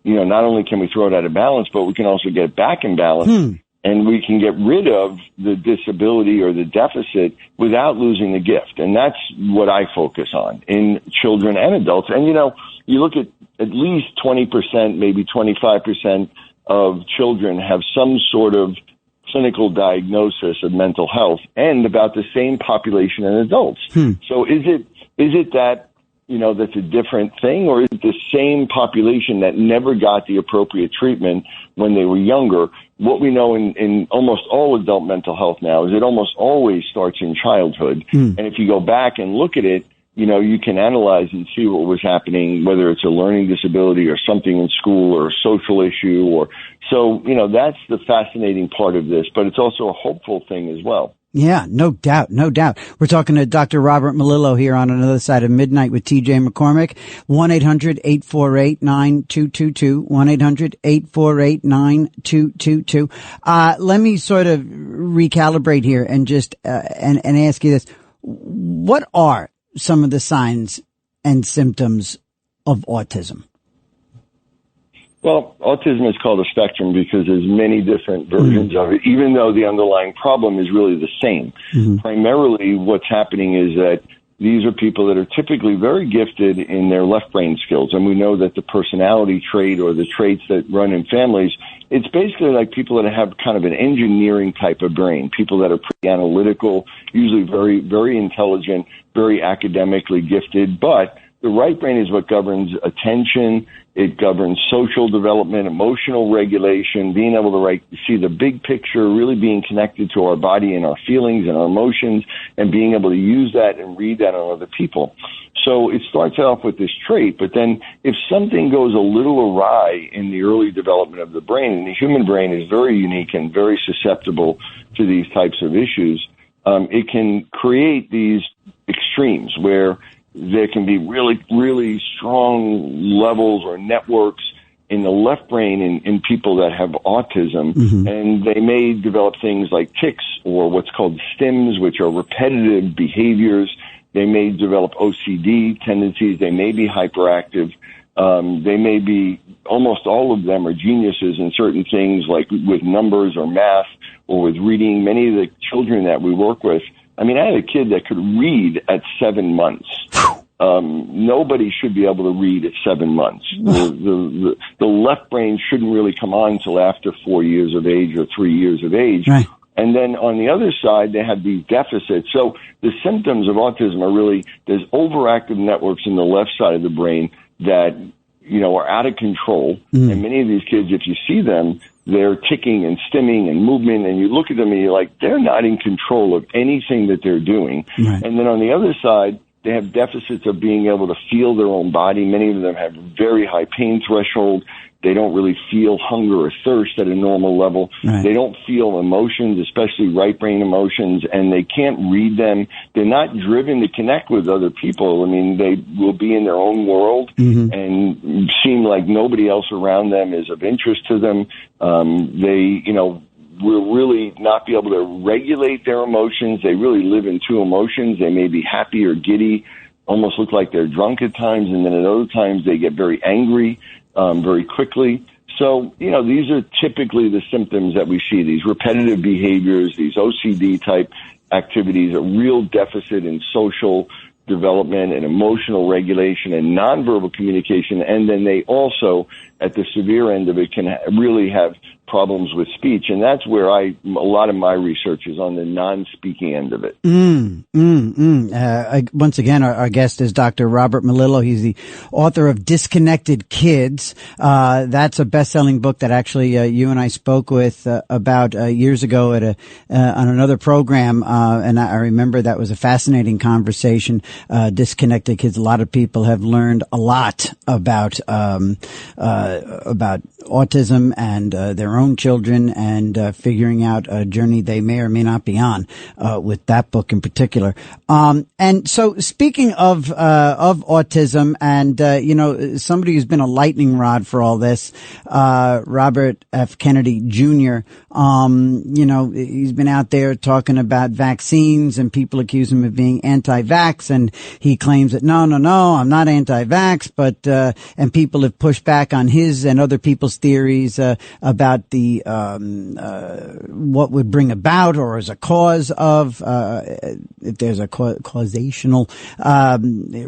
not only can we throw it out of balance, but we can also get it back in balance, and we can get rid of the disability or the deficit without losing the gift. And that's what I focus on in children and adults. And, you look at least 20%, maybe 25% of children have some sort of clinical diagnosis of mental health, and about the same population in adults. So is it that, that's a different thing, or is it the same population that never got the appropriate treatment when they were younger? What we know in almost all adult mental health now is it almost always starts in childhood. And if you go back and look at it, you can analyze and see what was happening, whether it's a learning disability or something in school or a social issue that's the fascinating part of this, but it's also a hopeful thing as well. Yeah, no doubt. We're talking to Dr. Robert Melillo here on Another Side of Midnight with TJ McCormick. 1-800-848-9222. 1-800-848-9222. Let me sort of recalibrate here and just, and ask you this. What are some of the signs and symptoms of autism? Well, autism is called a spectrum because there's many different versions of it, even though the underlying problem is really the same. Primarily what's happening is that these are people that are typically very gifted in their left brain skills. And we know that the personality trait or the traits that run in families, it's basically like people that have kind of an engineering type of brain, people that are pretty analytical, usually very, very intelligent, very academically gifted, but the right brain is what governs attention. It governs social development, emotional regulation, being able to see the big picture, really being connected to our body and our feelings and our emotions, and being able to use that and read that on other people. So it starts off with this trait, but then if something goes a little awry in the early development of the brain, and the human brain is very unique and very susceptible to these types of issues, it can create these extremes where there can be really, really strong levels or networks in the left brain in people that have autism, and they may develop things like tics or what's called stims, which are repetitive behaviors. They may develop OCD tendencies. They may be hyperactive. They may be, almost all of them are geniuses in certain things like with numbers or math or with reading. Many of the children that we work with, I mean, I had a kid that could read at 7 months. Nobody should be able to read at 7 months. The left brain shouldn't really come on until after 4 years of age or 3 years of age. Right. And then on the other side, they have these deficits. So the symptoms of autism are really, there's overactive networks in the left side of the brain that, are out of control. And many of these kids, if you see them, they're ticking and stimming and movement, and you look at them and you're like, they're not in control of anything that they're doing. Right. And then on the other side, they have deficits of being able to feel their own body. Many of them have very high pain threshold. They don't really feel hunger or thirst at a normal level. Right. They don't feel emotions, especially right brain emotions, and they can't read them. They're not driven to connect with other people. I mean, they will be in their own world and seem like nobody else around them is of interest to them. They, will really not be able to regulate their emotions. They really live in two emotions. They may be happy or giddy, almost look like they're drunk at times, and then at other times they get very angry very quickly. So, these are typically the symptoms that we see, these repetitive behaviors, these OCD type activities, a real deficit in social development and emotional regulation and nonverbal communication. And then they also, at the severe end of it, can really have problems with speech. And that's where a lot of my research is on the non-speaking end of it. Once again, our guest is Dr. Robert Melillo. He's the author of Disconnected Kids. That's a best-selling book that actually you and I spoke with about years ago at on another program. And I remember that was a fascinating conversation. Disconnected Kids. A lot of people have learned a lot about autism and their own children, and figuring out a journey they may or may not be on with that book in particular. And so, speaking of autism, and somebody who's been a lightning rod for all this, Robert F. Kennedy Jr. He's been out there talking about vaccines, and people accuse him of being anti-vax, and he claims that no, I'm not anti-vax, but and people have pushed back on his and other people's theories about the what would bring about or as a cause of if there's a causational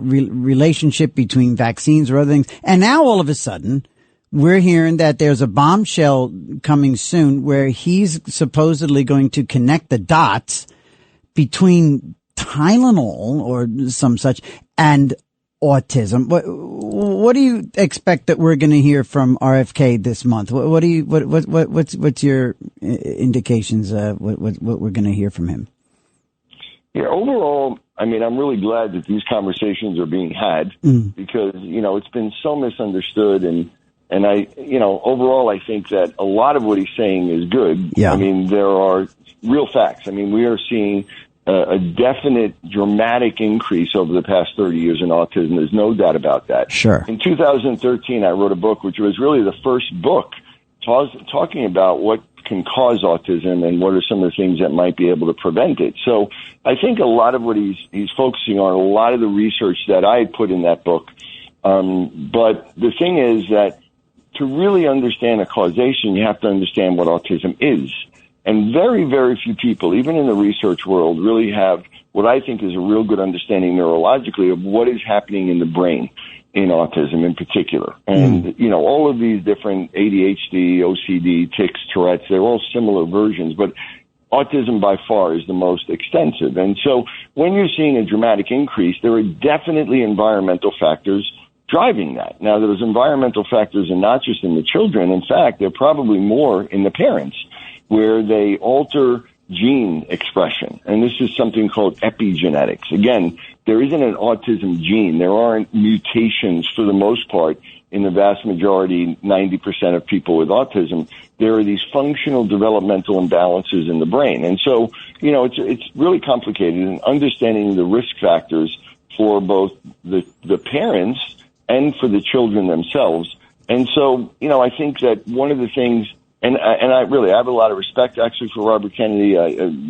relationship between vaccines or other things. And now all of a sudden we're hearing that there's a bombshell coming soon where he's supposedly going to connect the dots between Tylenol or some such and autism. What do you expect that we're going to hear from RFK this month? What's your indications? What we're going to hear from him? Yeah, overall, I mean, I'm really glad that these conversations are being had because it's been so misunderstood, and overall, I think that a lot of what he's saying is good. Yeah. I mean, there are real facts. I mean, we are seeing a definite dramatic increase over the past 30 years in autism. There's no doubt about that. Sure. In 2013, I wrote a book, which was really the first book talking about what can cause autism and what are some of the things that might be able to prevent it. So I think a lot of what he's focusing on, a lot of the research that I had put in that book. But the thing is that to really understand a causation, you have to understand what autism is. And very, very few people, even in the research world, really have what I think is a real good understanding neurologically of what is happening in the brain in autism in particular. And, all of these different ADHD, OCD, tics, Tourette's, they're all similar versions, but autism by far is the most extensive. And so when you're seeing a dramatic increase, there are definitely environmental factors driving that. Now, those environmental factors are not just in the children. In fact, they're probably more in the parents, where they alter gene expression. And this is something called epigenetics. Again, there isn't an autism gene. There aren't mutations for the most part in the vast majority, 90% of people with autism. There are these functional developmental imbalances in the brain. And so, it's really complicated in understanding the risk factors for both the parents and for the children themselves. And so, I think that one of the things, and I have a lot of respect actually for Robert Kennedy.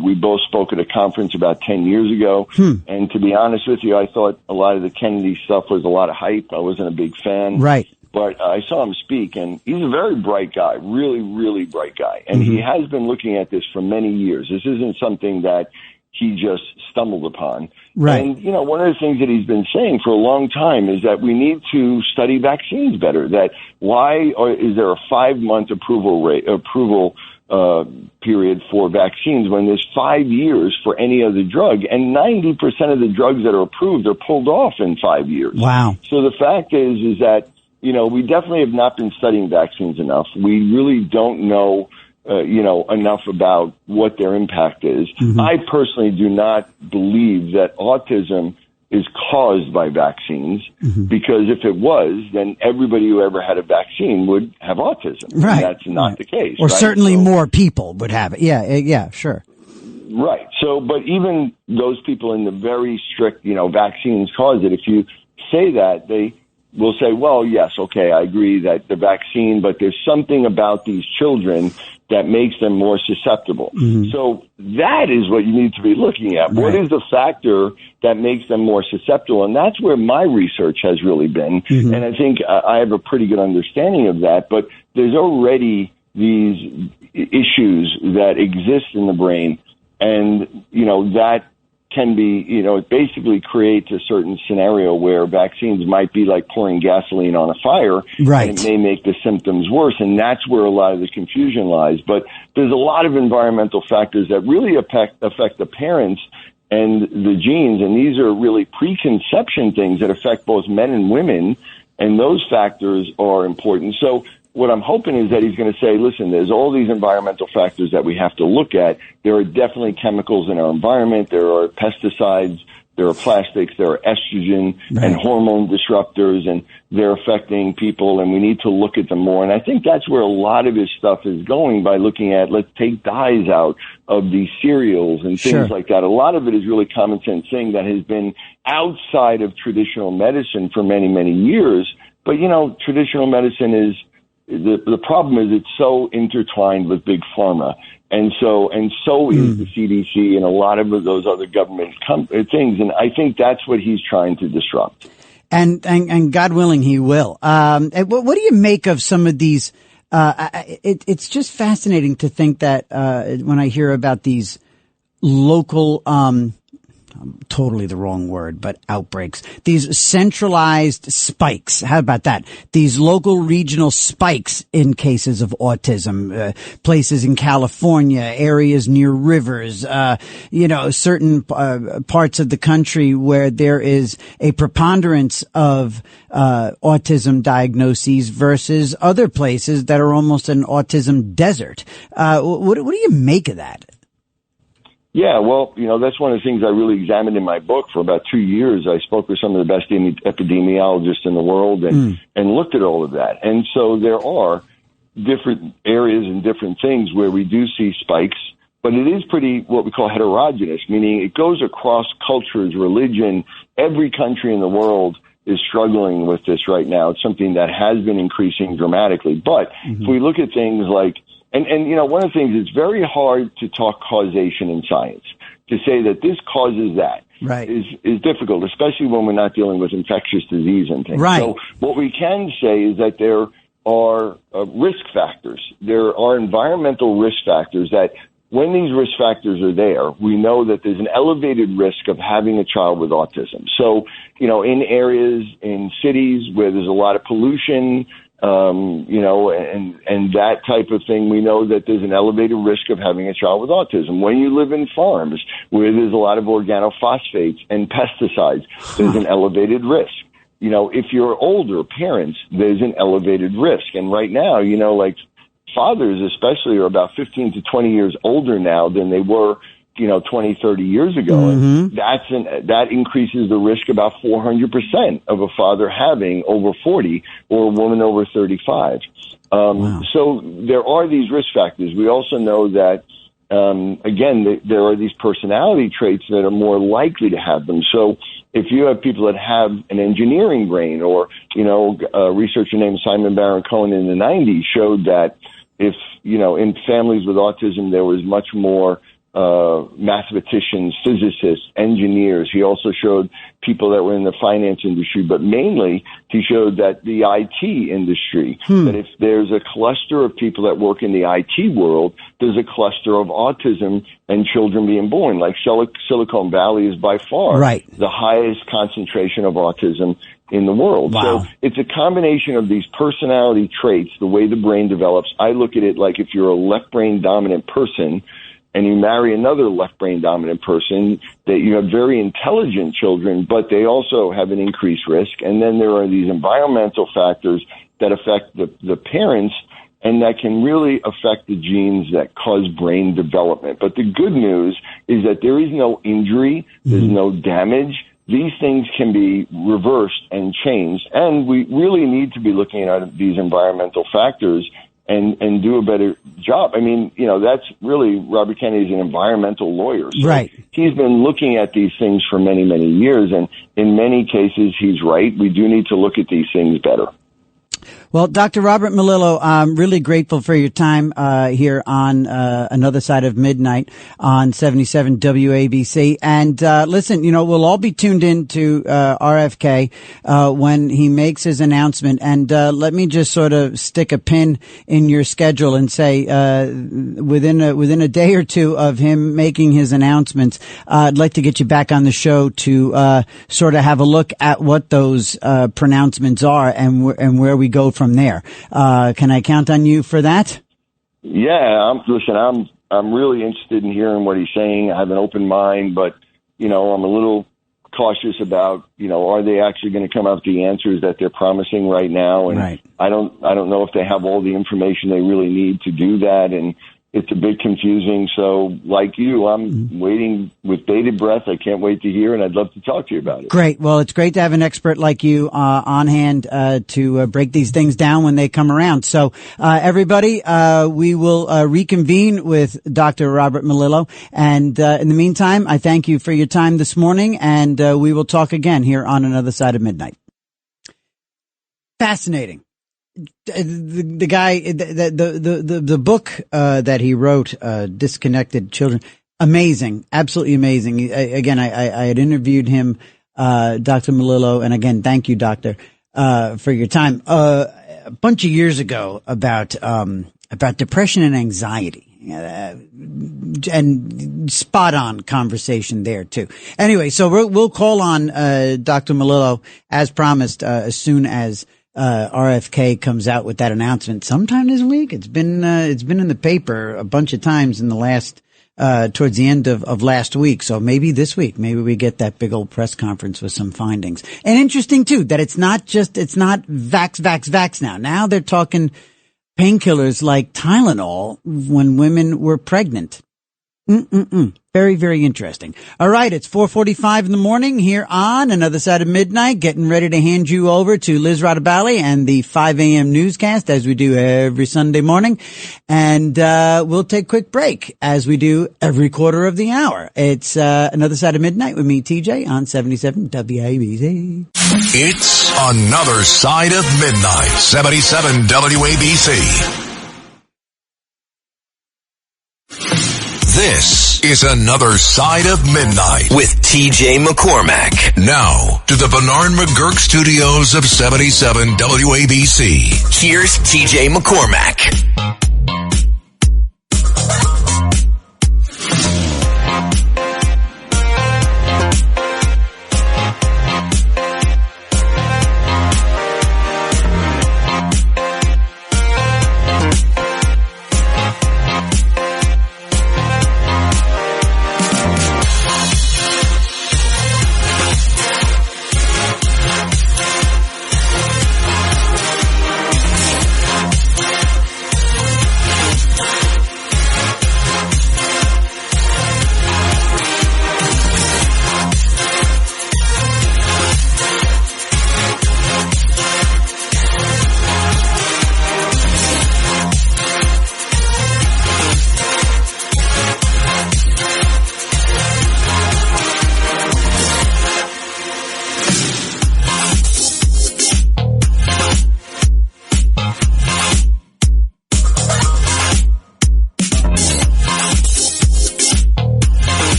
We both spoke at a conference about 10 years ago. And to be honest with you, I thought a lot of the Kennedy stuff was a lot of hype. I wasn't a big fan. Right. But I saw him speak, and he's a very bright guy, really, really bright guy. And he has been looking at this for many years. This isn't something that he just stumbled upon. Right. And, you know, one of the things that he's been saying for a long time is that we need to study vaccines better. That is there a 5-month approval period for vaccines when there's 5 years for any other drug, and 90% of the drugs that are approved are pulled off in 5 years. Wow. So the fact is that, you know, we definitely have not been studying vaccines enough. We really don't know, enough about what their impact is. Mm-hmm. I personally do not believe that autism is caused by vaccines, because if it was, then everybody who ever had a vaccine would have autism. Right. And that's not the case. Or right? certainly more people would have it. Yeah, sure. Right. So, but even those people in the very strict, vaccines cause it, if you say that, they will say, well, yes, okay, I agree that the vaccine, but there's something about these children that makes them more susceptible. Mm-hmm. So that is what you need to be looking at. Right. What is the factor that makes them more susceptible? And that's where my research has really been. Mm-hmm. And I think I have a pretty good understanding of that, but there's already these issues that exist in the brain, and, that can be, it basically creates a certain scenario where vaccines might be like pouring gasoline on a fire. Right. And it may make the symptoms worse. And that's where a lot of the confusion lies. But there's a lot of environmental factors that really affect the parents and the genes. And these are really preconception things that affect both men and women. And those factors are important. So what I'm hoping is that he's going to say, listen, there's all these environmental factors that we have to look at. There are definitely chemicals in our environment. There are pesticides. There are plastics. There are estrogen and hormone disruptors, and they're affecting people, and we need to look at them more. And I think that's where a lot of his stuff is going, by looking at, let's take dyes out of these cereals and things like that. A lot of it is really common sense thing that has been outside of traditional medicine for many, many years. But, traditional medicine is, the problem is it's so intertwined with big pharma, and so is the CDC and a lot of those other government things. And I think that's what he's trying to disrupt. And God willing, he will. What do you make of some of these? It's just fascinating to think that when I hear about these local, totally the wrong word, but outbreaks, these centralized spikes. How about that? These local regional spikes in cases of autism, places in California, areas near rivers, certain parts of the country where there is a preponderance of autism diagnoses versus other places that are almost an autism desert. What do you make of that? Yeah, well, that's one of the things I really examined in my book for about 2 years. I spoke with some of the best epidemiologists in the world and looked at all of that. And so there are different areas and different things where we do see spikes, but it is pretty what we call heterogeneous, meaning it goes across cultures, religion. Every country in the world is struggling with this right now. It's something that has been increasing dramatically. But if we look at things like, and one of the things, it's very hard to talk causation in science. To say that this causes that is difficult, especially when we're not dealing with infectious disease and things. Right. So what we can say is that there are risk factors. There are environmental risk factors that, when these risk factors are there, we know that there's an elevated risk of having a child with autism. So, in areas, in cities where there's a lot of pollution, and that type of thing, we know that there's an elevated risk of having a child with autism. When you live in farms where there's a lot of organophosphates and pesticides, there's an elevated risk. If you're older parents, there's an elevated risk. And right now, fathers especially are about 15 to 20 years older now than they were, 20, 30 years ago. Mm-hmm. And that increases the risk about 400% of a father having over 40 or a woman over 35. So there are these risk factors. We also know that, there are these personality traits that are more likely to have them. So if you have people that have an engineering brain, or, a researcher named Simon Baron-Cohen in the 90s showed that if, in families with autism, there was much more mathematicians, physicists, engineers. He also showed people that were in the finance industry, but mainly he showed that the IT industry, that if there's a cluster of people that work in the IT world, there's a cluster of autism and children being born. Like Silicon Valley is by far the highest concentration of autism in the world. Wow. So it's a combination of these personality traits, the way the brain develops. I look at it like if you're a left brain dominant person and you marry another left brain dominant person, that you have very intelligent children, but they also have an increased risk. And then there are these environmental factors that affect the parents, and that can really affect the genes that cause brain development. But the good news is that there is no injury, there's no damage. These things can be reversed and changed, and we really need to be looking at these environmental factors and do a better job. I mean, that's really, Robert Kennedy is an environmental lawyer. So he's been looking at these things for many, many years, and in many cases, he's right. We do need to look at these things better. Well, Dr. Robert Melillo, I'm really grateful for your time here on Another Side of Midnight on 77 WABC. And listen, we'll all be tuned in to RFK when he makes his announcement. And let me just sort of stick a pin in your schedule and say within a day or two of him making his announcements, I'd like to get you back on the show to sort of have a look at what those pronouncements are and where we go from there. Can I count on you for that? Yeah, I'm really interested in hearing what he's saying. I have an open mind, but I'm a little cautious about are they actually going to come out with the answers that they're promising right now? And I don't know if they have all the information they really need to do that, and it's a bit confusing. So, like you, I'm waiting with bated breath. I can't wait to hear, and I'd love to talk to you about it. Great. Well, it's great to have an expert like you on hand to break these things down when they come around. So, everybody, we will reconvene with Dr. Robert Melillo. And in the meantime, I thank you for your time this morning, and we will talk again here on Another Side of Midnight. Fascinating. The guy, the book that he wrote, Disconnected Children, amazing, absolutely amazing. Again, I had interviewed him, Dr. Melillo, and again, thank you, Doctor, for your time. A bunch of years ago about depression and anxiety, and spot on conversation there too. Anyway, so we'll call on Dr. Melillo as promised as soon as RFK comes out with that announcement sometime this week. It's been in the paper a bunch of times in the last, towards the end of last week. So maybe this week, maybe we get that big old press conference with some findings. And interesting too, that it's not vax now. Now they're talking painkillers like Tylenol when women were pregnant. Very, very interesting. All right. It's 4:45 in the morning here on Another Side of Midnight, getting ready to hand you over to Liz Rodabali and the 5 a.m. newscast as we do every Sunday morning. And, we'll take a quick break as we do every quarter of the hour. It's, Another Side of Midnight with me, TJ, on 77 WABC. It's Another Side of Midnight, 77 WABC. This is Another Side of Midnight with TJ McCormack. Now to the Bernard McGurk studios of 77 WABC. Here's TJ McCormack.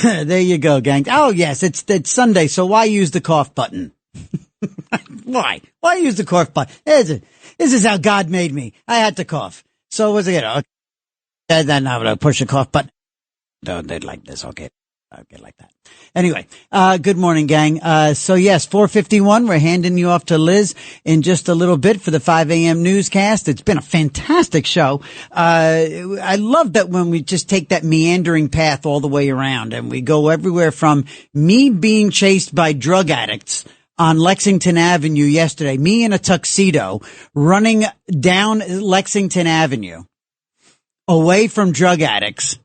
There you go, gang. Oh, yes, it's Sunday, so why use the cough button? Why? Why use the cough button? This is how God made me. I had to cough. So what's it? Okay. Then I'm going to push the cough button. Don't they like this? Okay. Okay, like that. Anyway, good morning, gang. So yes, 4:51. We're handing you off to Liz in just a little bit for the 5 a.m. newscast. It's been a fantastic show. I love that when we just take that meandering path all the way around and we go everywhere from me being chased by drug addicts on Lexington Avenue yesterday, me in a tuxedo running down Lexington Avenue away from drug addicts,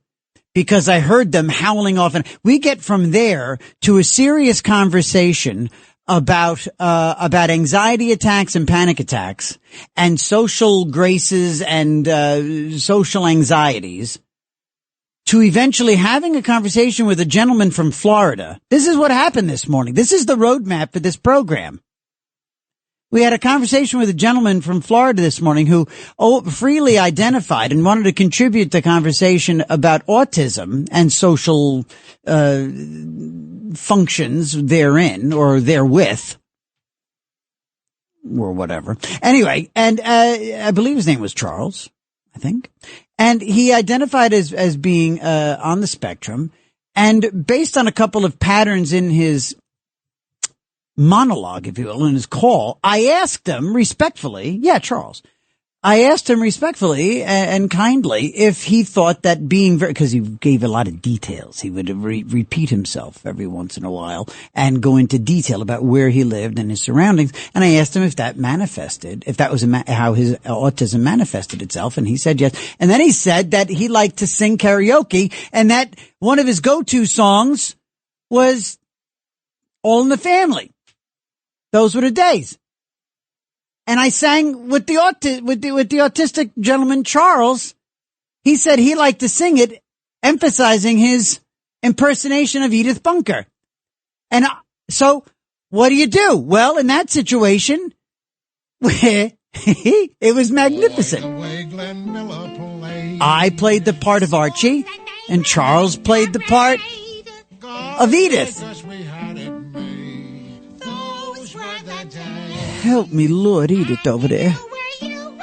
because I heard them howling off, and we get from there to a serious conversation about anxiety attacks and panic attacks and social graces and social anxieties, to eventually having a conversation with a gentleman from Florida. This is what happened this morning. This is the roadmap for this program. We had a conversation with a gentleman from Florida this morning who freely identified and wanted to contribute to the conversation about autism and social functions therein or therewith or whatever. Anyway, and I believe his name was Charles, I think. And he identified as being on the spectrum. And based on a couple of patterns in his monologue, if you will, in his call, I asked him respectfully, Charles, I asked him respectfully and kindly if he thought that being because he gave a lot of details. He would repeat himself every once in a while and go into detail about where he lived and his surroundings. And I asked him if that manifested, if that was how his autism manifested itself. And he said yes. And then he said that he liked to sing karaoke and that one of his go-to songs was All in the Family. Those were the days. And I sang with the autistic gentleman, Charles. He said he liked to sing it, emphasizing his impersonation of Edith Bunker. And so what do? Well, in that situation, it was magnificent. I played the part of Archie and Charles played the part of Edith. Help me, Lord, Edith over there. It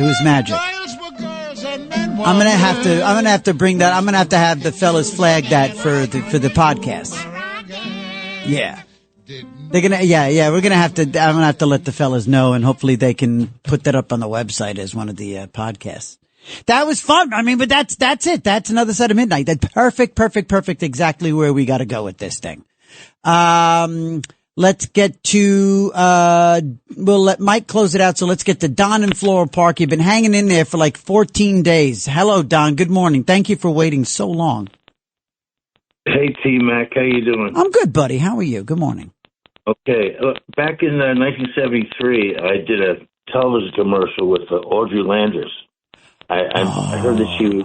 was magic. I'm gonna have to bring that. I'm gonna have to have the fellas flag that for the podcast. Yeah. They're gonna, we're gonna have to, I'm gonna have to let the fellas know, and hopefully they can put that up on the website as one of the podcasts. That was fun. I mean, but that's it. That's another set of midnight. That perfect. Exactly where we got to go with this thing. Let's get to, we'll let Mike close it out. So let's get to Don in Floral Park. You've been hanging in there for like 14 days. Hello, Don. Good morning. Thank you for waiting so long. Hey, T-Mac. How you doing? I'm good, buddy. How are you? Good morning. Okay. Back in 1973, I did a television commercial with Audrey Landers. I heard that she was,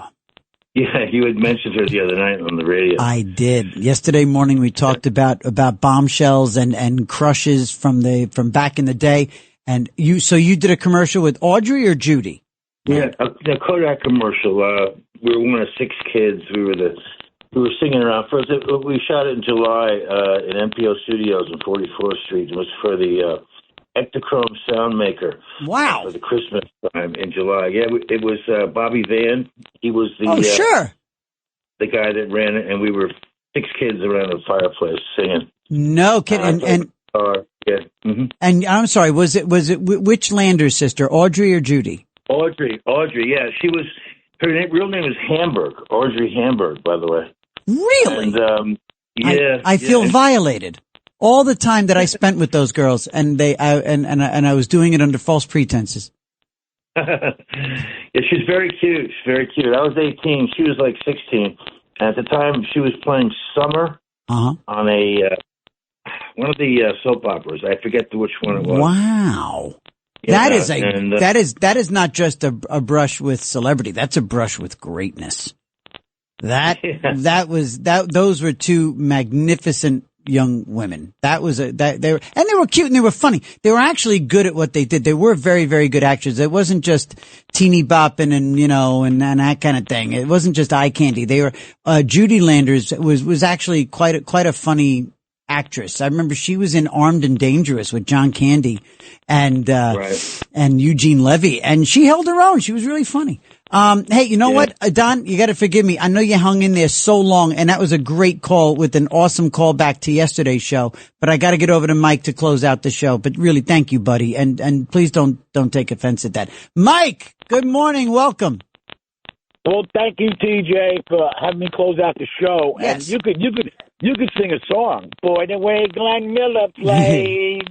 you had mentioned her the other night on the radio. I did. Yesterday morning we talked about bombshells and crushes from back in the day. And you did a commercial with Audrey or Judy? Yeah, the Kodak commercial. We were one of 6 kids. We were singing around. First, we shot it in July in MPO Studios on 44th Street. It was for the Ektachrome sound maker. Wow. For the Christmas time in July. Yeah, it was Bobby Van. He was the the guy that ran it, and we were 6 kids around a fireplace singing. No kidding. Yeah. Mm-hmm. And I'm sorry, was it which Landers sister, Audrey or Judy? Audrey. Yeah, she was. Her real name is Hamburg. Audrey Hamburg, by the way. Really? And, yeah. I feel violated. All the time that I spent with those girls, and I was doing it under false pretenses. Yeah, she's very cute. She's very cute. I was 18. She was like 16. And at the time, she was playing Summer on one of the soap operas. I forget which one it was. Wow. Yeah, that is not just a brush with celebrity. That's a brush with greatness. Those were 2 magnificent young women. They were cute and they were funny. They were actually good at what they did. They were very, very good actors. It wasn't just teeny bopping and, and that kind of thing. It wasn't just eye candy. They were, Judy Landers was actually quite a funny actress. I remember she was in Armed and Dangerous with John Candy and Eugene Levy, and she held her own. She was really funny. Hey, you know what, Don, you got to forgive me. I know you hung in there so long, and that was a great call with an awesome call back to yesterday's show, but I got to get over to Mike to close out the show. But really, thank you, buddy. And please don't take offense at that. Mike, good morning. Welcome. Well, thank you, TJ, for having me close out the show. Yes. And you could sing a song. Boy, the way Glenn Miller played.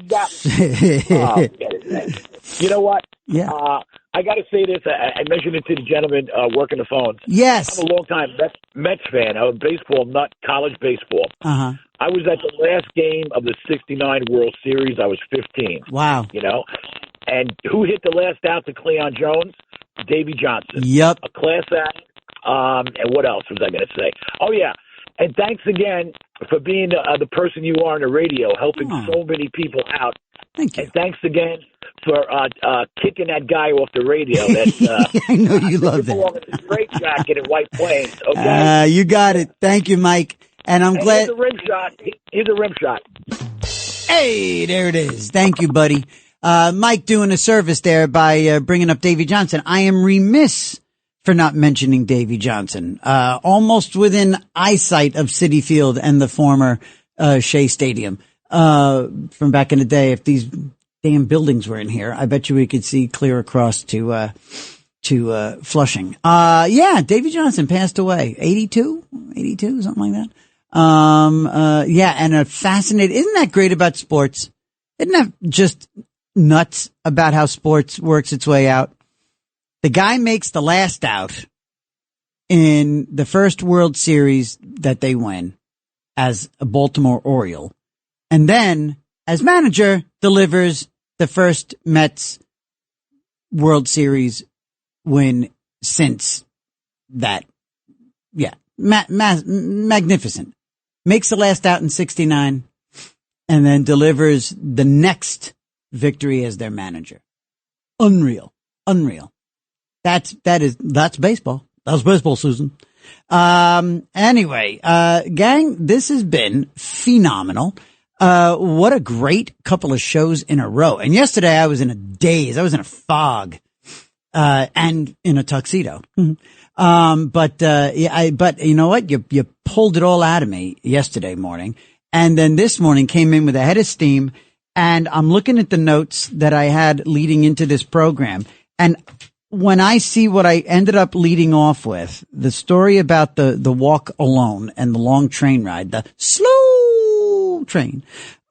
You know what? Yeah. I got to say this. I mentioned it to the gentleman working the phones. Yes. I'm a long-time Mets fan. I'm a baseball nut, college baseball. Uh-huh. I was at the last game of the '69 World Series. I was 15. Wow. And who hit the last out to Cleon Jones? Davy Johnson. Yep. A class act. And what else was I going to say? Oh, yeah. And thanks again for being the person you are on the radio, helping so many people out. Thank you. And thanks again for kicking that guy off the radio. That I know you love that. With his straight jacket in White Plains. Okay. You got it. Thank you, Mike. And I'm glad. Here's a rim shot. Here's a rim shot. Hey, there it is. Thank you, buddy. Mike doing a service there by bringing up Davy Johnson. I am remiss for not mentioning Davy Johnson. Almost within eyesight of Citi Field and the former Shea Stadium from back in the day. If these damn buildings were in here, I bet you we could see clear across to Flushing. Davy Johnson passed away. 82, something like that. And a fascinating, isn't that great about sports? Isn't that just nuts about how sports works its way out? The guy makes the last out in the first World Series that they win as a Baltimore Oriole. And then, as manager, delivers the first Mets World Series win since that. Yeah. Magnificent. Makes the last out in 69 and then delivers the next victory as their manager. Unreal. That's baseball. That was baseball, Susan. Anyway, gang, this has been phenomenal. What a great couple of shows in a row. And yesterday I was in a daze. I was in a fog, and in a tuxedo. But you know what? You pulled it all out of me yesterday morning. And then this morning came in with a head of steam. And I'm looking at the notes that I had leading into this program. And when I see what I ended up leading off with, the story about the walk alone and the long train ride, the slow train,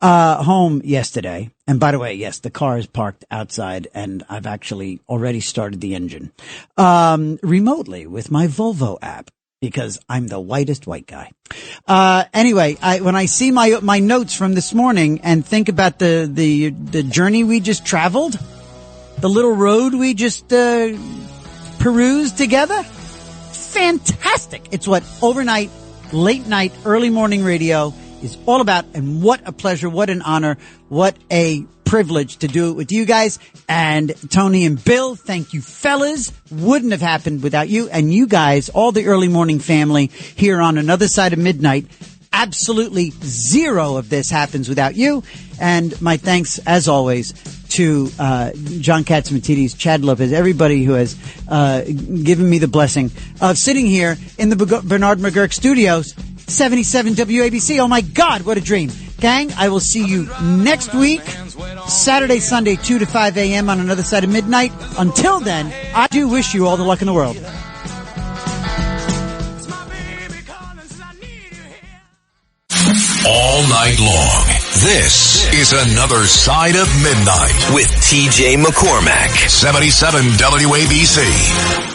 home yesterday. And by the way, yes, the car is parked outside and I've actually already started the engine, remotely with my Volvo app because I'm the whitest white guy. Anyway, when I see my notes from this morning and think about the journey we just traveled, the little road we just perused together, fantastic. It's what overnight, late night, early morning radio is all about. And what a pleasure, what an honor, what a privilege to do it with you guys. And Tony and Bill, thank you, fellas. Wouldn't have happened without you. And you guys, all the early morning family here on Another Side of Midnight. Absolutely zero of this happens without you. And my thanks, as always, to John Catsimatidis, Chad Lopez, everybody who has given me the blessing of sitting here in the Bernard McGurk Studios, 77 WABC. Oh, my God, what a dream. Gang, I will see you next week, Saturday, Sunday, 2 to 5 a.m. on Another Side of Midnight. Until then, I do wish you all the luck in the world. All night long, this is Another Side of Midnight with TJ McCormack. 77 WABC.